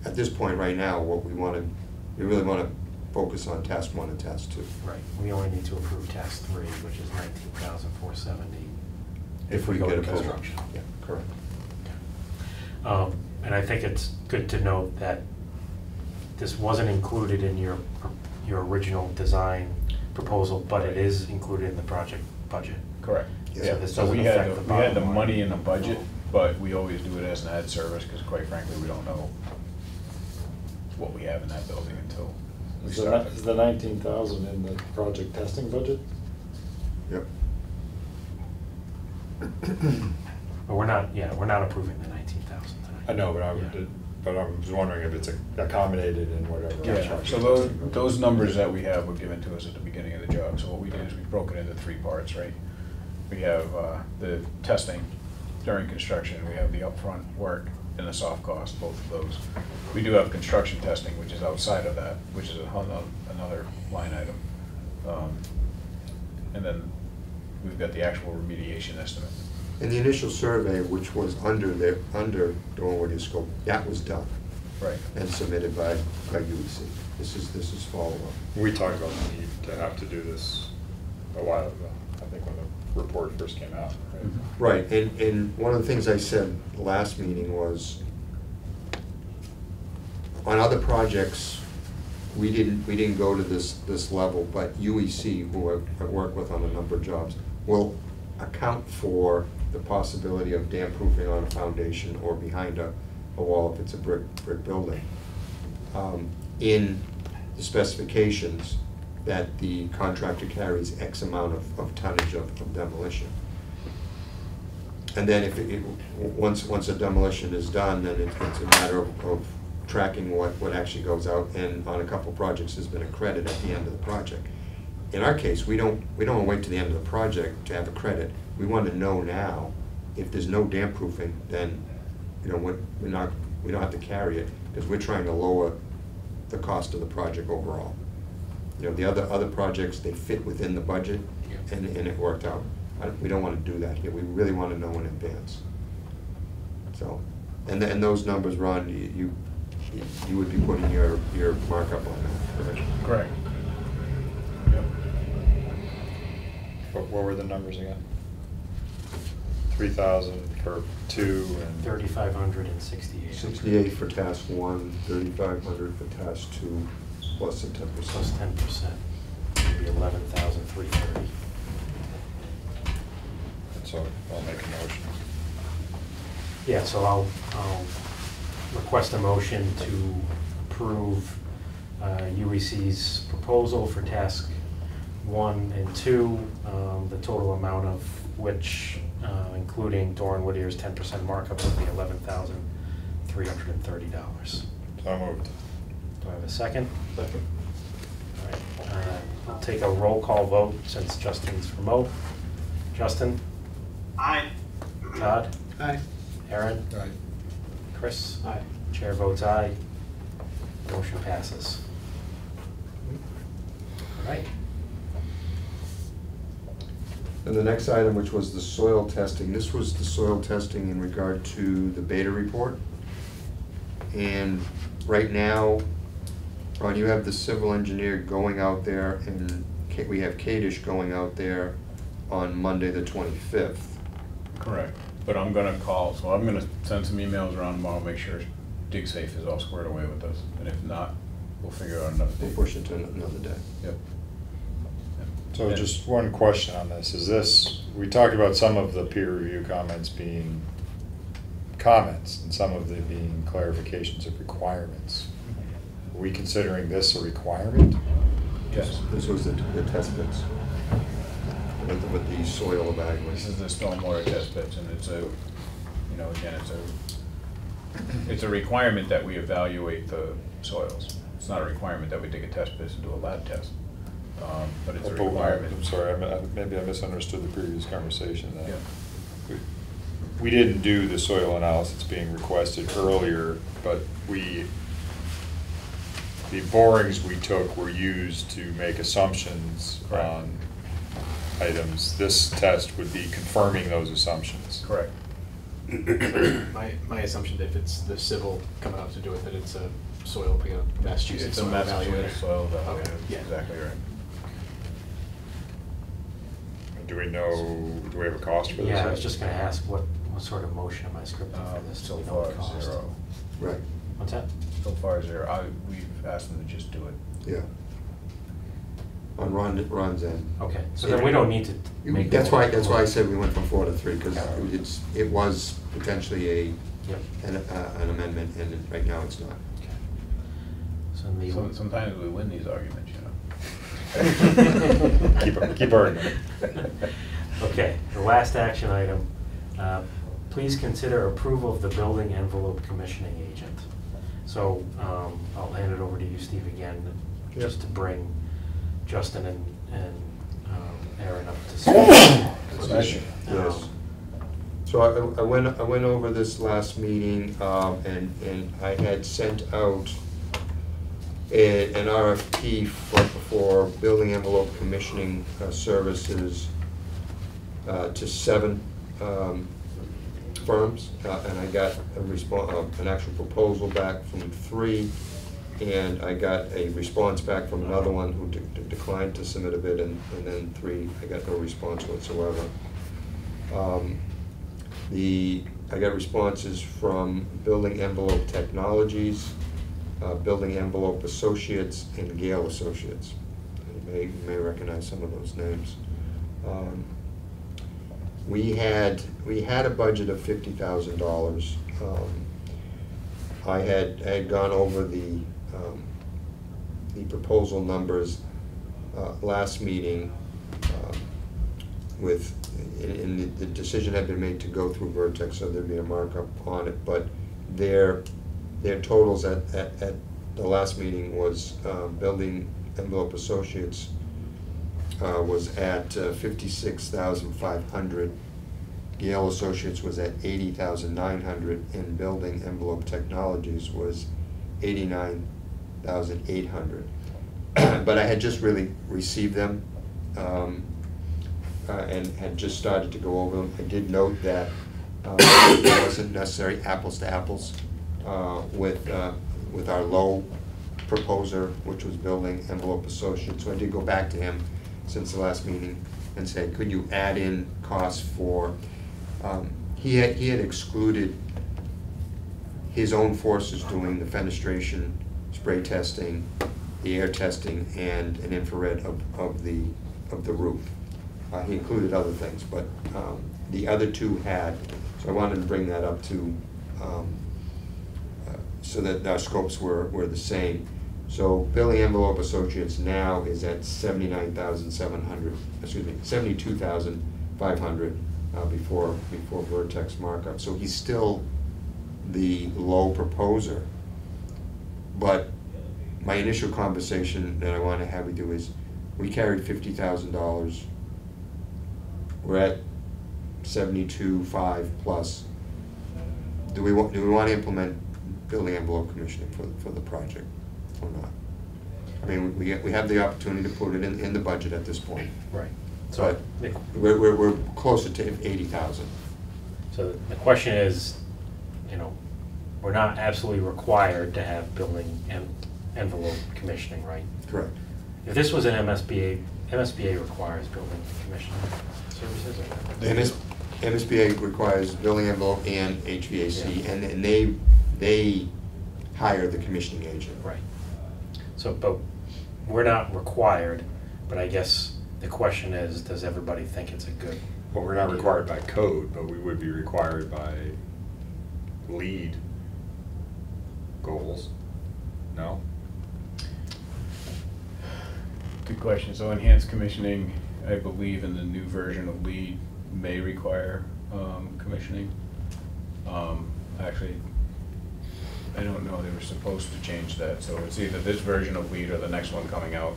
at this point right now, what we really want to focus on task 1 and task 2. Right, we only need to approve task 3, which is $19,470. If we get go to approval. construction. Yeah, correct. And I think it's good to note that this wasn't included in your original design proposal, but it is included in the project budget. Correct. Yeah. this So doesn't we had affect the bottom line. money in the budget, but we always do it as an ad service, because quite frankly, we don't know what we have in that building until we start. Is the 19,000 in the project testing budget? Yep. But we're not approving the 19,000 tonight. I know, Yeah. but I was wondering if it's accommodated in whatever. Yeah, so those numbers that we have were given to us at the beginning of the job. So what we did is we broke it into 3 parts, right? We have the testing during construction, we have the upfront work and the soft cost, both of those. We do have construction testing, which is outside of that, which is another line item. And then we've got the actual remediation estimate. And the initial survey, which was under Dornwood scope, that was done. Right. And submitted by UEC. This is follow-up. We talked about the need to have to do this a while ago, I think when the report first came out, right? Right, and one of the things I said last meeting was, on other projects, we didn't go to this level, but UEC, who I work with on a number of jobs, will account for the possibility of dam proofing on a foundation or behind a wall if it's a brick building. In the specifications that the contractor carries X amount of tonnage of demolition. And then if once a demolition is done, then it's a matter of tracking what actually goes out, and on a couple of projects, there's been a credit at the end of the project. In our case, we don't wait to the end of the project to have a credit. We want to know now, if there's no damp proofing, then, we don't have to carry it, because we're trying to lower the cost of the project overall. The other projects, they fit within the budget, and it worked out. We don't want to do that here. We really want to know in advance. So, and those numbers, Ron, you would be putting your markup on that, correct? Correct. Yep. What were the numbers again? 3,000 for 2 and 3,568. 68 for task 1, 3,500 for task 2, plus the 10%. Plus 10%, maybe 11,330. so I'll make a motion. Yeah, so I'll request a motion to approve UEC's proposal for task 1 and 2, the total amount of which, including Doran Whittier's 10% markup, would be $11,330. So moved. Do I have a second? Second. All right, I'll take a roll call vote since Justin's remote. Justin? Aye. Todd? Aye. Aaron? Aye. Chris? Aye. Chair votes aye. Motion passes. All right. And the next item, which was the soil testing, this was the soil testing in regard to the beta report. And right now, Ron, you have the civil engineer going out there, and we have Kadish going out there on Monday the 25th. Correct, but I'm gonna call, so I'm gonna send some emails around tomorrow, make sure DigSafe is all squared away with us, and if not, we'll figure out another We'll date. push it to another day. Yep. So just one question on this, is this, we talked about some of the peer review comments being comments and some of them being clarifications of requirements. Are we considering this a requirement? Yes. This was the test pits with the soil This evaluation. is the stormwater test pits, and it's again, it's a requirement that we evaluate the soils. It's not a requirement that we take a test pit and do a lab test, but it's a requirement. I'm sorry, maybe I misunderstood the previous conversation. That Yeah. we didn't do the soil analysis being requested earlier, but the borings we took were used to make assumptions Correct. on items. This test would be confirming those assumptions. Correct. My assumption, if it's the civil coming out to do it, that it's a soil, Massachusetts It's a soil evaluator. Massachusetts soil evaluator, Okay, yeah. exactly right. Do we have a cost for this? Yeah, I was just gonna ask, what sort of motion am I scripting for this? So Do we know far, the cost? 0. Right, What's that? So far, 0. We've asked them to just do it. yeah. On Ron's end. Okay, so then we don't need to make. That's why I said we went from 4 to 3, because it was potentially Yep. an amendment, and right now it's not. Okay. So the. Sometimes we win these arguments, Keep arguing. Okay, the last action item, please consider approval of the building envelope commissioning agent. So I'll hand it over to you, Steve, again, just to bring Justin and Aaron up to speed. Yes. So I went over this last meeting, and I had sent out an RFP for building envelope commissioning services to 7 firms, and I got an actual proposal back from 3, and I got a response back from another one who declined to submit a bid, and then 3, I got no response whatsoever. I got responses from Building Envelope Technologies, Building Envelope Associates, and Gale Associates. You may recognize some of those names. We had a budget of $50,000. I had gone over the proposal numbers last meeting. and the decision had been made to go through Vertex, so there'd be a markup on it, but their totals at the last meeting was, Building Envelope Associates was at 56,500. Gale Associates was at 80,900, and Building Envelope Technologies was 89,800. But I had just really received them, and had just started to go over them. I did note that it wasn't necessary apples to apples with our low proposer, which was Building Envelope Associates. So I did go back to him since the last meeting and say, could you add in costs for, he had excluded his own forces doing the fenestration, spray testing, the air testing, and an infrared of the roof. He included other things, but the other two had, so I wanted to bring that up to, so that our scopes were the same. So Building Envelope Associates now is at 72,500 before Vertex markup. So he's still the low proposer. But my initial conversation that I want to have with you is, we carried $50,000. We're at 72.5 plus. Do we want to implement Building Envelope commissioning for the project or not? I mean, we have the opportunity to put it in the budget at this point. Right. So we're closer to 80,000. So the question is, you know, we're not absolutely required to have building envelope commissioning, right? Correct. If this was an MSBA requires building commissioning services? MSBA requires building envelope and HVAC, Yeah. and they hire the commissioning agent. Right. So, but we're not required, but I guess the question is, does everybody think it's a good? Well, we're not required by code, but we would be required by lead goals. No? Good question. So enhanced commissioning, I believe in the new version of LEED, may require commissioning. Actually, I don't know, they were supposed to change that, so it's either this version of LEED or the next one coming out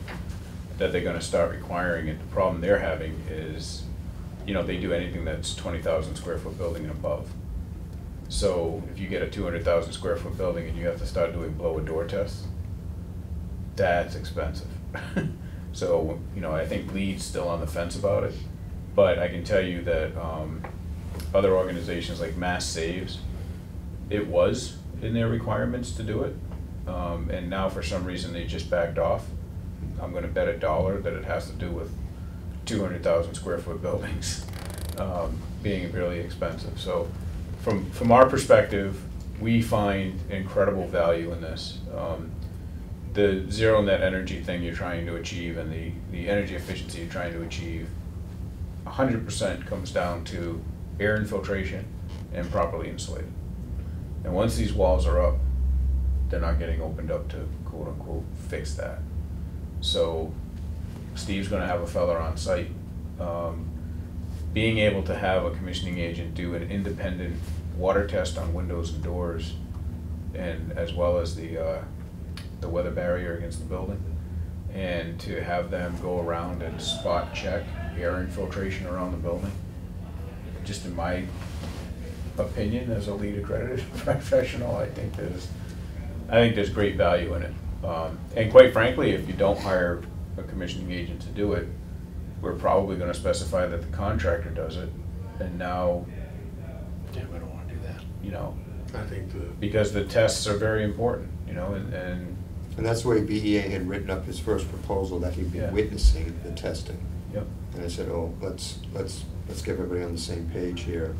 that they're gonna start requiring it. The problem they're having is, you know, they do anything that's 20,000 square foot building and above. So if you get a 200,000 square foot building and you have to start doing blower door tests, that's expensive. So, you know, I think LEED's still on the fence about it, but I can tell you that other organizations like Mass Saves, it was in their requirements to do it, and now for some reason they just backed off. I'm gonna bet $1 that it has to do with 200,000 square foot buildings being really expensive. So from our perspective, we find incredible value in this. The zero net energy thing you're trying to achieve and the energy efficiency you're trying to achieve 100% comes down to air infiltration and properly insulated. And once these walls are up, they're not getting opened up to quote unquote fix that. So Steve's gonna have a fella on site. Being able to have a commissioning agent do an independent water test on windows and doors, and as well as the weather barrier against the building, and to have them go around and spot check air infiltration around the building, just in my opinion as a LEED accredited professional, I think there's great value in it. And quite frankly, if you don't hire a commissioning agent to do it, we're probably going to specify that the contractor does it, and now, Yeah, we don't want to do that. you know, I think because the tests are very important, you know, and And that's the way BEA had written up his first proposal, that he'd be Yeah. witnessing the testing. yep. And I said, oh, let's get everybody on the same page here.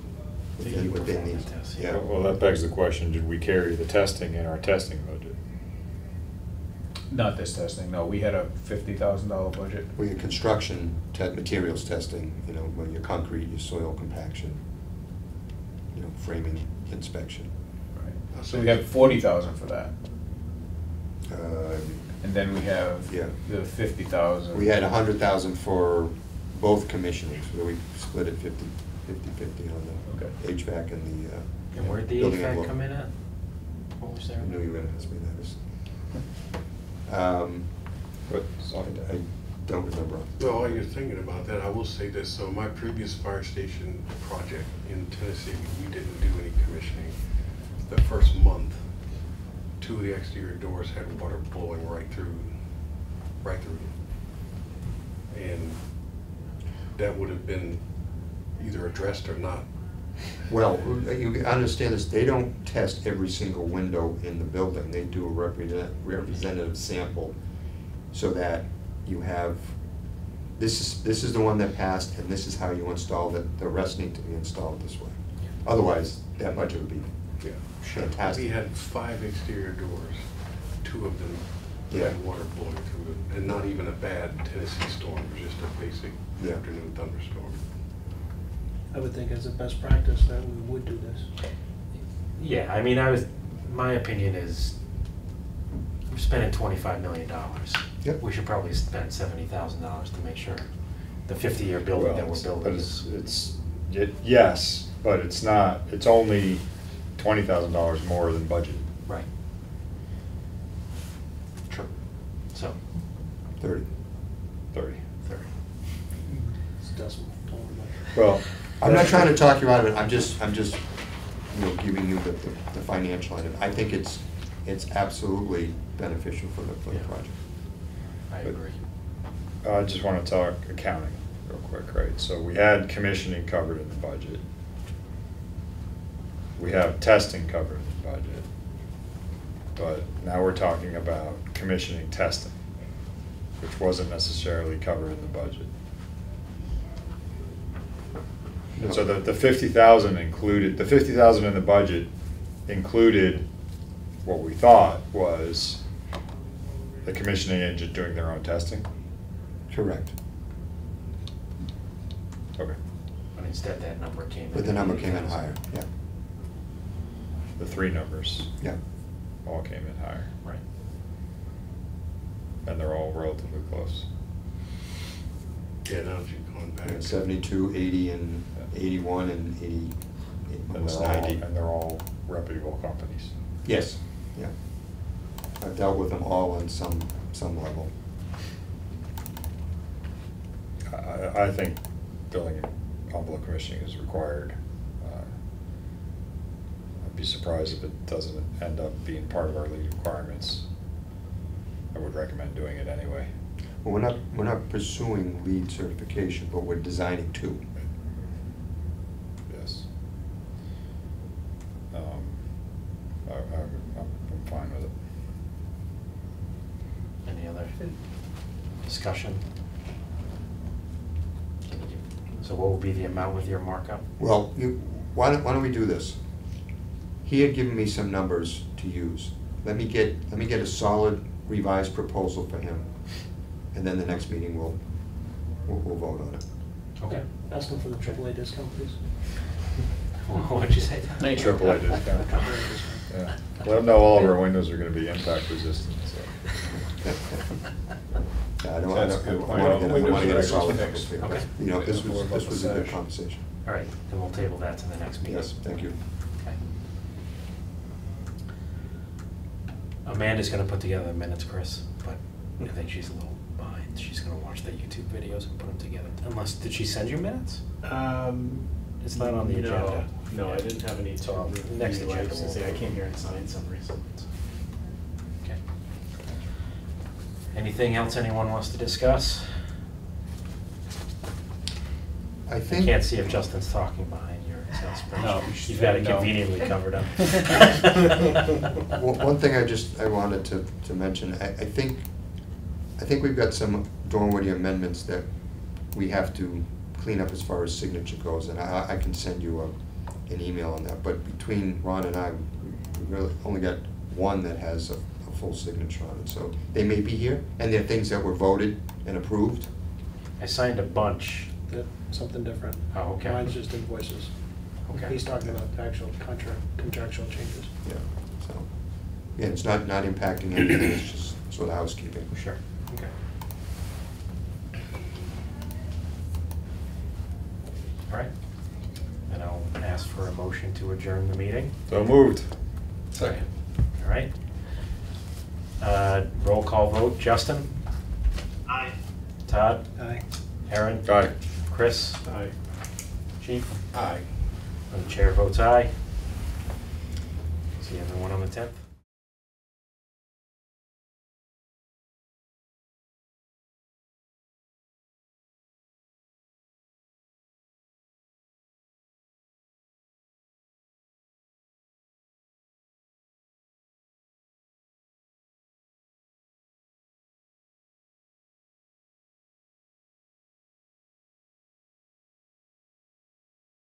Do Within you what they perform the need. tests? Yeah. Well, that begs the question, did we carry the testing in our testing budget? Not this testing, no, we had a $50,000 budget. Well, your construction materials testing, you know, well, your concrete, your soil compaction, you know, framing inspection. Right. So we have 40,000 for that, Uh, and then we have Yeah. the 50,000. We had 100,000 for both commissioning, so we split it 50-50 on the Okay. HVAC and the And where'd the building HVAC envelope. come in at? What was there? I knew you were gonna ask me that. But, I don't remember. No, while you're thinking about that, I will say this, so my previous fire station project in Tennessee, we didn't do any commissioning. The first month, 2 of the exterior doors had water blowing right through them. And that would have been either addressed or not. Well, you understand this, they don't test every single window in the building. They do a representative sample so that you have, this is the one that passed and this is how you installed it. The rest need to be installed this way. Otherwise, that budget would be Yeah. fantastic. We had 5 exterior doors, 2 of them Yeah. had water blowing through them, and not even a bad Tennessee storm, it was just a basic Yeah. afternoon thunderstorm. I would think as a best practice that we would do this. Yeah, I mean, my opinion is, we're spending $25 million. Yep. We should probably spend $70,000 to make sure the 50-year building that we're but building it's, yes, but it's not, it's only $20,000 more than budget. Right. True. So, 30. 30. 30. It's decimal. Don't worry about it. Well. I'm not trying to talk you out of it, I'm just giving you the financial item. I think it's absolutely beneficial for the Yeah. project. I But- agree. I just want to talk accounting real quick, right? So we had commissioning covered in the budget. We have testing covered in the budget. But now we're talking about commissioning testing, which wasn't necessarily covered in the budget. No. So the 50,000 included, the 50,000 in the budget included what we thought was the commissioning agent doing their own testing? Correct. Okay. But instead, that number came in. But the number came in 80,000. higher, yeah. The 3 numbers Yeah. all came in higher, Right. and they're all relatively close. Yeah, now that you've gone back. 72, 80, and 81, and 80, And almost they're all, 90. and they're all reputable companies. Yes, yeah. I've dealt with them all on some level. I think building envelope commissioning is required. I'd be surprised if it doesn't end up being part of our lead requirements. I would recommend doing it anyway. Well, we're not pursuing lead certification, but we're designing to. Yes. I'm fine with it. Any other discussion? So what will be the amount with your markup? Well, why don't we do this? He had given me some numbers to use. Let me get a solid revised proposal for him, and then the next meeting we'll vote on it. Okay. Ask them for the AAA discount, please. What'd you say? Any AAA discount. AAA discount. Yeah. Let them know all of our windows are gonna be impact resistant, so. Yeah, I don't That's want a good to point. get a solid Windows are fix here. Okay. You know, this More about was the a good sash. conversation. All right, then we'll table that to the next meeting. Yes, thank you. Okay. Amanda's gonna put together the minutes, Chris, but I think she's a little behind. She's gonna watch the YouTube videos and put them together. Unless, did she send you minutes? It's not on the agenda. No, I didn't have any to So, review. next I agenda was gonna say, I we'll- came here and signed some recent ones. Okay. Anything else anyone wants to discuss? I I think. can't see if Justin's talking behind your Excel No. spreadsheet. You've got it No. conveniently covered up. One thing I wanted to mention, I think we've got some Dornwoody amendments that we have to clean up as far as signature goes, and I can send you an email on that. But between Ron and I, we really only got one that has a full signature on it. So they may be here, and they're things that were voted and approved. I signed a bunch. Yep, something different. Oh, okay. Mine's just invoices. Okay. He's talking about actual contractual changes. Yeah. So, yeah, it's not impacting anything, it's just sort of housekeeping. Sure, okay. for a motion to adjourn the meeting. So moved. Second. All right. Roll call vote. Justin? Aye. Todd? Aye. Aaron? Aye. Chris? Aye. Chief? Aye. And the chair votes aye. See everyone on the 10th.